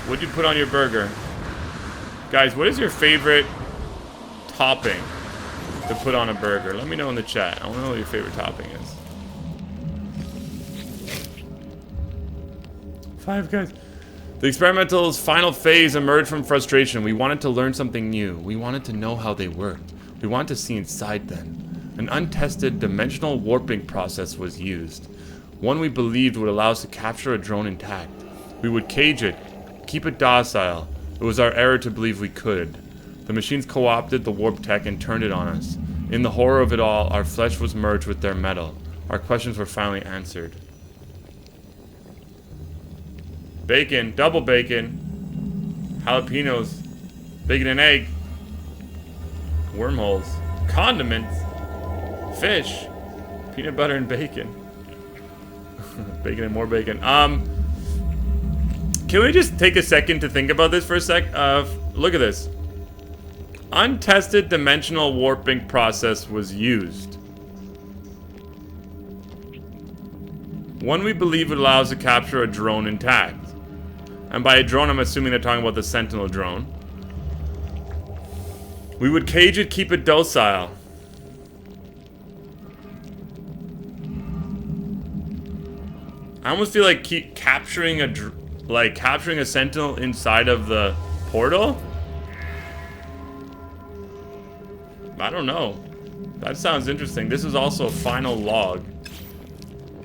What'd you put on your burger? Guys, what is your favorite topping to put on a burger? Let me know in the chat. I want to know what your favorite topping is. Five Guys. The experimental's final phase emerged from frustration. We wanted to learn something new. We wanted to know how they worked. We want to see inside then. An untested dimensional warping process was used. One we believed would allow us to capture a drone intact. We would cage it, keep it docile. It was our error to believe we could. The machines co-opted the warp tech and turned it on us. In the horror of it all, our flesh was merged with their metal. Our questions were finally answered. Bacon, double bacon, jalapenos, bacon and egg, wormholes, condiments, fish, peanut butter and bacon. Bacon and more bacon. Can we just take a second to think about this for a sec? Look at this. Untested dimensional warping process was used. One we believe would allow us to capture a drone intact. And by a drone, I'm assuming they're talking about the Sentinel drone. We would cage it, keep it docile. I almost feel like capturing a Sentinel inside of the portal. I don't know. That sounds interesting. This is also a final log.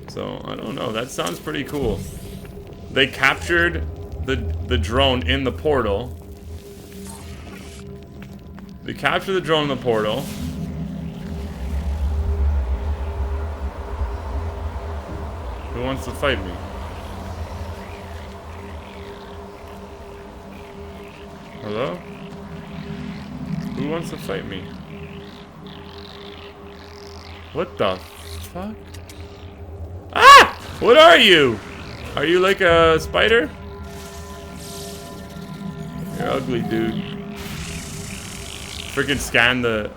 So, I don't know. That sounds pretty cool. They captured the drone in the portal. They captured the drone in the portal. Who wants to fight me? Hello? Who wants to fight me? What the fuck? Ah! What are you? Are you like a spider? You're ugly, dude. Freaking scan the...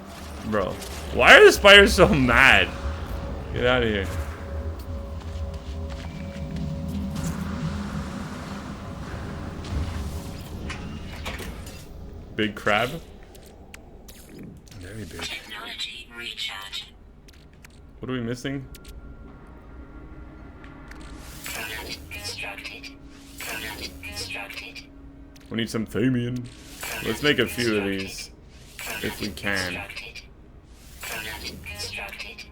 Bro. Why are the spiders so mad? Get out of here. Big crab? Very big. Technology recharge. What are we missing? Product constructed. Product constructed. We need some thamium. Let's make a few of these. If we can. Product constructed.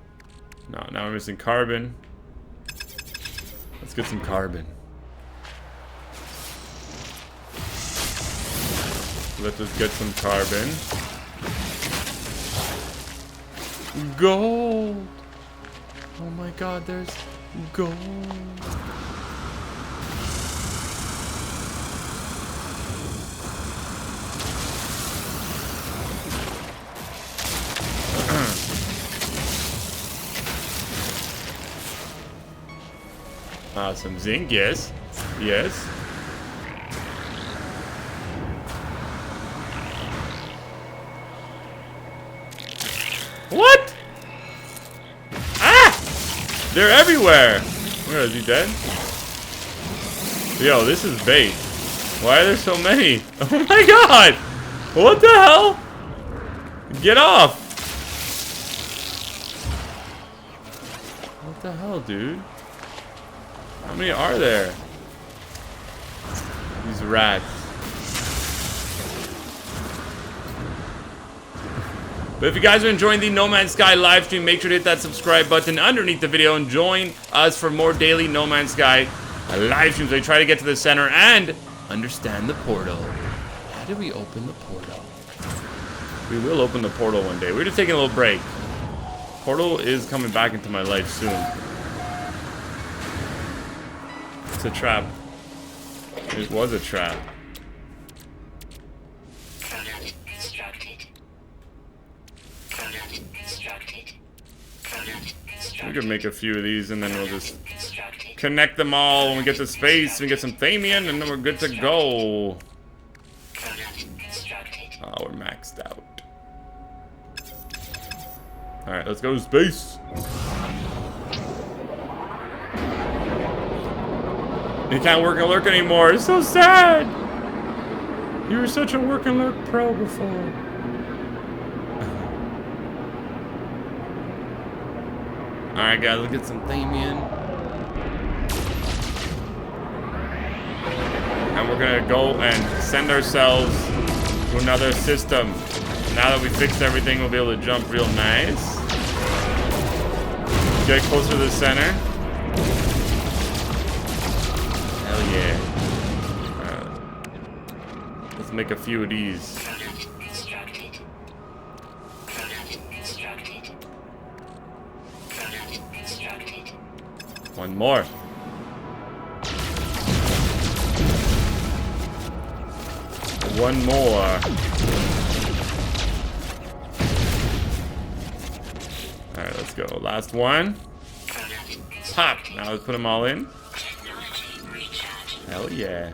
No, now we're missing carbon. Let's get some carbon. Let us get some carbon. Gold! Oh my god, there's gold. Some zinc, yes. Yes. What? Ah! They're everywhere. Where is he dead? Yo, this is bait. Why are there so many? Oh my god! What the hell? Get off! What the hell, dude? How many are there? These rats. But if you guys are enjoying the No Man's Sky live stream, make sure to hit that subscribe button underneath the video and join us for more daily No Man's Sky live streams. We try to get to the center and understand the portal. How do we open the portal? We will open the portal one day. We're just taking a little break. Portal is coming back into my life soon. It's a trap. It was a trap. Product constructed. Product constructed. Product constructed. We could make a few of these and then we'll just Constructed. connect them all when we get to space. We get some thamium and then we're good to go. Product constructed. Oh, we're maxed out. Alright, let's go to space. You can't work and lurk anymore. It's so sad. You were such a work and lurk pro before. Alright guys, let's get some thamium. And we're gonna go and send ourselves to another system. Now that we fixed everything, we'll be able to jump real nice. Get closer to the center. Hell yeah. Let's make a few of these. Product constructed. Product constructed. Product constructed. One more. One more. Alright, let's go. Last one. Pop! Now let's put them all in. Technology recharge. Hell yeah.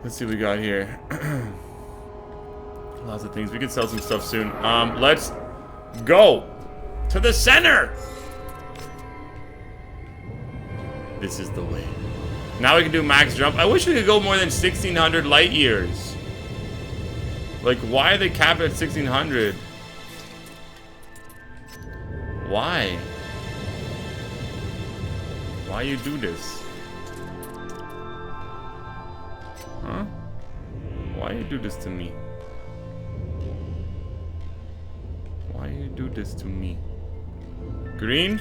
Let's see what we got here. Lots of things. We could sell some stuff soon. Let's go to the center. This is the way. Now we can do max jump. I wish we could go more than 1,600 light years. Like, why are they capped at 1,600? Why? Why you do this? Huh? Why you do this to me? Why you do this to me? Green?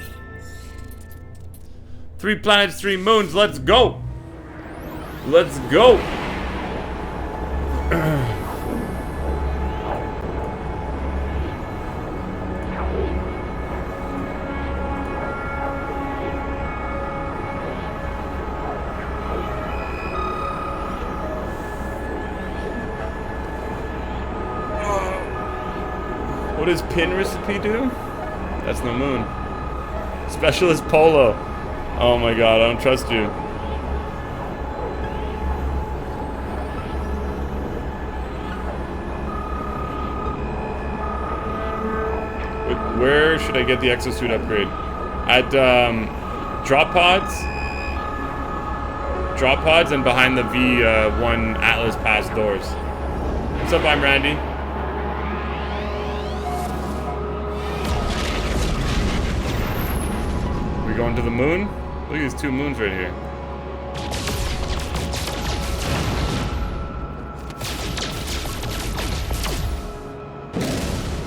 3 planets, 3 moons, let's go! Let's go! What does pin recipe do? That's no moon. Specialist Polo. Oh my god, I don't trust you. Where should I get the exosuit upgrade? At drop pods? Drop pods and behind the V1 Atlas Pass doors. What's up, I'm Randy. We going to the moon? Look at these 2 moons right here.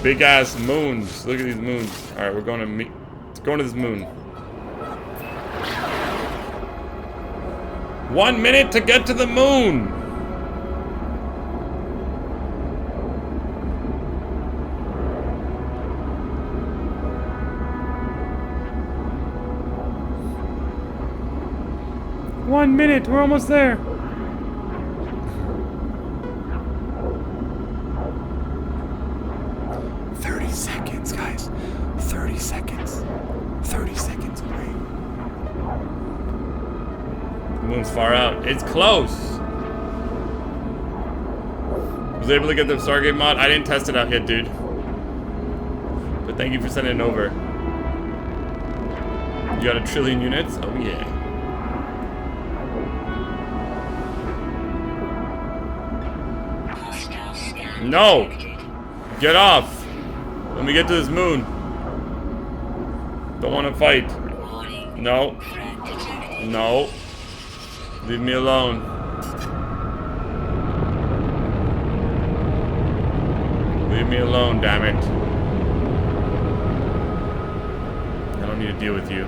Big ass moons. Look at these moons. All right, we're going to meet. Let's go to this moon. 1 minute to get to the moon. One minute. We're almost there. Seconds, guys. 30 seconds. 30 seconds away. The moon's far out. It's close. Was able to get the Stargate mod. I didn't test it out yet, dude. But thank you for sending it over. You got 1 trillion units? Oh yeah. No! Get off! Let me get to this moon. Don't want to fight. No. No. Leave me alone. Leave me alone, damn it. I don't need to deal with you.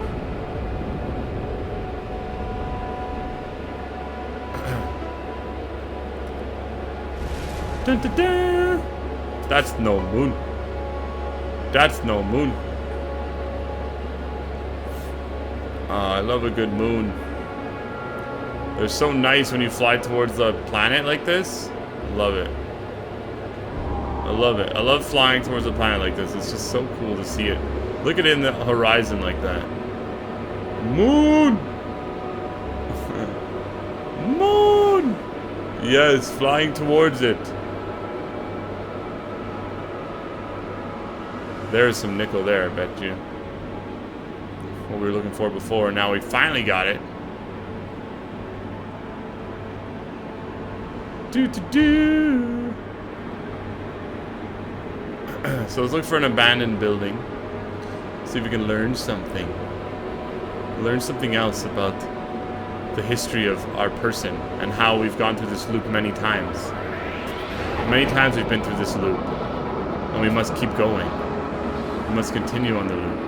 Dun, dun, dun. That's no moon. That's no moon. I love a good moon. They're so nice when you fly towards the planet like this. Love it. I love it. I love flying towards a planet like this. It's just so cool to see it. Look at it in the horizon like that. Moon! Moon! Yes, flying towards it. There's some nickel there, I bet you. What we were looking for before, now we finally got it. Do. So let's look for an abandoned building. See if we can learn something. Learn something else about the history of our person and how we've gone through this loop many times. Many times we've been through this loop. And we must keep going. We must continue on the loop.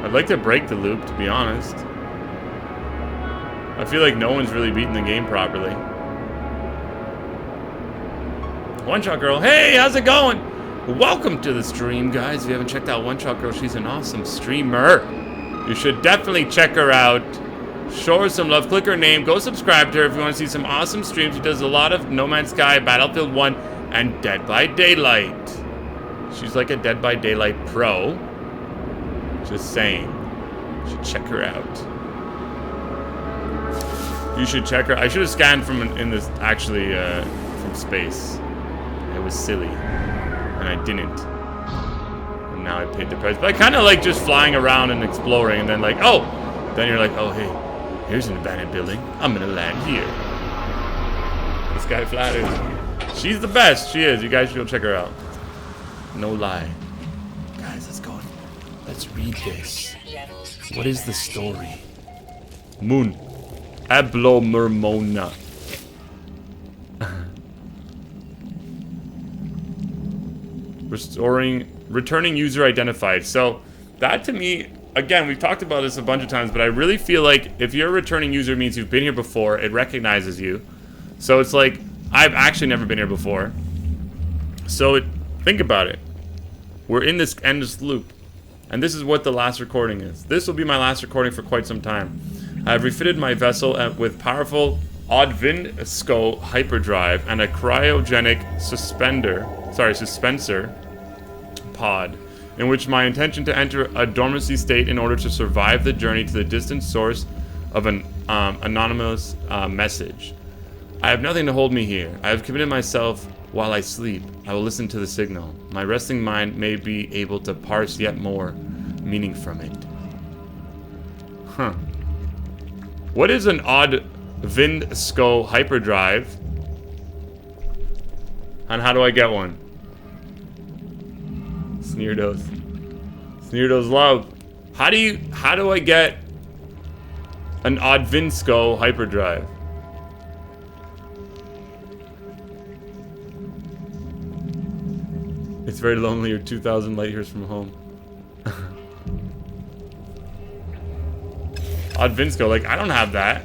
I'd like to break the loop, to be honest. I feel like no one's really beaten the game properly. One Shot Girl, hey, how's it going? Welcome to the stream, guys. If you haven't checked out One Shot Girl, she's an awesome streamer. You should definitely check her out. Show her some love. Click her name. Go subscribe to her if you want to see some awesome streams. She does a lot of No Man's Sky, Battlefield 1, and Dead by Daylight. She's like a Dead by Daylight pro. Just saying. You should check her out. You should check her. I should have scanned from in this actually from space. It was silly, and I didn't. And now I paid the price. But I kind of like just flying around and exploring, and then like, oh, then you're like, oh hey, here's an abandoned building. I'm gonna land here. This guy flatters. She's the best. She is. You guys should go check her out. No lie. Guys, let's go. Let's read this. What is the story? Moon. Ablomurmona. Returning user identified. So that to me, again, we've talked about this a bunch of times, but I really feel like if you're a returning user, it means you've been here before. It recognizes you. So it's like, I've actually never been here before. So think about it. We're in this endless loop. And this is what the last recording is. This will be my last recording for quite some time. I have refitted my vessel with powerful Odvinsco hyperdrive and a cryogenic suspensor pod, in which my intention to enter a dormancy state in order to survive the journey to the distant source of an anonymous message. I have nothing to hold me here. I have committed myself while I sleep. I will listen to the signal. My resting mind may be able to parse yet more meaning from it. Huh. What is an Odvinsco hyperdrive? And how do I get one? Sneerdos. Sneerdos love. How do I get an Odvinsco hyperdrive? It's very lonely. You're 2,000 light years from home. Odvinsco, like, I don't have that.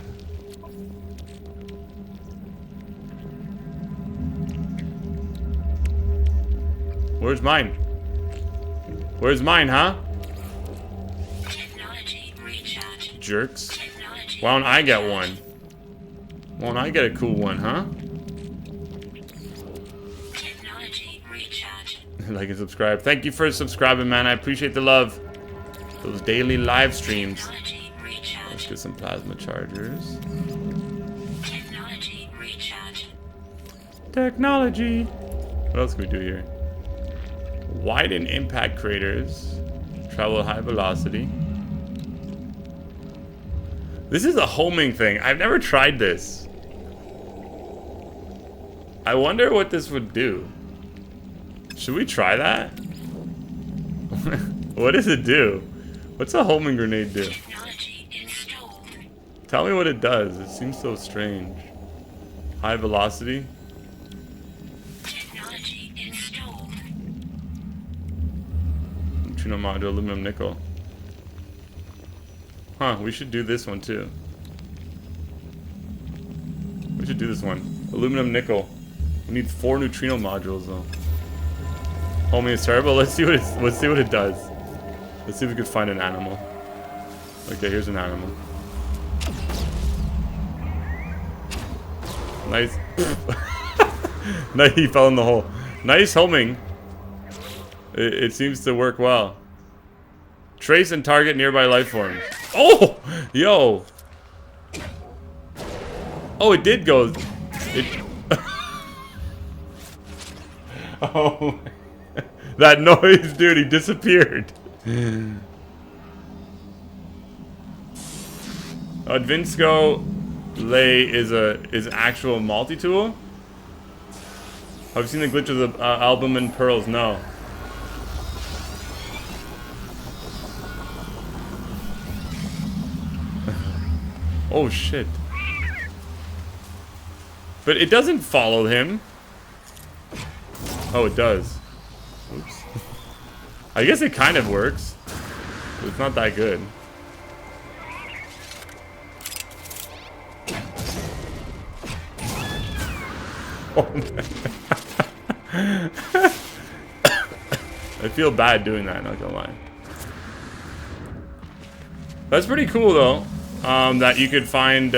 Where's mine? Where's mine, huh? Technology recharge. Jerks. Technology Why don't I get one? Why don't I get a cool one, huh? Technology recharge. Like and subscribe. Thank you for subscribing, man. I appreciate the love. Those daily live streams. Technology recharge. Let's get some plasma chargers. Technology recharge. Technology. What else can we do here? Widen impact craters. Travel at high velocity. This is a homing thing. I've never tried this. I wonder what this would do. Should we try that? What does it do? What's a homing grenade do? Technology installed. Tell me what it does. It seems so strange. High velocity. Technology installed. Neutrino module, aluminum nickel. Huh, we should do this one too. We should do this one. Aluminum nickel. We need 4 neutrino modules though. Homing is terrible. Let's see what it does. Let's see if we can find an animal. Okay, here's an animal. Nice. Nice, he fell in the hole. Nice homing. It seems to work well. Trace and target nearby life forms. Oh! Yo! Oh, it did go. It. Oh. That noise, dude, he disappeared. Odvinsco lay is actual multi-tool. Have you seen the glitch of the album and pearls? No. Oh shit. But it doesn't follow him. Oh, it does. Oops. I guess it kind of works. But it's not that good. Oh, man. I feel bad doing that, not gonna lie. That's pretty cool, though. That you could find...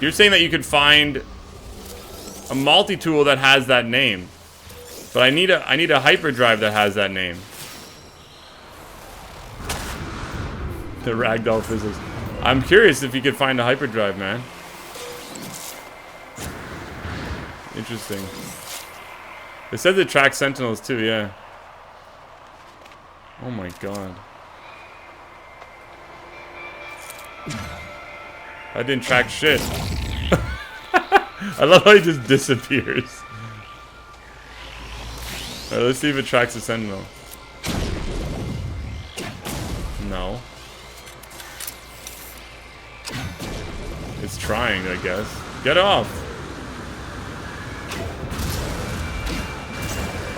you're saying that you could find a multi-tool that has that name. But I need a hyperdrive that has that name. The ragdoll physics. I'm curious if you could find a hyperdrive, man. Interesting. It says it tracks Sentinels too, yeah. Oh my god. I didn't track shit. I love how he just disappears. Alright, let's see if it tracks a Sentinel. No. It's trying, I guess. Get off!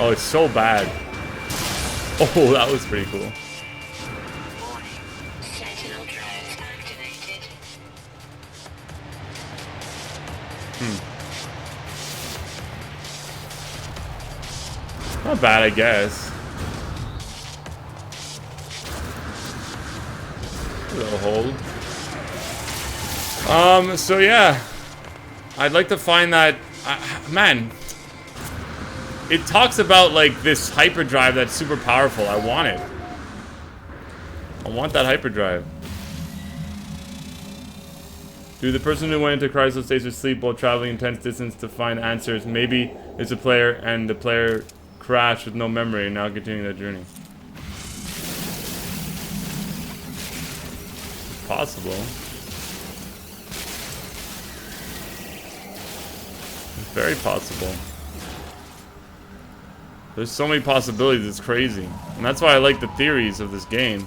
Oh, it's so bad. Oh, that was pretty cool. Warning. Sentinel drive activated. Not bad, I guess. A little hold. So yeah. I'd like to find that... man. It talks about, like, this hyperdrive that's super powerful. I want it. I want that hyperdrive. Dude, the person who went into cryosleep states of sleep while traveling intense distance to find answers. Maybe it's a player and the player crashed with no memory and now continuing their journey. It's possible. It's very possible. There's so many possibilities, it's crazy. And that's why I like the theories of this game.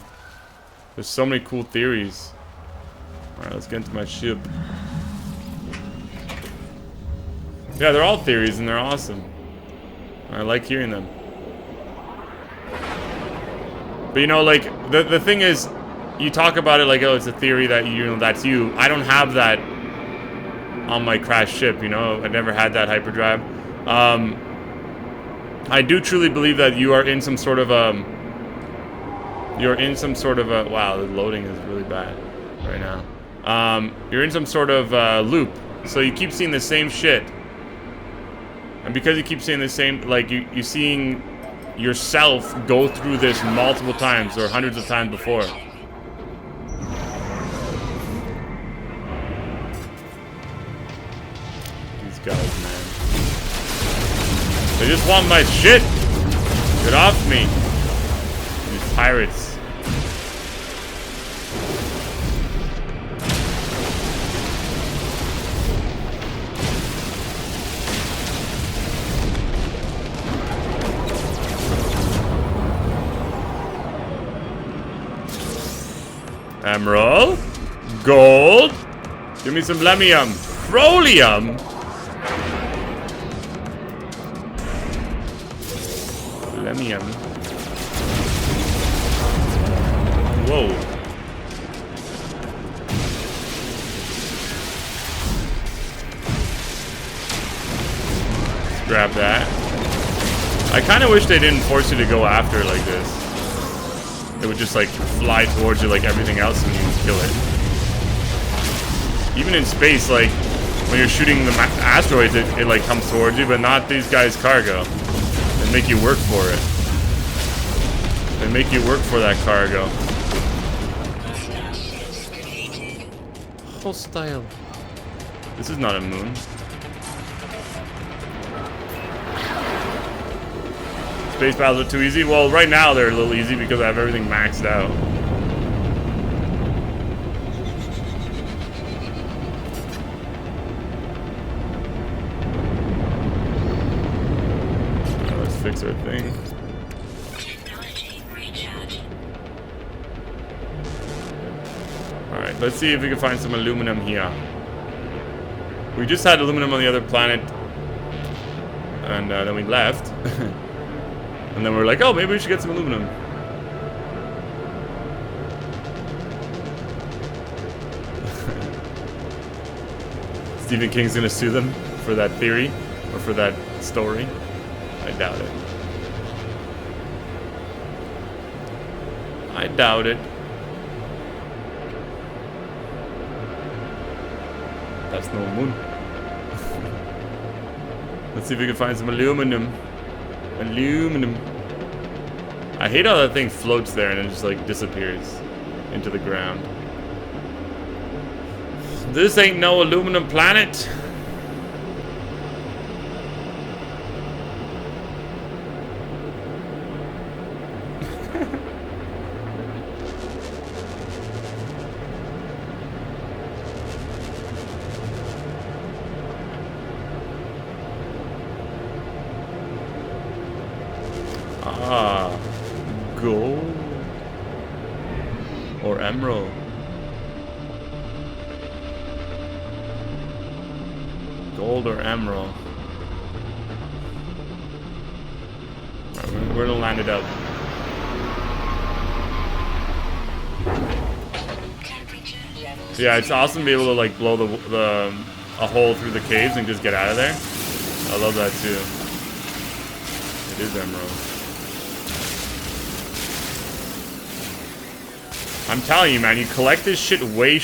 There's so many cool theories. Alright, let's get into my ship. Yeah, they're all theories and they're awesome. I like hearing them. But you know, like, the thing is, you talk about it like, oh, it's a theory that, you know, that's you. I don't have that on my crashed ship, you know? I never had that hyperdrive. I do truly believe that you are in some sort of wow, the loading is really bad right now. You're in some sort of loop, so you keep seeing the same shit, and because you keep seeing the same, like, you're seeing yourself go through this multiple times or hundreds of times before. These guys, man. They just want my shit! Get off me! These pirates. Emerald? Gold? Give me some lemium. Frolium? Lemium. Whoa. Let's grab that. I kind of wish they didn't force you to go after like this. It would just like fly towards you like everything else and you just kill it. Even in space, like when you're shooting the asteroids, it like comes towards you, but not these guys' cargo. They make you work for it. They make you work for that cargo. Hostile. This is not a moon. Space battles are too easy? Well, right now they're a little easy because I have everything maxed out. Right, let's fix our thing. Technology recharge. Alright, let's see if we can find some aluminum here. We just had aluminum on the other planet. and then we left. And then we were like, oh, maybe we should get some aluminum. Stephen King's gonna sue them for that theory or for that story. I doubt it. I doubt it. That's no moon. Let's see if we can find some aluminum. Aluminum. I hate how that thing floats there and it just like disappears into the ground. This ain't no aluminum planet. Ah, gold or emerald. Gold or emerald. Alright, we're gonna line it up. Yeah, it's awesome to be able to like blow a hole through the caves and just get out of there. I love that too. It is emerald. I'm telling you, man, you collect this shit way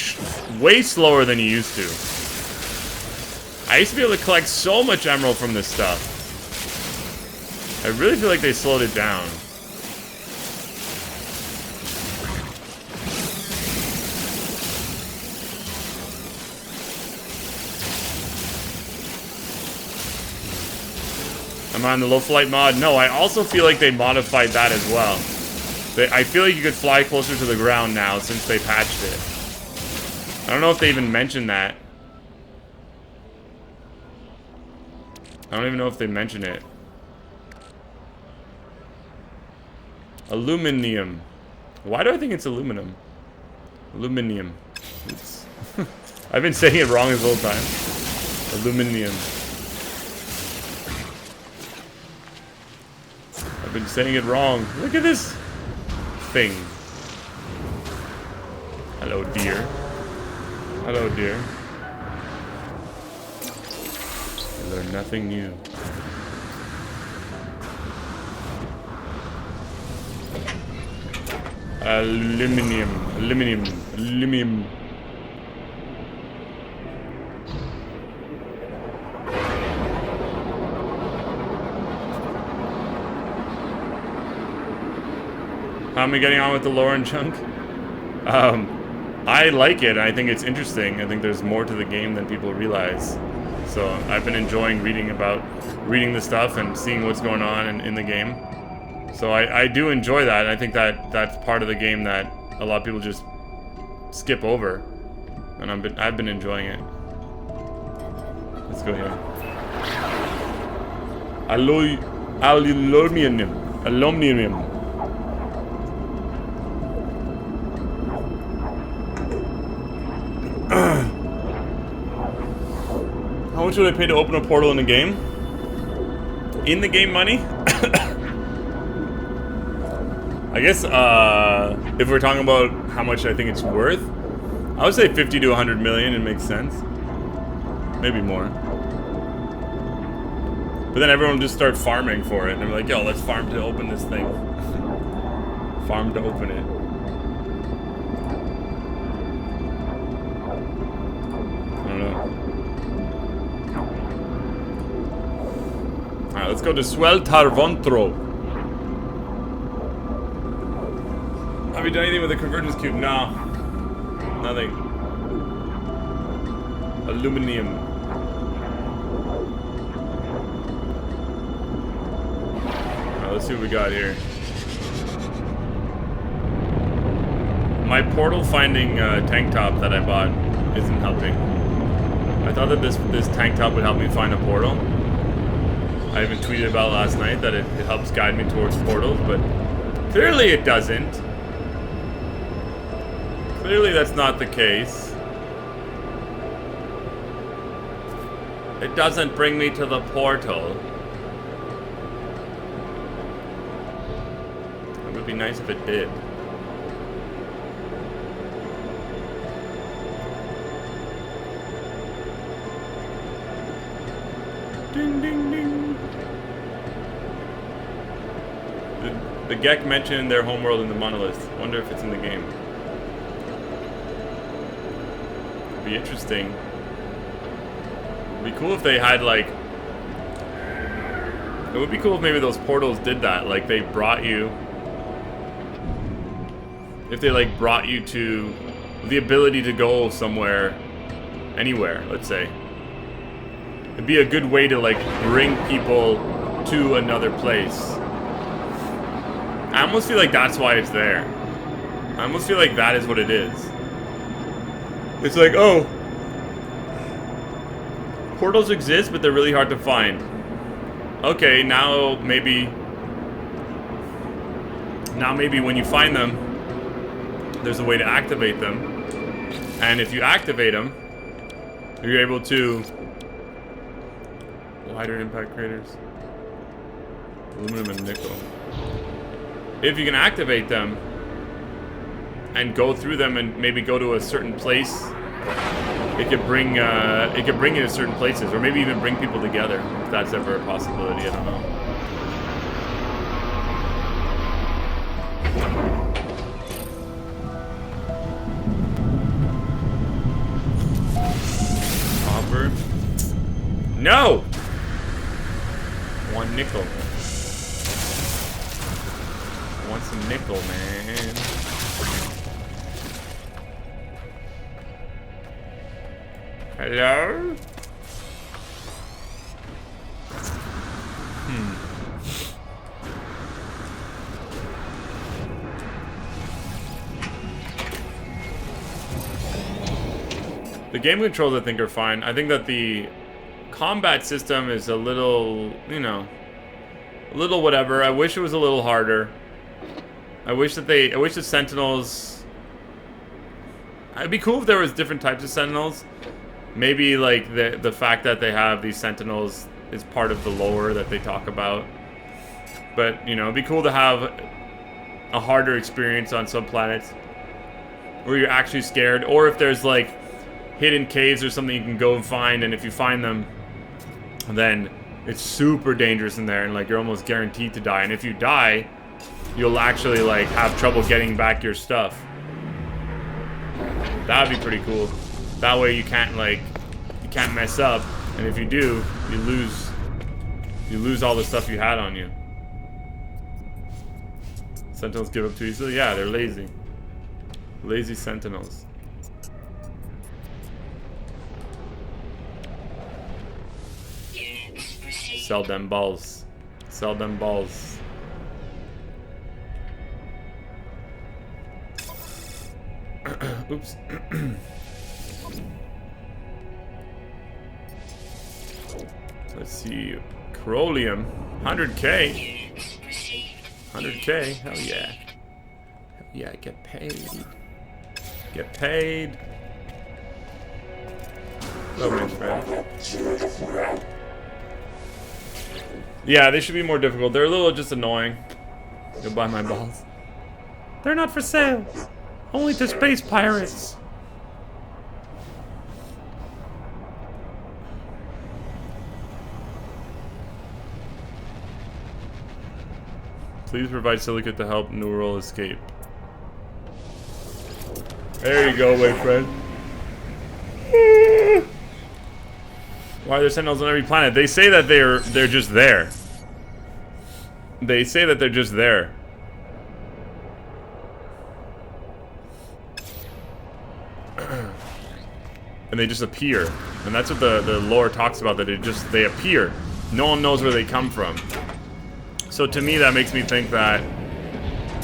slower than you used to. I used to be able to collect so much emerald from this stuff. I really feel like they slowed it down. Am I on the low flight mod? No, I also feel like they modified that as well. I feel like you could fly closer to the ground now since they patched it. I don't know if they even mentioned that. I don't even know if they mention it. Aluminium. Why do I think it's aluminum? Aluminium. Oops. I've been saying it wrong this whole time. Aluminium. I've been saying it wrong. Look at this thing. Hello, dear. Hello, dear. You learn nothing new. Aluminium. Aluminium. Aluminium. How am I getting on with the lore and chunk? I like it. I think it's interesting. I think there's more to the game than people realize. So I've been enjoying reading the stuff and seeing what's going on in the game. So I do enjoy that. I think that's part of the game that a lot of people just skip over, and I've been enjoying it. Let's go here. Aluminium. How much would I pay to open a portal in the game? In the game money? I guess if we're talking about how much I think it's worth, I would say 50 to 100 million. It makes sense. Maybe more. But then everyone will just start farming for it. And they're like, yo, let's farm to open this thing. Farm to open it. I don't know. Alright, let's go to Sueltarvontro. Have you done anything with the convergence cube? No. Nothing. Aluminium. Alright, let's see what we got here. My portal finding tank top that I bought isn't helping. I thought that this tank top would help me find a portal. I even tweeted about last night that it helps guide me towards portals, but clearly it doesn't. Clearly that's not the case. It doesn't bring me to the portal. would be nice if it did. Ding, ding, ding. The Gek mentioned their homeworld in the monolith. Wonder if it's in the game. It'd be interesting. It'd be cool if they had like... It would be cool if maybe those portals did that. Like they brought you... If they like brought you to the ability to go somewhere, anywhere, let's say. It'd be a good way to like bring people to another place. I almost feel like that's why it's there. I almost feel like that is what it is. It's like, oh, portals exist, but they're really hard to find. Okay, now maybe when you find them, there's a way to activate them. And if you activate them, you're able to... Wider impact craters. Aluminum and nickel. If you can activate them and go through them and maybe go to a certain place, it could bring you to certain places, or maybe even bring people together, if that's ever a possibility. I don't know. Copper. No! 1 nickel. Want some nickel, man. Hello? The game controls, I think, are fine. I think that the combat system is a little, you know, a little whatever. I wish it was a little harder. I wish the Sentinels... It'd be cool if there was different types of Sentinels. Maybe, like, the fact that they have these Sentinels is part of the lore that they talk about. But, you know, it'd be cool to have a harder experience on some planets where you're actually scared. Or if there's, like, hidden caves or something you can go and find, and if you find them, then it's super dangerous in there, and, like, you're almost guaranteed to die. And if you die... you'll actually, like, have trouble getting back your stuff. That would be pretty cool. That way you can't, like, you can't mess up. And if you do, you lose all the stuff you had on you. Sentinels give up too easily? Yeah, they're lazy. Lazy Sentinels. Sell them balls. Sell them balls. Oops. Let's see. Corolium. 100k. 100k. Hell yeah. Hell yeah, get paid. Get paid. Hello, friend. Yeah, they should be more difficult. They're a little just annoying. Go buy my balls. They're not for sale. Only to space pirates. Please provide silicate to help neural escape. There you go, my friend. Why are there sentinels on every planet? They say that they're just there. They say that they're just there. And they just appear. And that's what the lore talks about, that they appear. No one knows where they come from. So to me, that makes me think that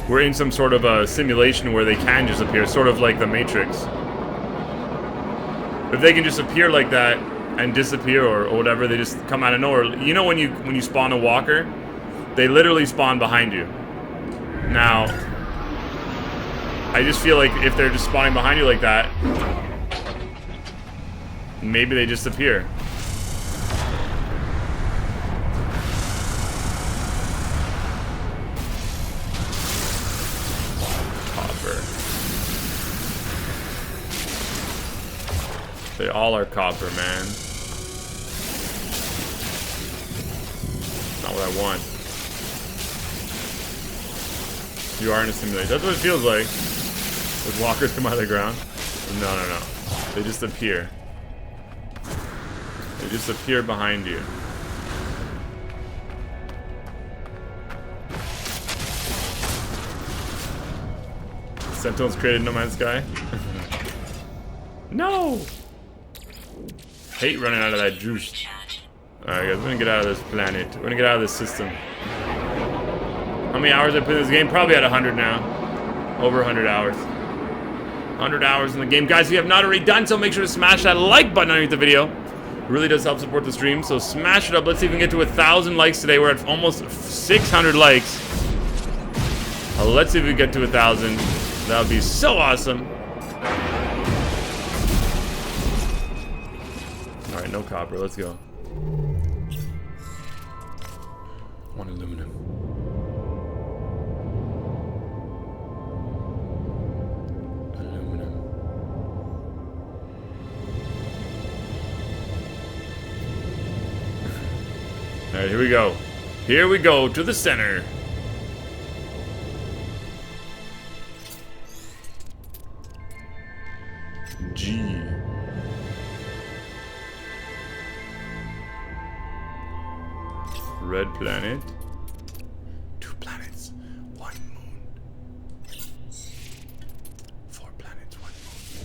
we're in some sort of a simulation where they can just appear, sort of like the Matrix. If they can just appear like that and disappear or whatever, they just come out of nowhere. You know when you spawn a walker, they literally spawn behind you. Now, I just feel like if they're just spawning behind you like that, maybe they just appear. They all are copper, man. Not what I want. You are in a simulation. That's what it feels like. With walkers come out of the ground. No, no, no. They just appear. They just appear behind you. Sentinel's created No Man's Sky. No! Hate running out of that juice. Alright guys, we're gonna get out of this planet. We're gonna get out of this system. How many hours I put in this game? Probably at 100 now. Over 100 hours. 100 hours in the game. Guys, if you have not already done so, make sure to smash that like button underneath the video. It really does help support the stream, so smash it up. Let's see if we can get to 1,000 likes today. We're at almost 600 likes. Let's see if we get to 1,000. That would be so awesome. Alright, no copper. Let's go. One aluminum. Aluminum. Alright, here we go. Here we go to the center. G. Red planet. 2 planets, 1 moon. 4 planets, 1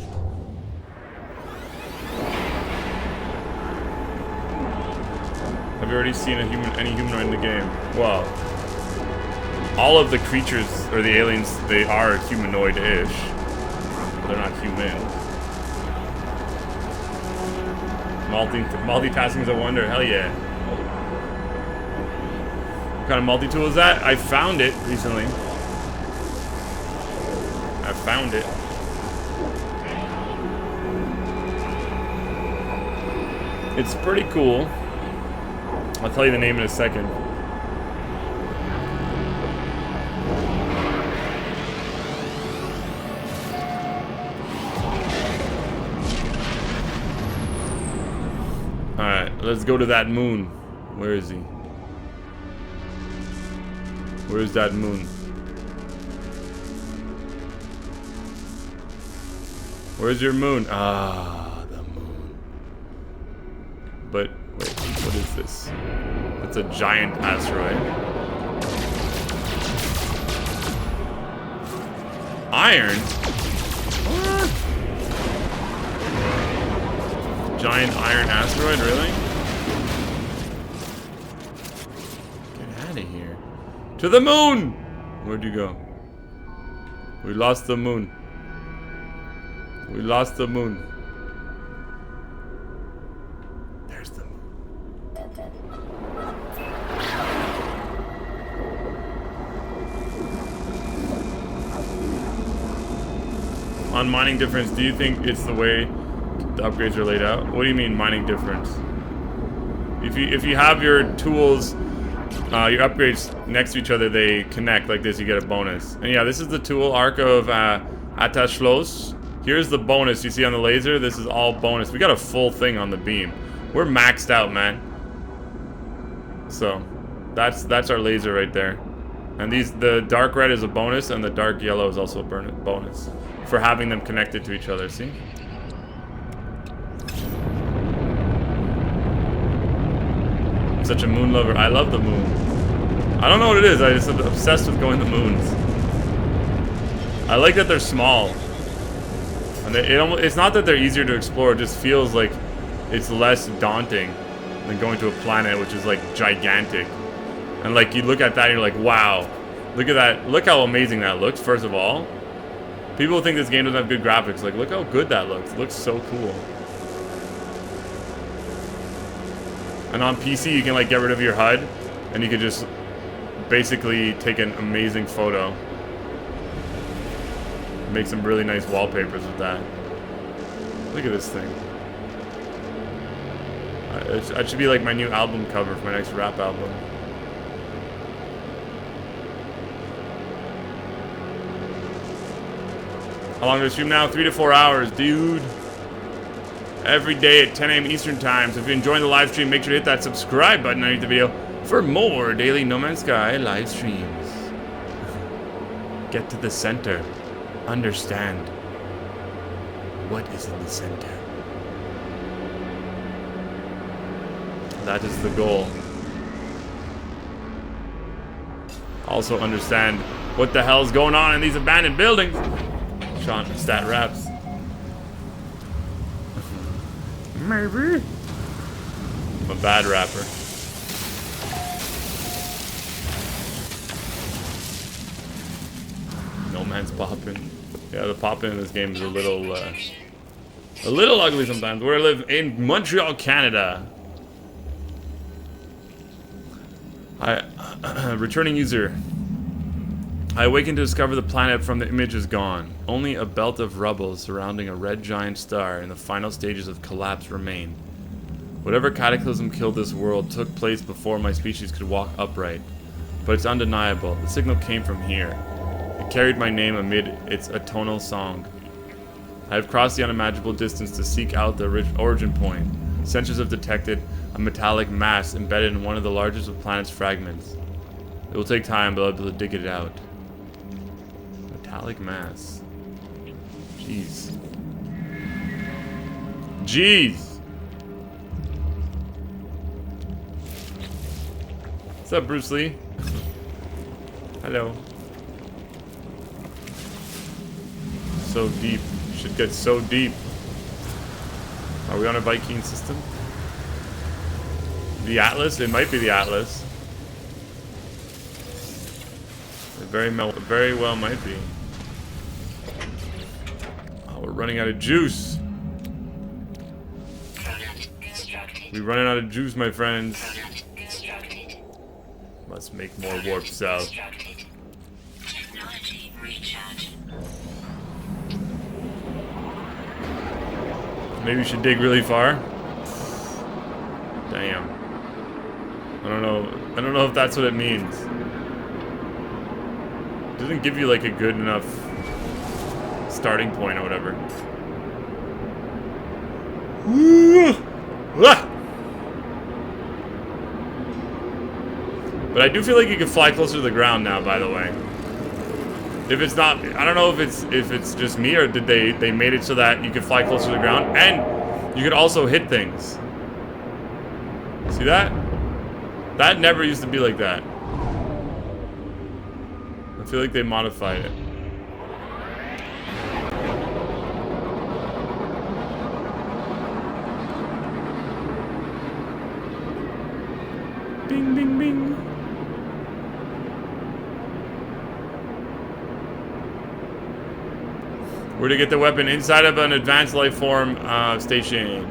moon. Have you already seen any humanoid in the game? Well, all of the creatures or the aliens, they are humanoid-ish. But they're not human. Multitasking is a wonder. Hell yeah. What kind of multi-tool is that? I found it recently. I found it. It's pretty cool. I'll tell you the name in a second. Alright, let's go to that moon. Where is he? Where's that moon? Where's your moon? Ah, the moon. But, wait, what is this? It's a giant asteroid. Iron? What? Giant iron asteroid, really? Get out of here. To the moon! Where'd you go? We lost the moon. We lost the moon. There's the moon. On mining difference, do you think it's the way the upgrades are laid out? What do you mean mining difference? If you have your tools, your upgrades next to each other, they connect like this, you get a bonus. And yeah, this is the tool arc of Anomalous. Here's the bonus you see on the laser. This is all bonus. We got a full thing on the beam. We're maxed out, man. So that's our laser right there. And the dark red is a bonus, and the dark yellow is also a bonus for having them connected to each other. See? I'm such a moon lover. I love the moon. I don't know what it is. I just am obsessed with going to moons. I like that they're small. And it's not that they're easier to explore. It just feels like it's less daunting than going to a planet which is like gigantic. And like you look at that and you're like, wow. Look at that. Look how amazing that looks, first of all. People think this game doesn't have good graphics. Like, look how good that looks. It looks so cool. And on PC, you can like get rid of your HUD, and you can just basically take an amazing photo. Make some really nice wallpapers with that. Look at this thing. It should be like my new album cover for my next rap album. How long do I stream now? 3 to 4 hours, dude. every day at 10 a.m. Eastern Time. So if you're enjoying the live stream, make sure to hit that subscribe button underneath the video for more daily No Man's Sky live streams. Get to the center. Understand what is in the center. That is the goal. Also understand what the hell's going on in these abandoned buildings. Sean, stat raps. Maybe. I'm a bad rapper. No man's popping. Yeah, the popping in this game is a little ugly sometimes. Where I live in Montreal, Canada. Returning user. I awakened to discover the planet from the image is gone. Only a belt of rubble surrounding a red giant star in the final stages of collapse remain. Whatever cataclysm killed this world took place before my species could walk upright. But it's undeniable. The signal came from here. It carried my name amid its atonal song. I have crossed the unimaginable distance to seek out the origin point. Sensors have detected a metallic mass embedded in one of the largest of planet's fragments. It will take time, but I'll be able to dig it out. Metallic mass. Jeez. Jeez! What's up, Bruce Lee? Hello. So deep. Should get so deep. Are we on a Viking system? The Atlas? It might be the Atlas. It very well might be. Oh, we're running out of juice. We're running out of juice, my friends. Let's make more warp south. Technology recharge. Maybe we should dig really far. Damn. I don't know if that's what it means. It doesn't give you like a good enough starting point or whatever. But I do feel like you can fly closer to the ground now, by the way. If it's not, I don't know if it's just me or did they made it so that you could fly closer to the ground and you could also hit things. See that? That never used to be like that. I feel like they modified it. Bing, bing, bing. Where to get the weapon? Inside of an advanced life form station.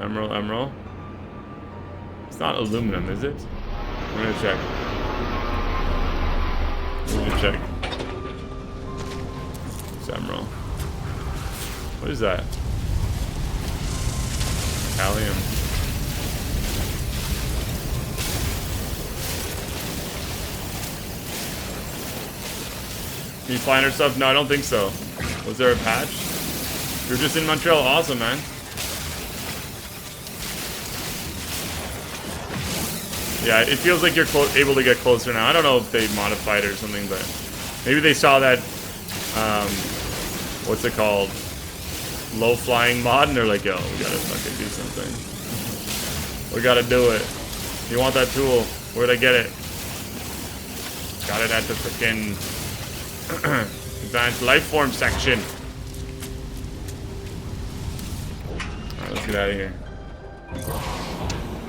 Emerald. It's not aluminum, is it? I'm gonna check. It's emerald. What is that? Gallium. Can you find her stuff? No, I don't think so. Was there a patch? You're just in Montreal. Awesome, man. Yeah, it feels like you're able to get closer now. I don't know if they modified it or something, but maybe they saw that, what's it called? Low flying mod, and they're like, yo, we gotta fucking do something. We gotta do it. You want that tool? Where'd I get it? Got it at the freaking advanced life form section. Alright, let's get out of here.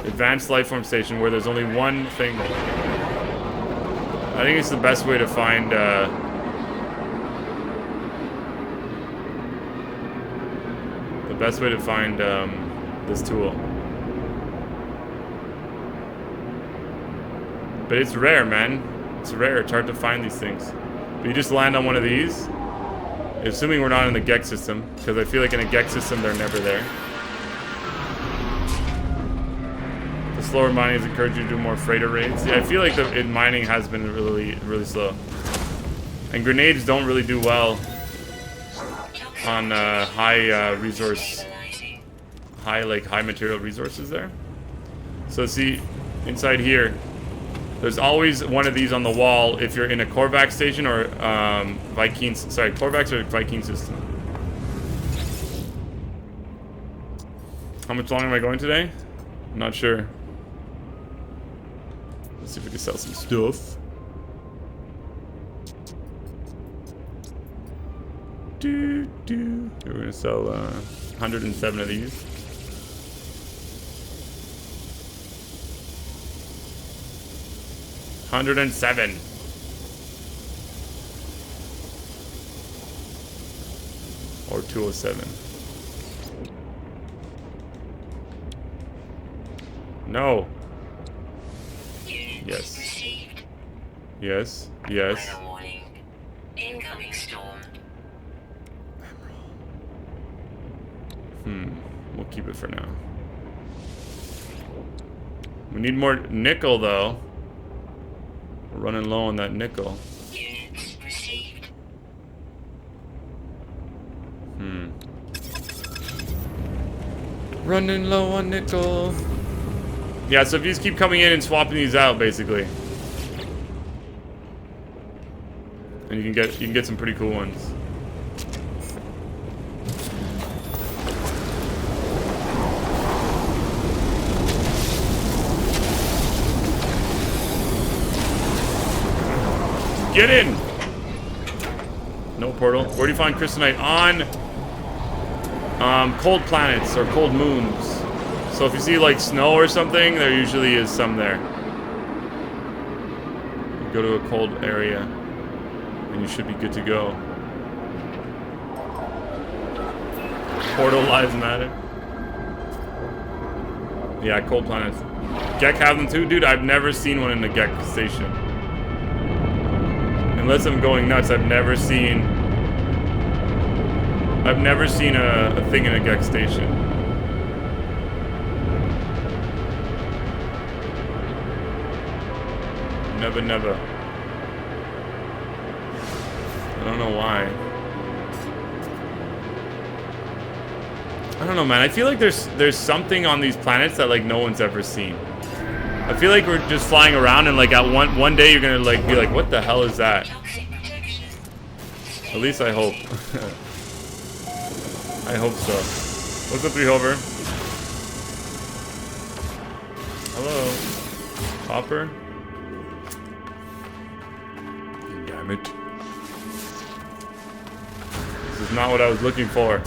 Advanced life form station where there's only one thing. I think it's the best way to find this tool. But it's rare, man. It's rare. It's hard to find these things. But you just land on one of these, assuming we're not in the Gex system, because I feel like in a Gex system they're never there. The slower mining has encouraged you to do more freighter raids. Yeah, I feel like mining has been really, really slow. And grenades don't really do well on high resource, high material resources there. So see, inside here, there's always one of these on the wall if you're in a Korvax station or Korvax or Viking system. How much longer am I going today? I'm not sure. Let's see if we can sell some stuff. We're gonna sell 107 of these. $107. Or 207. No. Yes. Yes. Yes. Incoming storm. We'll keep it for now. We need more nickel, though. We're running low on that nickel. Units received. Running low on nickel. Yeah, so if you just keep coming in and swapping these out, basically. And you can get some pretty cool ones. Get in! No portal. Where do you find crystalite? On cold planets or cold moons. So if you see like snow or something, there usually is some there. You go to a cold area and you should be good to go. Portal lives matter. Yeah, cold planets. Gek have them too? Dude, I've never seen one in the Gek station. Unless I'm going nuts, I've never seen a thing in a Gek station. Never. I don't know why. I don't know, man. I feel like there's something on these planets that like no one's ever seen. I feel like we're just flying around and like at one day you're gonna like be like, what the hell is that? At least I hope. I hope so. What's up, 3-hover? Hello. Hopper? Damn it. This is not what I was looking for.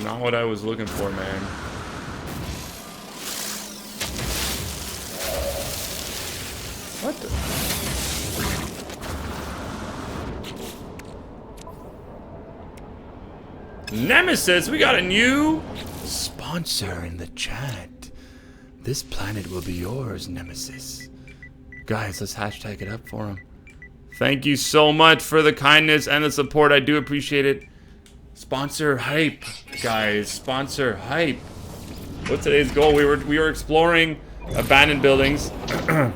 Not what I was looking for, man. What the? Nemesis, we got a new sponsor in the chat. This planet will be yours, Nemesis. Guys, let's hashtag it up for him. Thank you so much for the kindness and the support. I do appreciate it. Sponsor hype, guys. Sponsor hype. What's today's goal? We were exploring abandoned buildings. I'm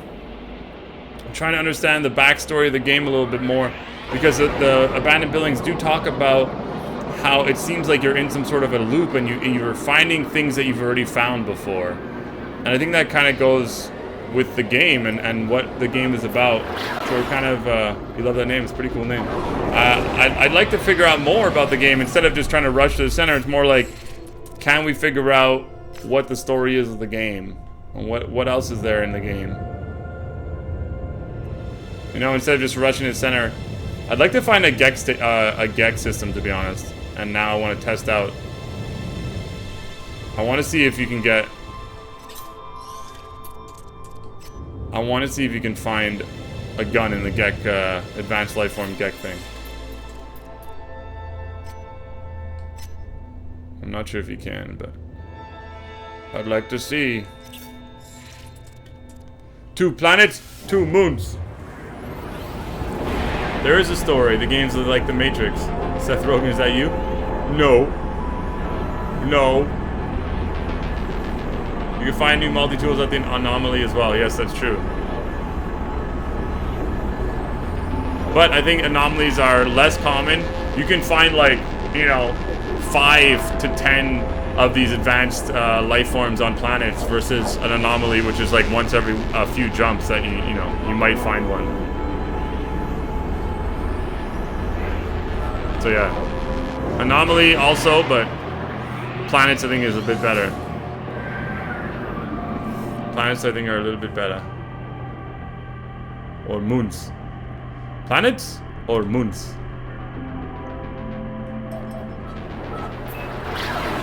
trying to understand the backstory of the game a little bit more, because the abandoned buildings do talk about how it seems like you're in some sort of a loop and you're finding things that you've already found before. And I think that kind of goes with the game and what the game is about. So we're kind of, you love that name, it's a pretty cool name. I'd like to figure out more about the game instead of just trying to rush to the center. It's more like, can we figure out what the story is of the game? And what else is there in the game? You know, instead of just rushing to the center, I'd like to find a Gek system, to be honest. And now I want to test out. I want to see if you can get... I want to see if you can find a gun in the Gek, Advanced Lifeform Gek thing. I'm not sure if you can, but... I'd like to see. 2 planets, 2 moons. There is a story. The game's like The Matrix. Seth Rogen, is that you? No. No. You can find new multi-tools at the Anomaly as well. Yes, that's true. But I think anomalies are less common. You can find like, you know, 5 to 10 of these advanced life forms on planets versus an anomaly, which is like once every few jumps that you know, you might find one. So yeah, anomaly also, but planets I think is a bit better. Planets I think are a little bit better. Or moons. Planets or moons?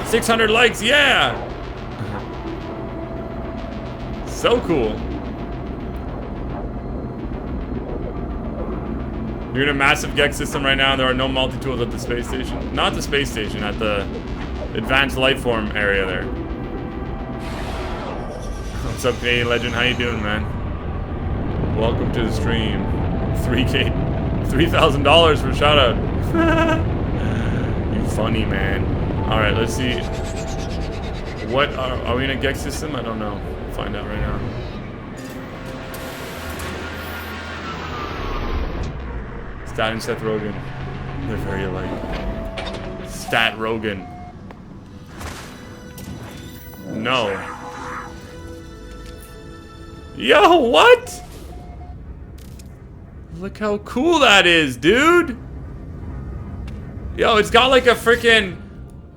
600 likes, yeah! So cool. You're in a massive Gex system right now and there are no multi-tools at the space station. Not the space station, at the advanced life form area there. What's up, Canadian Legend? How you doing, man? Welcome to the stream. $3,000 for shout out. You funny, man. Alright, let's see. What are we in a Gex system? I don't know. We'll find out right now. Stat and Seth Rogen. They're very alike. Stat Rogen. No. Yo, what? Look how cool that is, dude. Yo, it's got like a freaking...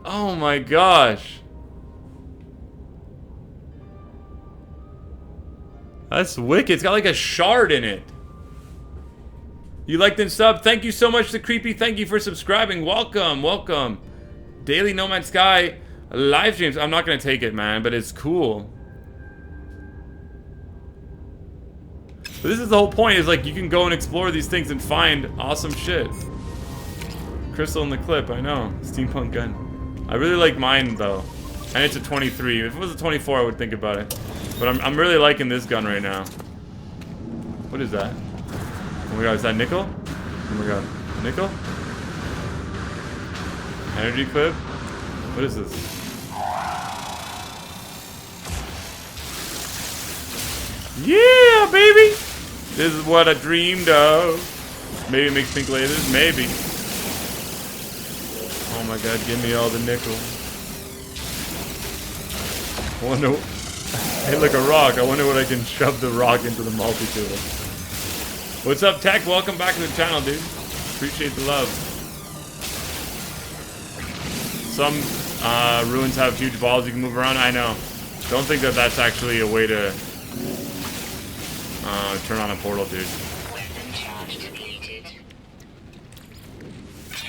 Oh my gosh. That's wicked. It's got like a shard in it. You liked and sub. Thank you so much to Creepy. Thank you for subscribing. Welcome, welcome. Daily No Man's Sky live streams. I'm not going to take it, man, but it's cool. But this is the whole point, is like you can go and explore these things and find awesome shit. Crystal in the clip, I know. Steampunk gun. I really like mine though. And it's a 23. If it was a 24, I would think about it. But I'm really liking this gun right now. What is that? Oh my god, is that nickel? Oh my god. Nickel? Energy clip? What is this? Yeah, baby! This is what I dreamed of. Maybe it makes pink lasers? Maybe. Oh my god, give me all the nickel. I wonder... Hey, look, a rock. I wonder what I can shove the rock into the multi-tool. What's up, Tech? Welcome back to the channel, dude. Appreciate the love. Some ruins have huge balls you can move around. I know. Don't think that that's actually a way to turn on a portal, dude.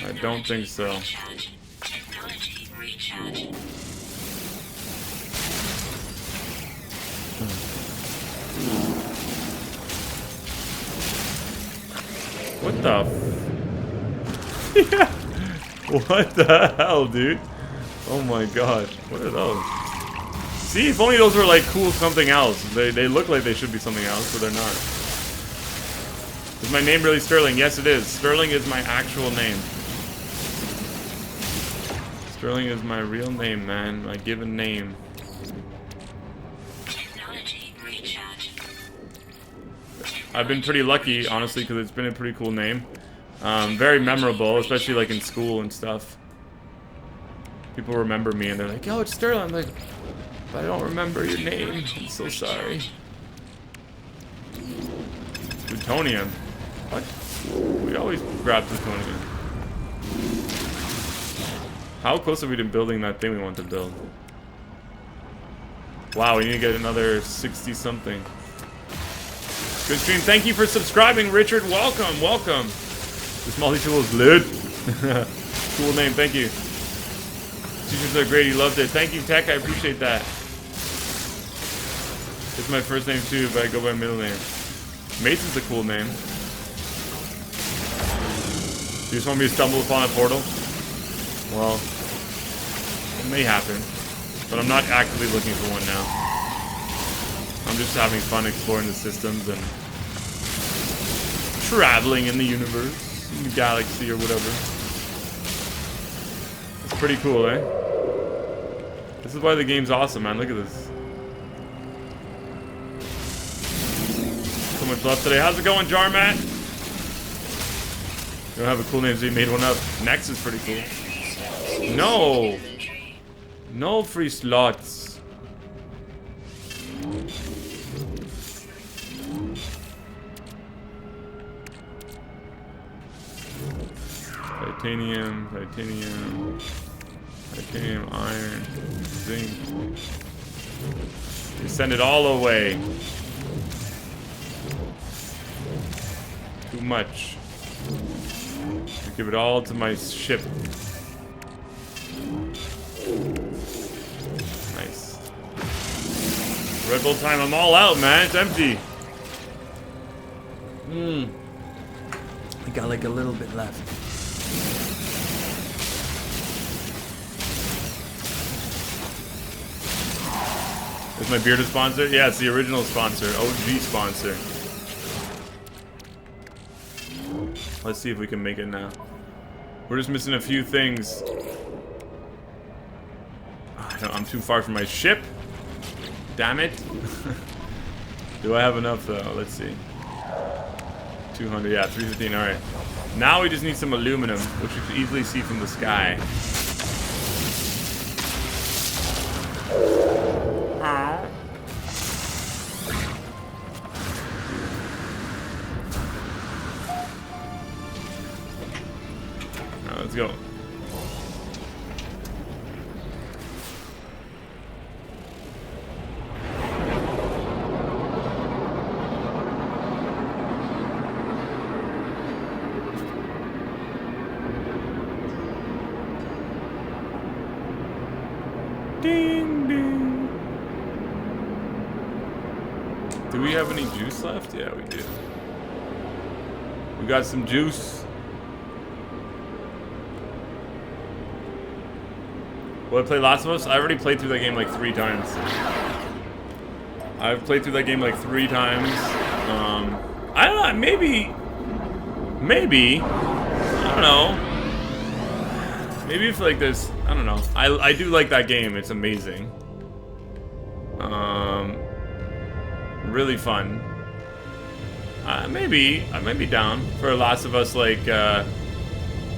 I don't think so. What the yeah. What the hell, dude? Oh my gosh. What are those? See, if only those were like cool something else. They look like they should be something else, but they're not. Is my name really Sterling? Yes, it is. Sterling is my actual name. Sterling is my real name, man. My given name. I've been pretty lucky, honestly, because it's been a pretty cool name. Very memorable, especially like in school and stuff. People remember me and they're like, "Yo, it's Sterling." I'm like, "But I don't remember your name. I'm so sorry." Plutonium. What? We always grab plutonium. How close are we to building that thing we want to build? Wow, we need to get another 60-something. Good stream. Thank you for subscribing, Richard. Welcome, welcome. This multi-tool is lit. Cool name, thank you. Teachers are great, you loved it. Thank you, Tech, I appreciate that. It's my first name too, but I go by middle name. Mason's a cool name. You just want me to stumble upon a portal? Well, it may happen, but I'm not actively looking for one now. I'm just having fun exploring the systems and traveling in the universe, in the galaxy or whatever. It's pretty cool, eh? This is why the game's awesome, man. Look at this. much love today. How's it going, Jarmat? You don't have a cool name, so you made one up. Next is pretty cool. No! No free slots. Titanium, titanium, titanium, iron, zinc. You send it all away. Too much. I give it all to my ship. Nice. Red Bull time, I'm all out, man. It's empty. I got like a little bit left. Is my beard a sponsor? Yeah, it's the original sponsor. OG sponsor. Let's see if we can make it now. We're just missing a few things. I'm too far from my ship. Damn it. Do I have enough though? Let's see. 200, yeah, 315, alright. Now we just need some aluminum, which you can easily see from the sky. Now let's go. Ding, ding. Do we have any juice left? Yeah, we do. We got some juice. Will I play Last of Us? I already played through that game like 3 times. I've played through that game like 3 times. I don't know, maybe, I don't know. Maybe if like there's, I don't know. I do like that game. It's amazing. Really fun. Maybe I might be down for a Last of Us like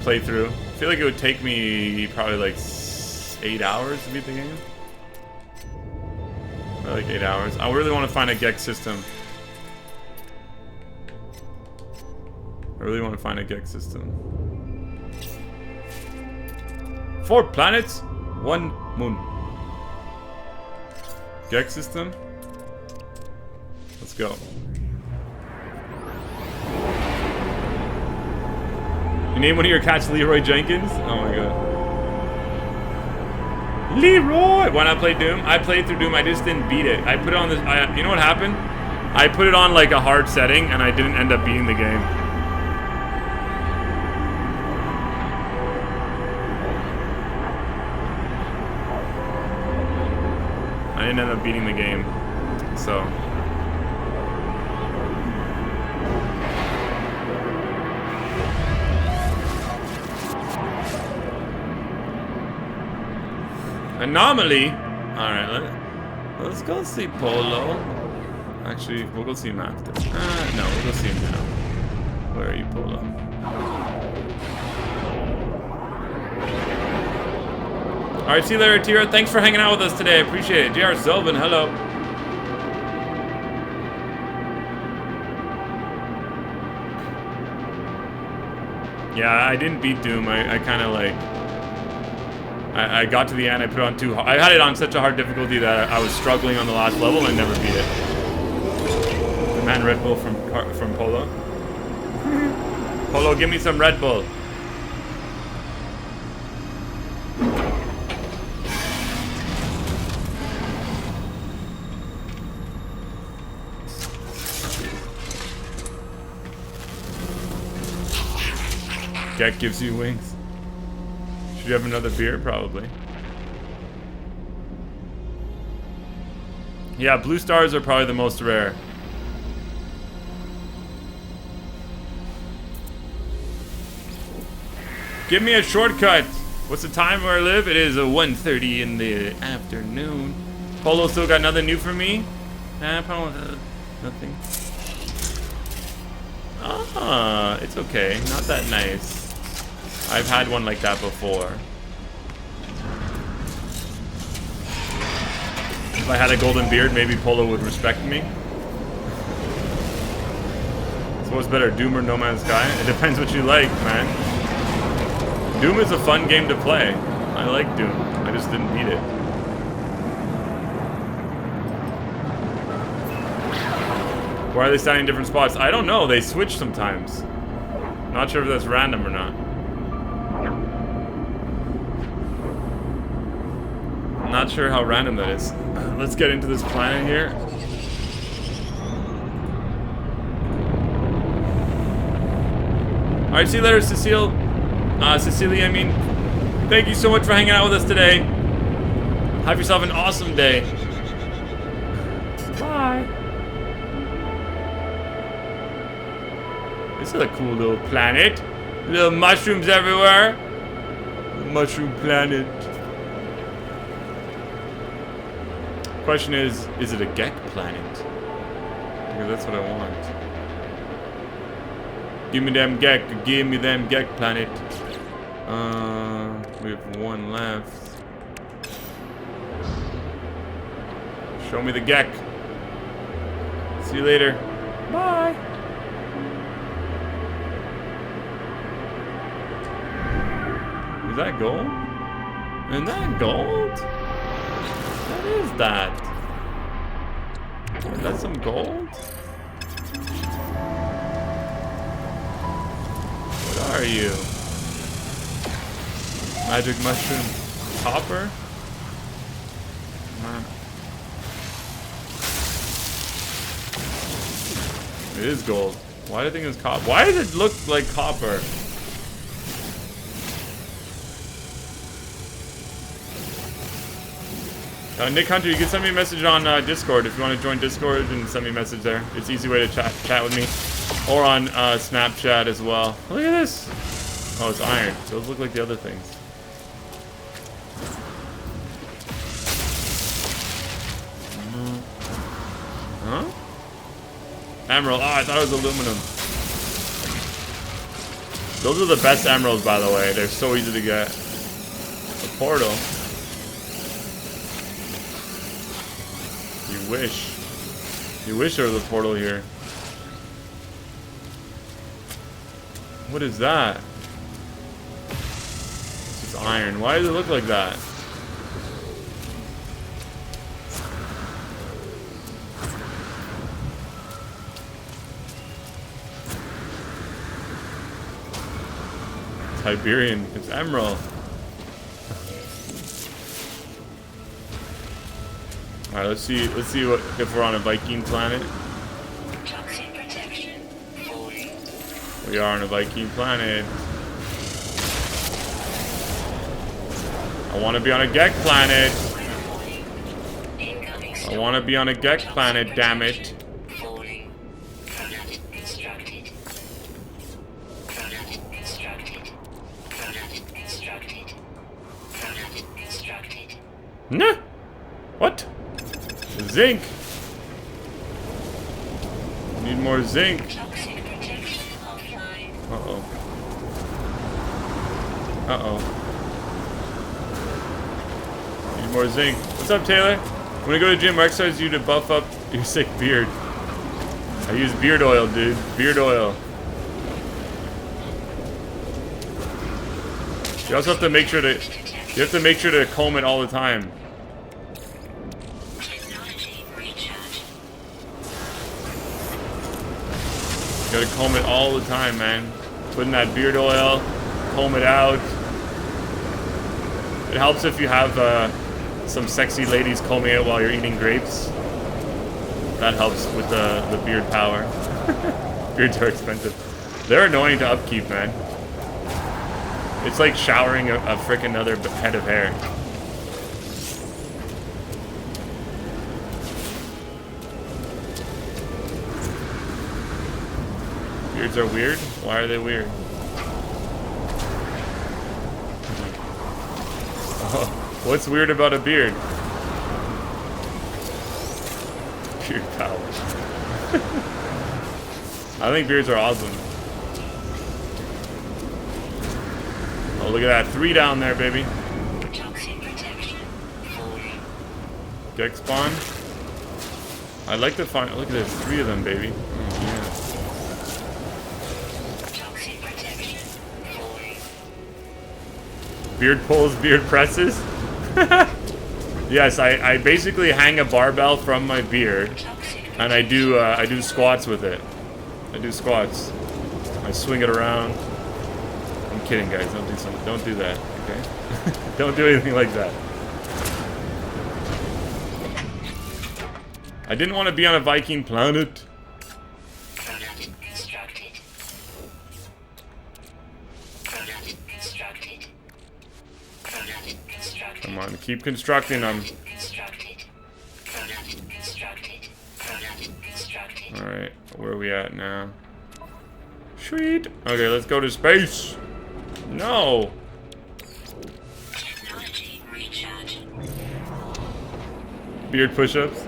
playthrough. I feel like it would take me probably like 8 hours to beat the game. Probably like 8 hours. I really want to find a Gex system. I really want to find a Gex system. 4 planets, 1 moon. Gex system. Let's go. You name one of your cats Leroy Jenkins? Oh my god. Leroy! Why not play Doom? I played through Doom, I just didn't beat it. I put it on this, you know what happened? I put it on like a hard setting and I didn't end up beating the game. I didn't end up beating the game, so. Anomaly? Alright, let's go see Polo. Actually, we'll go see him after. No, we'll go see him now. Where are you, Polo? Alright, see you later, Tira. Thanks for hanging out with us today. I appreciate it. JR Sylvan, hello. Yeah, I didn't beat Doom. I kind of like... I got to the end, I put it on too hard. I had it on such a hard difficulty that I was struggling on the last level and never beat it. The man Red Bull from Polo. Polo, give me some Red Bull. Gek gives you wings. Should you have another beer? Probably. Yeah, blue stars are probably the most rare. Give me a shortcut. What's the time where I live? It is 1:30 in the afternoon. Polo still got nothing new for me? Nothing. Ah, it's okay. Not that nice. I've had one like that before. If I had a golden beard, maybe Polo would respect me. So what's better, Doom or No Man's Sky? It depends what you like, man. Doom is a fun game to play. I like Doom. I just didn't beat it. Why are they standing in different spots? I don't know. They switch sometimes. Not sure if that's random or not. Not sure how random that is. Let's get into this planet here. Alright, see you later, Cecilia, I mean. Thank you so much for hanging out with us today. Have yourself an awesome day. Bye. This is a cool little planet. Little mushrooms everywhere. Mushroom planet. Question is it a Gek planet? Because that's what I want. Give me them Gek, give me them Gek planet. We have one left. Show me the Gek. See you later. Bye. Is that gold? Isn't that gold? What is that? Is that some gold? What are you? Magic mushroom. Copper? It is gold. Why do I think it's copper? Why does it look like copper? Nick Hunter, you can send me a message on Discord if you want to join Discord and send me a message there. It's an easy way to chat with me. Or on Snapchat as well. Look at this. Oh, it's iron. Those look like the other things. Huh? Emerald. Oh, I thought it was aluminum. Those are the best emeralds, by the way. They're so easy to get. A portal. You wish. You wish there was a portal here. What is that? It's iron. Why does it look like that? Tiberian. It's emerald. Alright, let's see what if we're on a Viking planet. Toxic protection falling. We are on a Viking planet. I want to be on a Gek planet. I want to be on a Gek planet, damn it. Falling. Product constructed. Product constructed. Product constructed. Product constructed. Nah. What? Zinc. Need more zinc. Toxic protection offline. Uh-oh. Uh-oh. Need more zinc. What's up, Taylor? When I go to the gym, I exercise you to buff up your sick beard. I use beard oil, dude. Beard oil. You also have to make sure to comb it all the time. Technology recharge. You gotta comb it all the time, man. Put in that beard oil, comb it out. It helps if you have some sexy ladies combing it while you're eating grapes. That helps with the beard power. Beards are expensive. They're annoying to upkeep, man. It's like showering a frickin' other head of hair. Beards are weird? Why are they weird? Oh, what's weird about a beard? Beard power. I think beards are awesome. Oh, look at that. 3 down there, baby. Toxic protection. Falling. Gek spawn. I'd like to find... Look at this. 3 of them, baby. Oh, yeah. Toxic protection. Falling. Beard pulls, beard presses. Yes, I basically hang a barbell from my beard, Toxic and I do squats with it. I do squats. I swing it around. I'm kidding, guys. Don't do that. Okay? Don't do anything like that. I didn't want to be on a Viking planet. product constructed. Product constructed. Product constructed. Come on, keep constructing them. Constructed. Product constructed. Product constructed. All right, where are we at now? Sweet. Okay, let's go to space. No. Technology recharge. Beard push-ups.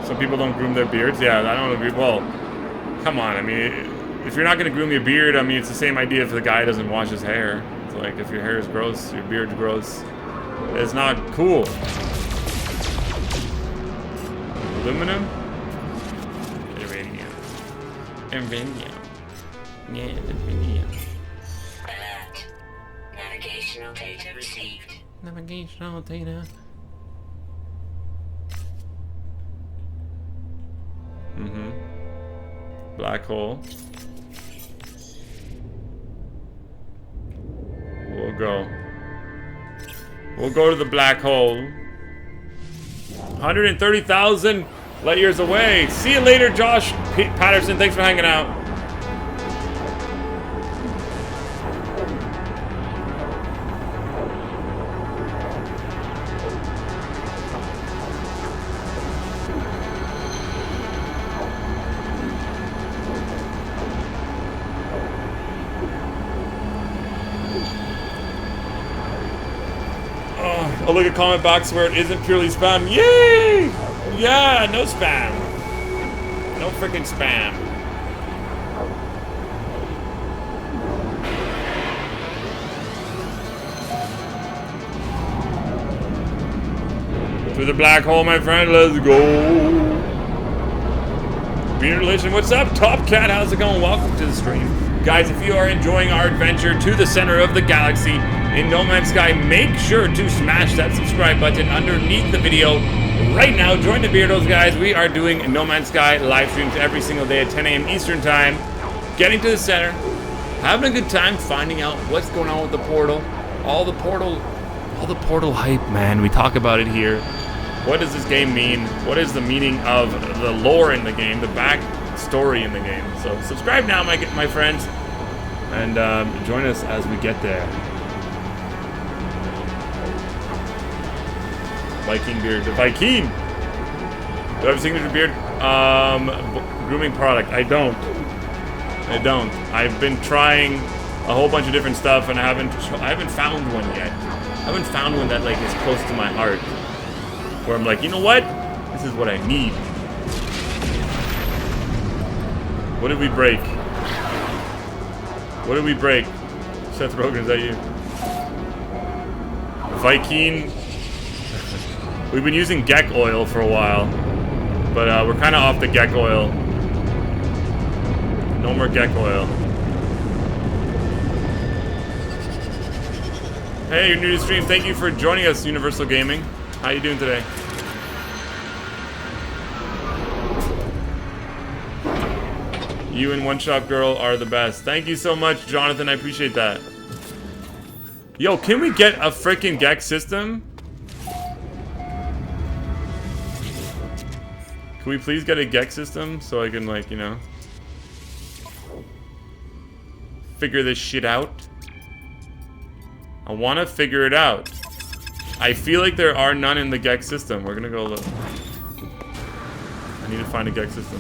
Some people don't groom their beards. Yeah, I don't agree. Well, come on. I mean, if you're not gonna groom your beard, I mean, it's the same idea if the guy doesn't wash his hair. It's like if your hair is gross, your beard's gross. It's not cool. Aluminum. Iridium. Yeah, iridium. Alert. Navigational data received. Navigational data. Black hole. We'll go. We'll go to the black hole. 130,000 light years away. See you later, Josh Patterson. Thanks for hanging out. Oh, look at comment box where it isn't purely spam. Yay! Yeah, no spam. No freaking spam. To the black hole, my friend. Let's go. Beard Relation, what's up? Top Cat, how's it going? Welcome to the stream. Guys, if you are enjoying our adventure to the center of the galaxy in No Man's Sky, make sure to smash that subscribe button underneath the video right now. Join the Beardos, guys. We are doing No Man's Sky live streams every single day at 10 a.m. Eastern time. Getting to the center, having a good time, finding out what's going on with the portal. All the portal hype, man. We talk about it here. What does this game mean? What is the meaning of the lore in the game, the back story in the game? So subscribe now, my friends, and join us as we get there. Viking beard, the Viking. Do I have a signature beard grooming product? I don't. I've been trying a whole bunch of different stuff, and I haven't found one yet. I haven't found one that like is close to my heart, where I'm like, you know what? This is what I need. What did we break? What did we break? Seth Rogen, is that you? Viking. We've been using Gek oil for a while, but we're kind of off the Gek oil. No more Gek oil. Hey, you're new to the stream. Thank you for joining us, Universal Gaming. How you doing today? You and One Shot Girl are the best. Thank you so much, Jonathan. I appreciate that. Yo, can we get a freaking Gek system? Can we please get a Gek system so I can, like, you know, figure this shit out? I want to figure it out. I feel like there are none in the Gek system. We're gonna go look. I need to find a Gek system.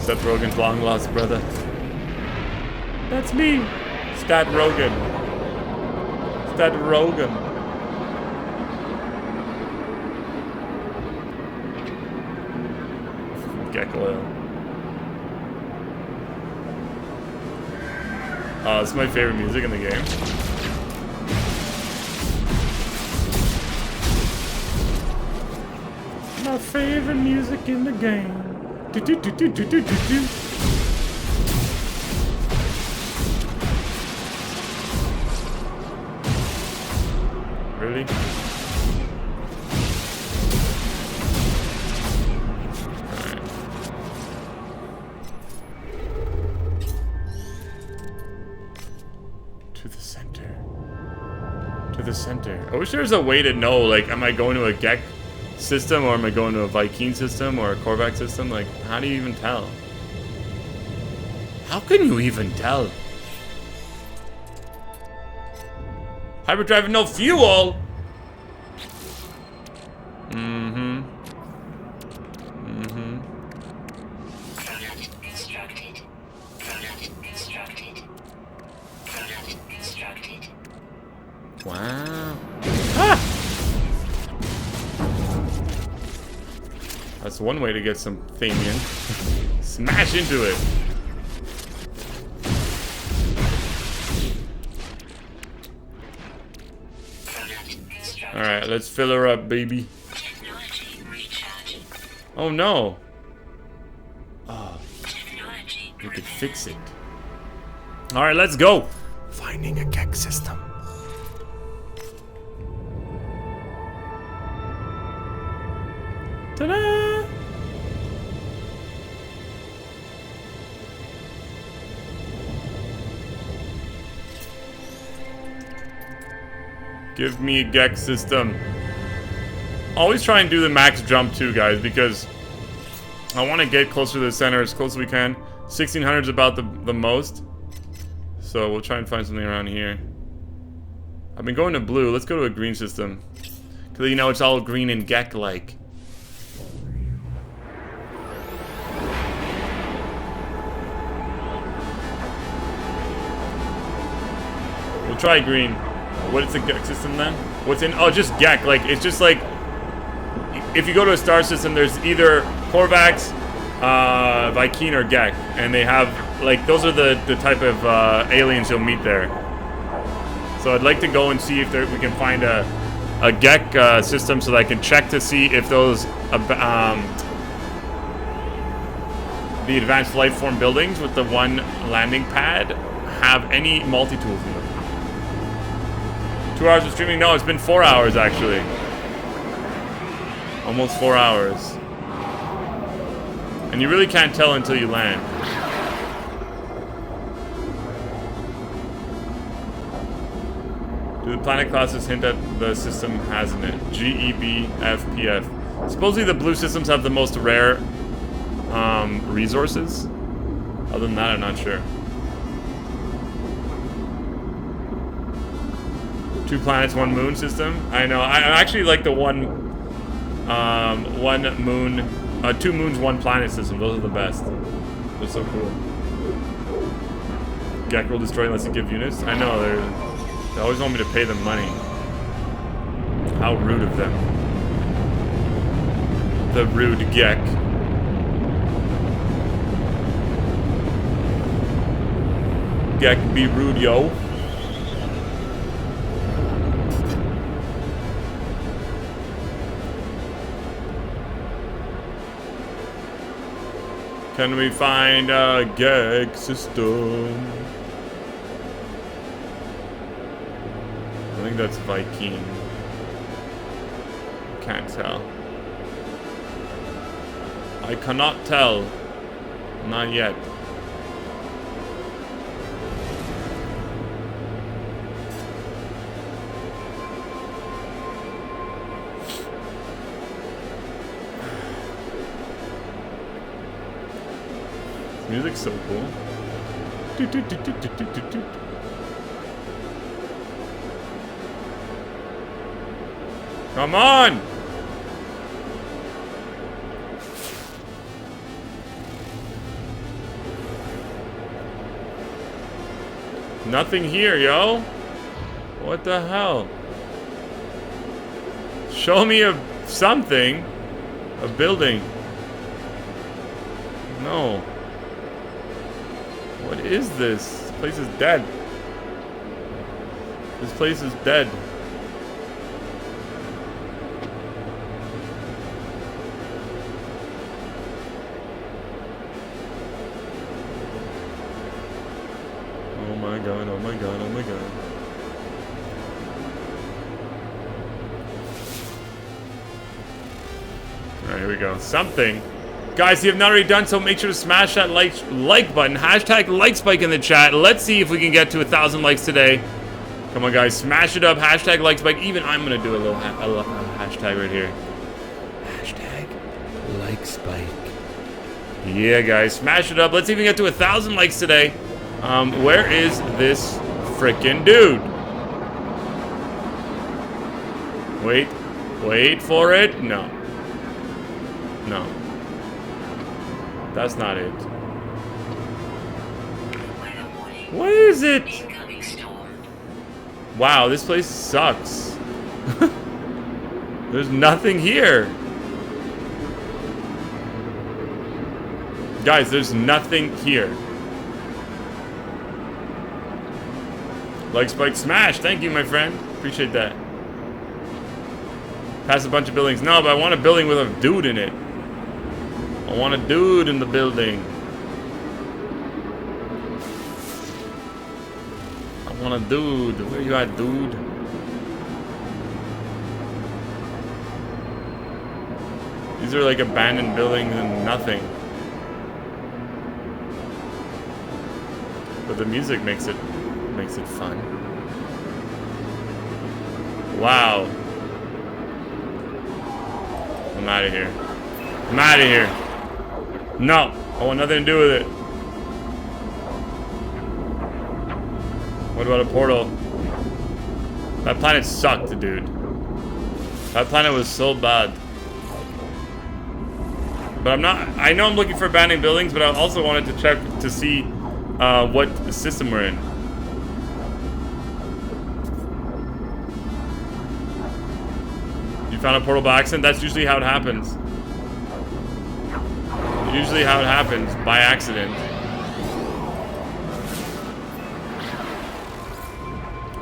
Seth Rogen's long lost brother. That's me. Stat Rogen. Stat Rogen. Gek oil. Oh, this is my favorite music in the game. My favorite music in the game. Do, do, do, do, do, do, do, do. Really? Alright. To the center. To the center. I wish there was a way to know, like, am I going to a Gek system, or am I going to a Viking system, or a Korvac system? Like, how do you even tell? How can you even tell? Hyperdrive with no fuel? Mm-hmm. Mm-hmm. Product constructed. Product constructed. Product constructed. Wow. Ah! That's one way to get some Thamian. Smash into it. Alright, let's fill her up, baby. Technology recharging. Oh no. Oh, Technology we could fix it. Alright, let's go. Finding a Gek system. Ta-da! Give me a Gek system. Always try and do the max jump too, guys, because I want to get closer to the center as close as we can. 1600 is about the most. So we'll try and find something around here. I've been going to blue. Let's go to a green system. Because, you know, it's all green and Gek-like. We'll try green. What is the Gek system then? What's in? Oh, just Gek. Like, it's just like, if you go to a star system, there's either Korvax, Viking, or Gek, and they have, like, those are the type of aliens you'll meet there. So I'd like to go and see if we can find a Gek system so that I can check to see if those the advanced life form buildings with the one landing pad have any multi-tools in them. 2 hours of streaming? No, it's been 4 hours actually. Almost 4 hours. And you really can't tell until you land. Do the planet classes hint at the system has in it? G, E, B, F, P, F. Supposedly the blue systems have the most rare resources. Other than that, I'm not sure. 2 planets, 1 moon system. I know. I actually like the one moon, 2 moons, 1 planet system. Those are the best. They're so cool. Gek will destroy unless you give units. I know. They always want me to pay them money. How rude of them. The rude Gek. Gek be rude, yo. Can we find a Gek system? I think that's Viking. Can't tell. I cannot tell. Not yet. Music's so cool. Come on! Nothing here, yo. What the hell? Show me something. A building. No. What is this? This place is dead. This place is dead. Oh my god, oh my god, oh my god. Alright, here we go. Something. Guys, if you have not already done so, make sure to smash that like button. Hashtag LikeSpike in the chat. Let's see if we can get to 1,000 likes today. Come on, guys. Smash it up. Hashtag LikeSpike. Even I'm going to do a little hashtag right here. Hashtag LikeSpike. Yeah, guys. Smash it up. Let's see if we can get to 1,000 likes today. Where is this frickin' dude? Wait for it. No. No. That's not it. What is it? Wow, this place sucks. There's nothing here. Guys, there's nothing here. Like Spike Smash. Thank you, my friend. Appreciate that. Pass a bunch of buildings. No, but I want a building with a dude in it. I want a dude in the building. I want a dude. Where you at, dude? These are like abandoned buildings and nothing. But the music makes it fun. Wow. I'm out of here. I'm out of here. No, I want nothing to do with it. What about a portal? That planet sucked, dude. That planet was so bad. But I'm not. I know I'm looking for abandoned buildings, but I also wanted to check to see what system we're in. You found a portal by accident? That's usually how it happens. Usually how it happens, by accident.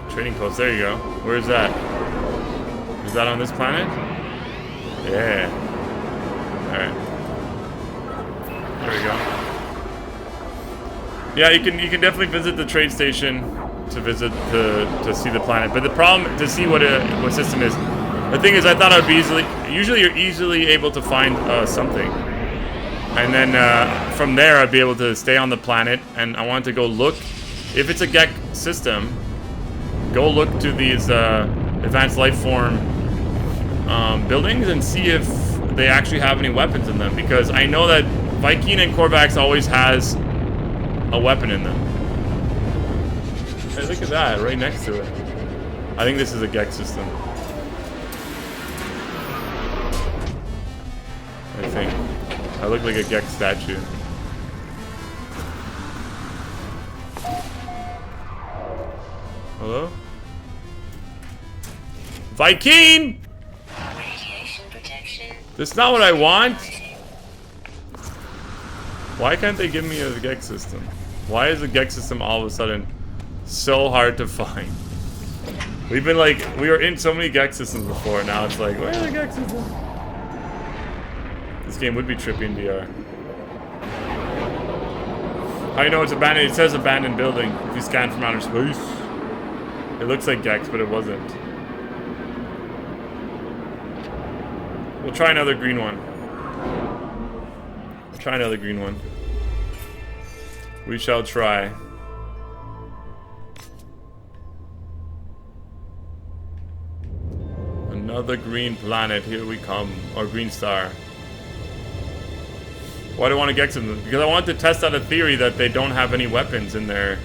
Trading post, there you go. Where is that? Is that on this planet? Yeah. Alright. There we go. Yeah, you can definitely visit the trade station to visit to see the planet. But the problem to see what system is. The thing is, I thought I would be usually you're easily able to find something. And then from there, I'd be able to stay on the planet. And I wanted to go look. If it's a GEC system, go look to these advanced life form buildings and see if they actually have any weapons in them. Because I know that Viking and Korvax always has a weapon in them. Hey, look at that, right next to it. I think this is a GEC system. I think. I look like a GEC statue. Hello? Viking! Radiation protection. That's not what I want. Why can't they give me a GEC system? Why is the GEC system all of a sudden so hard to find? We've been like, we were in so many GEC systems before, now it's like, where are the GEC systems? This game would be trippy in VR. How do you know it's abandoned? It says abandoned building if you scan from outer space. It looks like GEX, but it wasn't. We'll try another green one. We'll try another green one. We shall try. Another green planet, here we come. Or green star. Why do I want to get them? Because I want to test out a theory that they don't have any weapons in their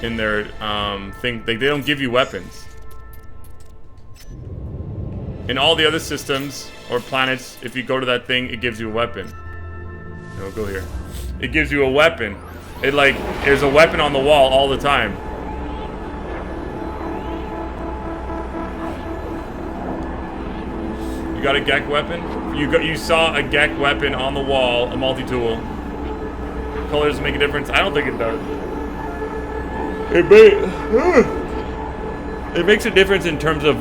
thing. They don't give you weapons. In all the other systems or planets, if you go to that thing, it gives you a weapon. No, go here. It gives you a weapon. It like there's a weapon on the wall all the time. You got a GEC weapon? You saw a GEC weapon on the wall, a multi-tool. colors make a difference? I don't think it does. It makes a difference in terms of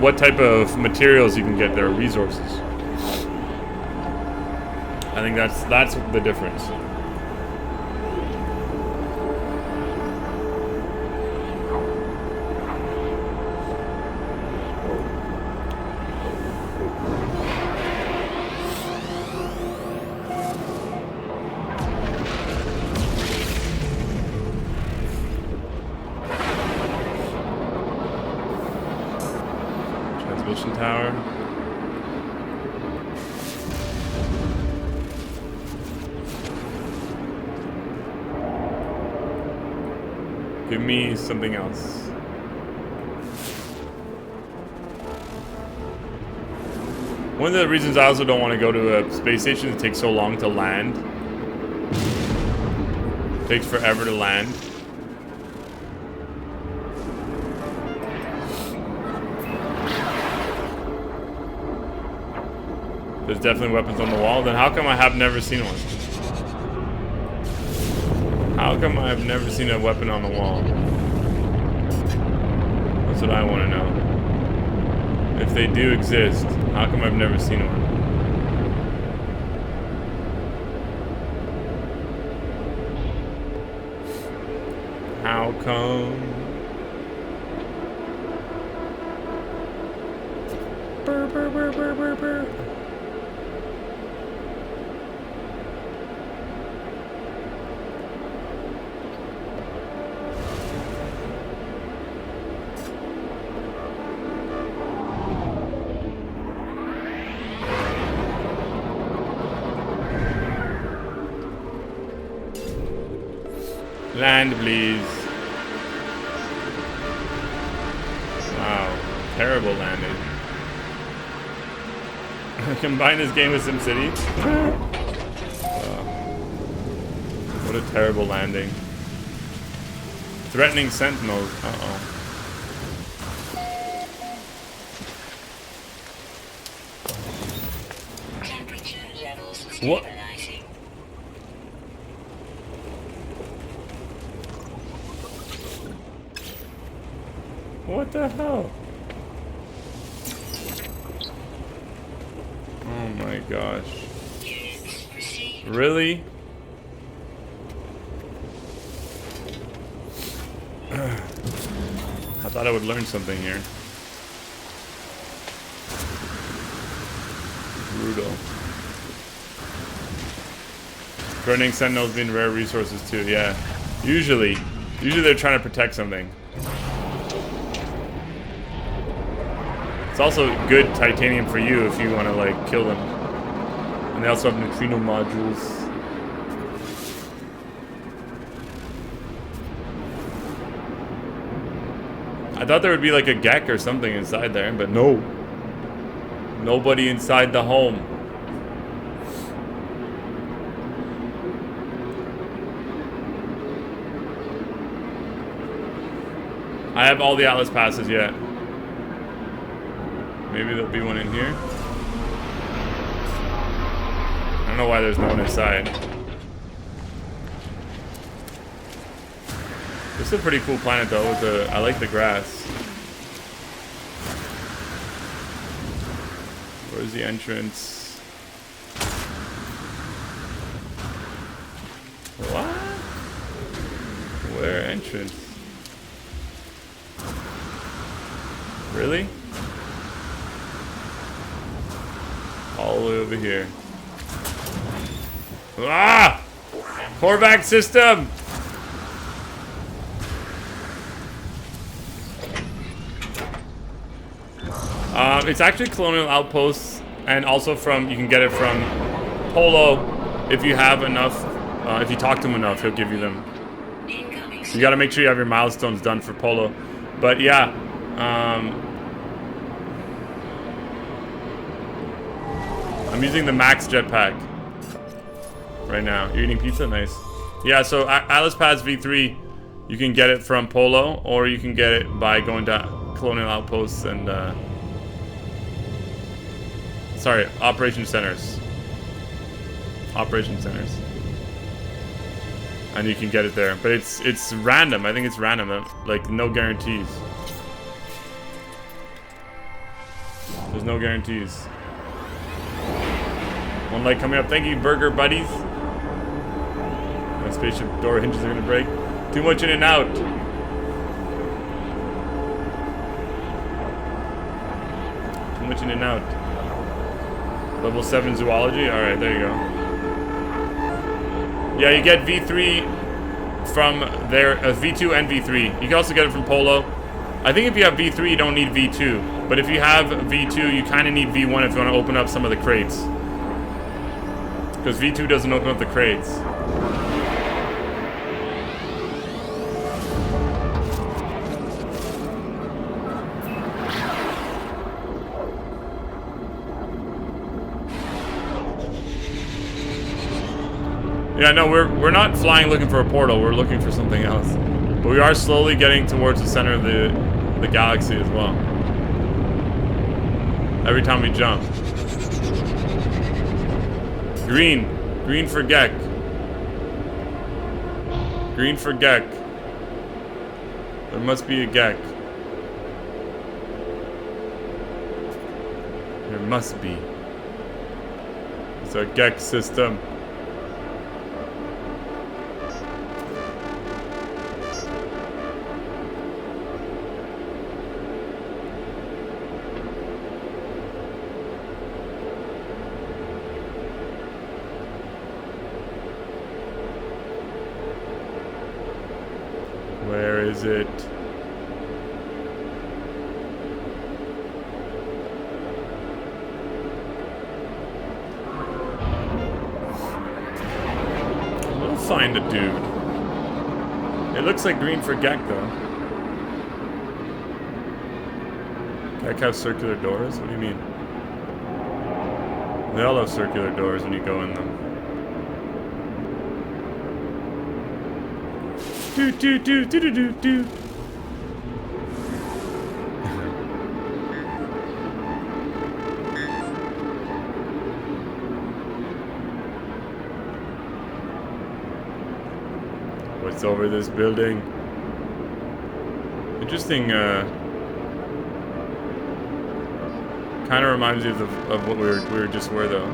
what type of materials you can get there, resources. I think that's the difference. Transmission tower. Give me something else. One of the reasons I also don't want to go to a space station is it takes so long to land. It takes forever to land. There's definitely weapons on the wall. Then how come I have never seen one? How come I've never seen a weapon on the wall? That's what I want to know. If they do exist, how come I've never seen one? How come? Burr, burr, burr, burr, burr, burr. Land, please. Wow, terrible landing. Combine this game with SimCity. What a terrible landing. Threatening Sentinels. Uh-oh. Temperature levels What? stabilizing. What the hell? Oh my gosh. Units received. Really? I thought I would learn something here. Brutal. Burning Sentinels being rare resources too, yeah. Usually they're trying to protect something. It's also good titanium for you if you want to like kill them. And they also have neutrino modules. I thought there would be like a Gek or something inside there, but no. Nobody inside the home. I have all the Atlas passes yet. Maybe there'll be one in here. I don't know why there's no one inside. This is a pretty cool planet though. With the, I like the grass. Where's the entrance? What? Where entrance? Really? All the way over here. Ah! Korvac system! It's actually Colonial Outposts, and also from, you can get it from Polo if you have enough, if you talk to him enough, he'll give you them. You gotta make sure you have your milestones done for Polo. But yeah, I'm using the max jetpack right now. You're eating pizza? Nice. Yeah, so Atlas Pass V3, you can get it from Polo, or you can get it by going to Colonial Outposts and, sorry, Operation Centers. Operation Centers. and you can get it there. But it's random. I think it's random. Like, no guarantees. There's no guarantees. One light coming up. Thank you, Burger Buddies. My spaceship door hinges are gonna break. Too much in and out. Too much in and out. Level 7 zoology. All right, there you go. Yeah, you get V3 from there. V2 and V3. You can also get it from Polo. I think if you have V3, you don't need V2. But if you have V2, you kind of need V1 if you want to open up some of the crates. Because V2 doesn't open up the crates. Yeah, no, we're not flying looking for a portal. We're looking for something else. But we are slowly getting towards the center of the galaxy as well. Every time we jump. Green. Green for Gek. Green for Gek. There must be a Gek. There must be. It's a Gek system. Where is it? We'll find a dude. It looks like green for Gek though. Gek have circular doors? What do you mean? They all have circular doors when you go in them. Do do do do do do do. What's over this building? Interesting. Kind of reminds me of what we were just where though.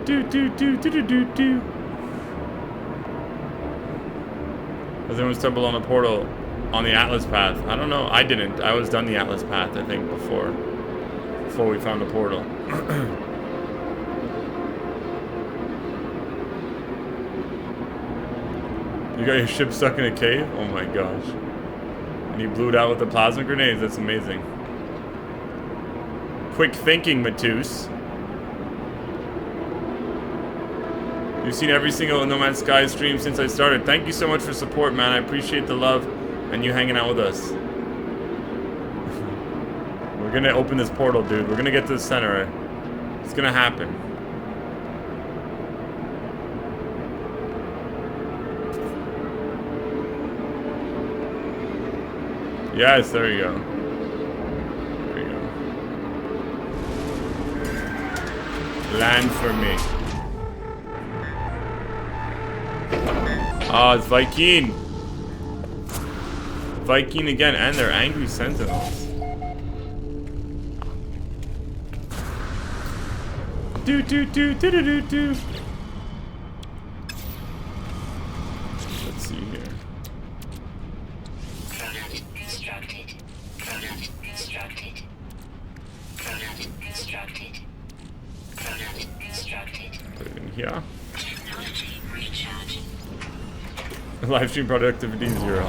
Do do do do do do do. Has anyone stumbled on a portal on the Atlas path? I don't know. I didn't. I was done the Atlas path, I think, before we found the portal. You got your ship stuck in a cave? Oh my gosh. And you blew it out with the plasma grenades? That's amazing. Quick thinking, Matus. You've seen every single No Man's Sky stream since I started. Thank you so much for support, man. I appreciate the love and you hanging out with us. We're gonna open this portal, dude. We're gonna get to the center. It's gonna happen. Yes, there you go. There you go. Land for me. Oh, it's Viking. Viking again, and they're angry sentinels. Do do do do do do do. Let's see here. Product constructed. Product constructed. Product constructed. Product constructed. Put it in here. Technology recharge. Livestream productivity 0.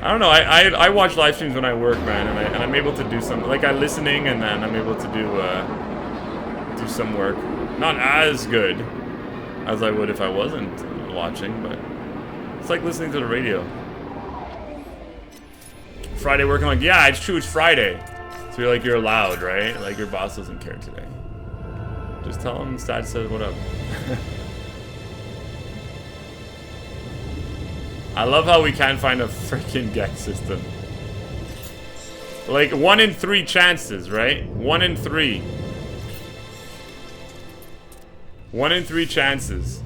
I don't know. I watch live streams when I work, man, and I'm able to do some, like, I'm listening, and then I'm able to do some work. Not as good as I would if I wasn't watching, but it's like listening to the radio. Friday working, like, yeah, it's true, it's Friday. So you're like, you're allowed, right? Like, your boss doesn't care today. Just tell him Stat says what up. I love how we can't find a freaking Gek system. Like 1 in 3 chances, right? 1 in 3. 1 in 3 chances.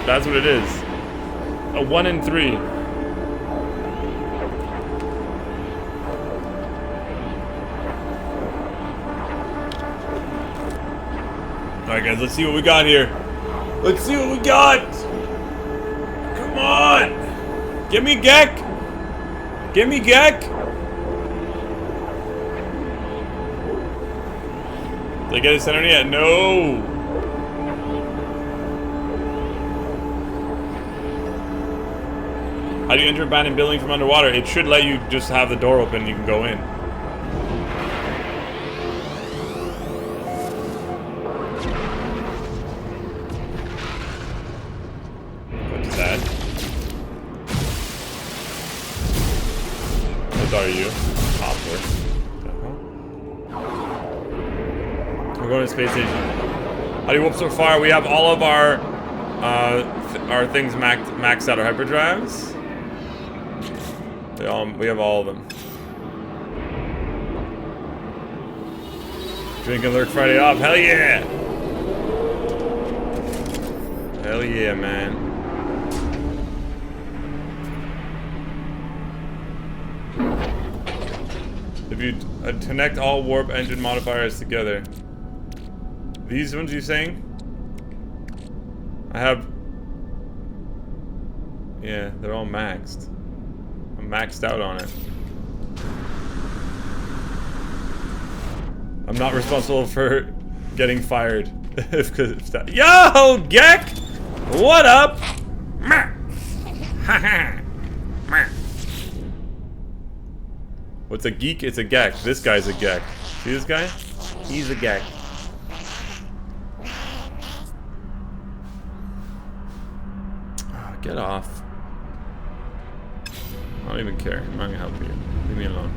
That's what it is. A 1 in 3. Alright guys, let's see what we got here. Let's see what we got! Come on! Give me Gek! Give me Gek! Did I get a center yet? No! How do you enter abandoned building from underwater? It should let you just have the door open and you can go in. What's that? What are you? Hopper. We're going to the space station. How do you whoop so far? We have all of our things maxed out. Our hyperdrives. We have all of them. Drink and lurk Friday off. Hell yeah! Hell yeah, man. If you connect all warp engine modifiers together. These ones you saying? I have... Yeah, they're all maxed. I'm maxed out on it. I'm not responsible for getting fired. Yo, Gek! What up? What's a geek? It's a Gek. This guy's a Gek. See this guy? He's a Gek. Get off. I don't even care. I'm not gonna help you. Leave me alone.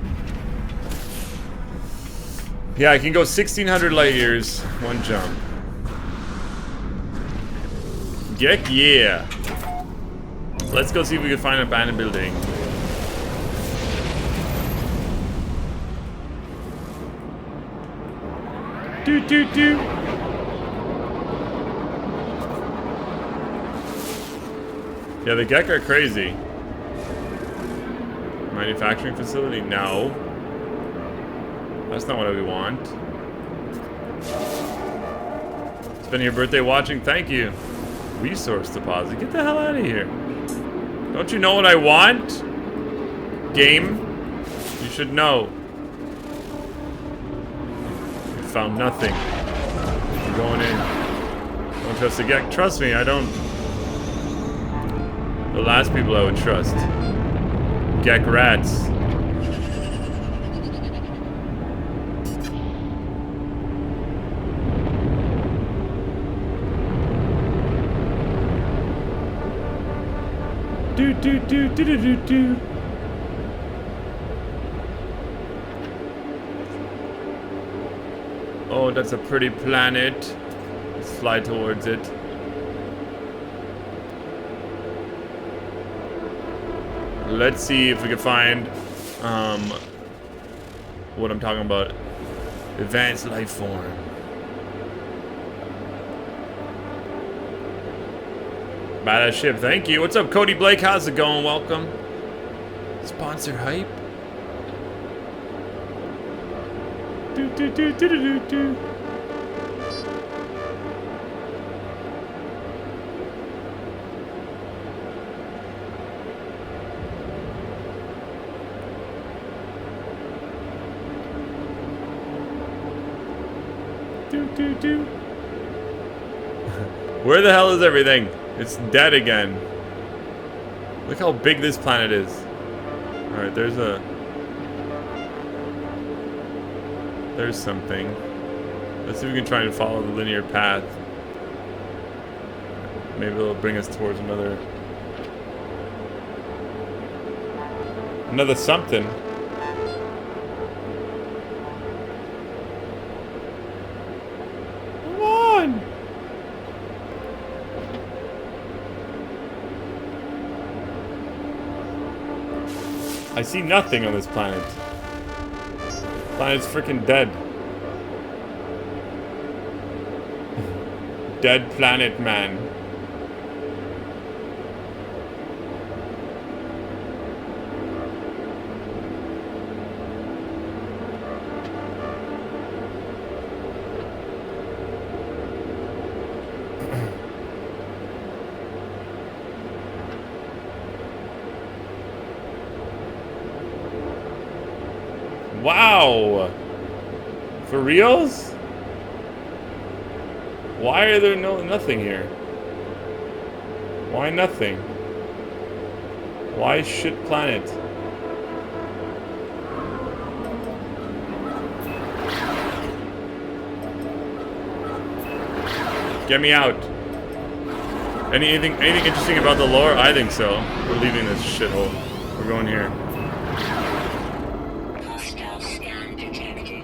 Yeah, I can go 1,600 light years, one jump. Gek, yeah. Let's go see if we can find an abandoned building. Do. Yeah, the Gek are crazy. Manufacturing facility? No. That's not what we want. Spending your birthday watching? Thank you. Resource deposit? Get the hell out of here. Don't you know what I want? Game? You should know. You found nothing. I'm going in. Don't trust the Gek. Trust me, I don't. The last people I would trust. Gek rats. Do. Oh, that's a pretty planet. Let's fly towards it. Let's see if we can find what I'm talking about. Advanced life form. Badass ship, thank you. What's up, Cody Blake? How's it going? Welcome. Sponsor hype. Do. Where the hell is everything? It's dead again. Look how big this planet is. Alright, there's something. Let's see if we can try and follow the linear path. Maybe it'll bring us towards another something. Come on! I I see nothing on this planet. Planet's freaking dead. Dead planet, man. Wow! For reals? Why are there nothing here? Why nothing? Why shit planet? Get me out. Anything interesting about the lore? I think so. We're leaving this shithole. We're going here. Hostile scan detected.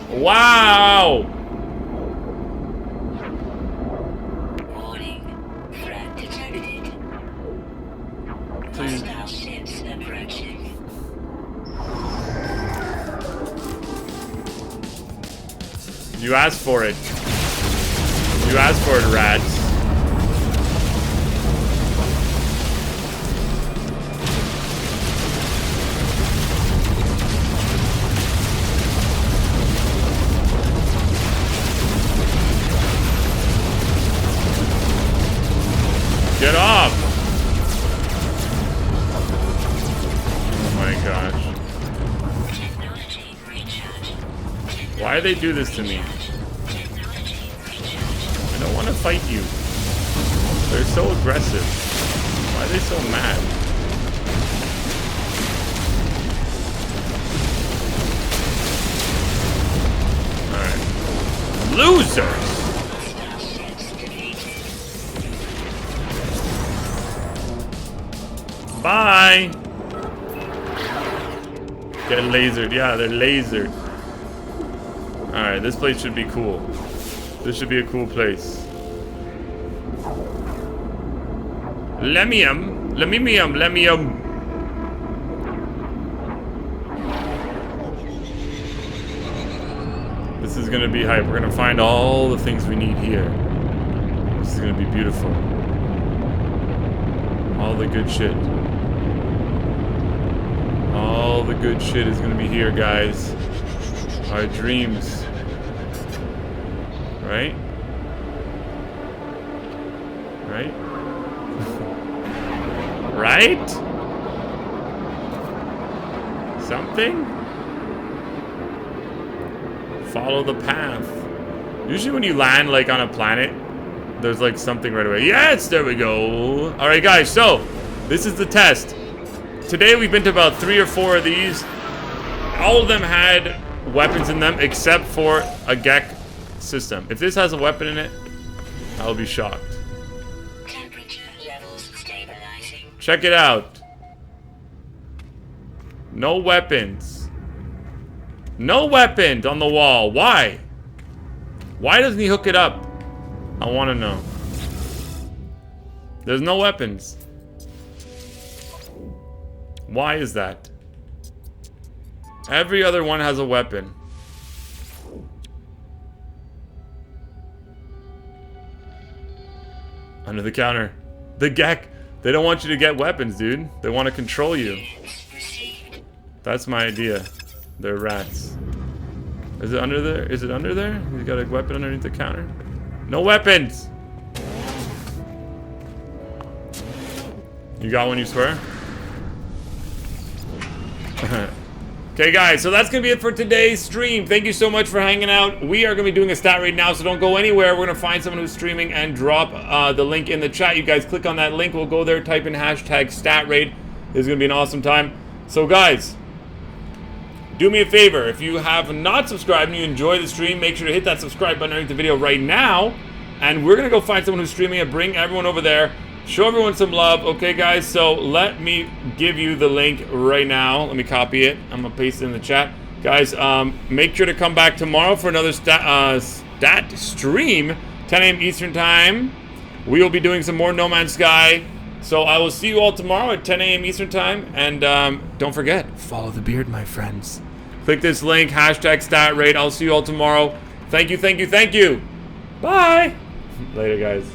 Wow! Warning. Threat detected. Hostile ships approaching. You asked for it. You asked for it, rats. Get off! Oh my gosh. Technology recharge. Why do they do this to me? Technology recharge. I don't want to fight you. They're so aggressive. Why are they so mad? Alright. Losers! Hostile ships defeated. Bye! Get lasered. Yeah, they're lasered. Alright, this place should be cool. This should be a cool place. Lemium. Lemimium. Lemium. This is gonna be hype. We're gonna find all the things we need here. This is gonna be beautiful. All the good shit. All the good shit is gonna be here, guys. Our dreams. Right? Right? Right? Something? Follow the path. Usually when you land like on a planet, there's like something right away. Yes, there we go. All right, guys, so this is the test. Today we've been to about 3 or 4 of these. All of them had weapons in them except for a Gek system. If this has a weapon in it, I'll be shocked. Temperature levels stabilizing. Check it out. No weapons. No weapons on the wall. Why? Why doesn't he hook it up? I want to know. There's no weapons. Why is that? Every other one has a weapon. Under the counter. The Gek. They don't want you to get weapons, dude. They want to control you. Received. That's my idea. They're rats. Is it under there? Is it under there? You got a weapon underneath the counter? No weapons! You got one, you swear? Okay, guys, so that's going to be it for today's stream. Thank you so much for hanging out. We are going to be doing a stat raid now, so don't go anywhere. We're going to find someone who's streaming and drop the link in the chat. You guys click on that link. We'll go there, type in hashtag stat raid. This is going to be an awesome time. So, guys, do me a favor. If you have not subscribed and you enjoy the stream, make sure to hit that subscribe button underneath the video right now. And we're going to go find someone who's streaming and bring everyone over there. Show everyone some love, okay, guys? So let me give you the link right now. Let me copy it. I'm gonna paste it in the chat, guys. Make sure to come back tomorrow for another stat stream, 10 a.m. Eastern time. We will be doing some more No Man's Sky. So I will see you all tomorrow at 10 a.m. Eastern time. And don't forget, follow the beard, my friends. Click this link, hashtag StatRate. I'll see you all tomorrow. Thank you, thank you, thank you. Bye. Later, guys.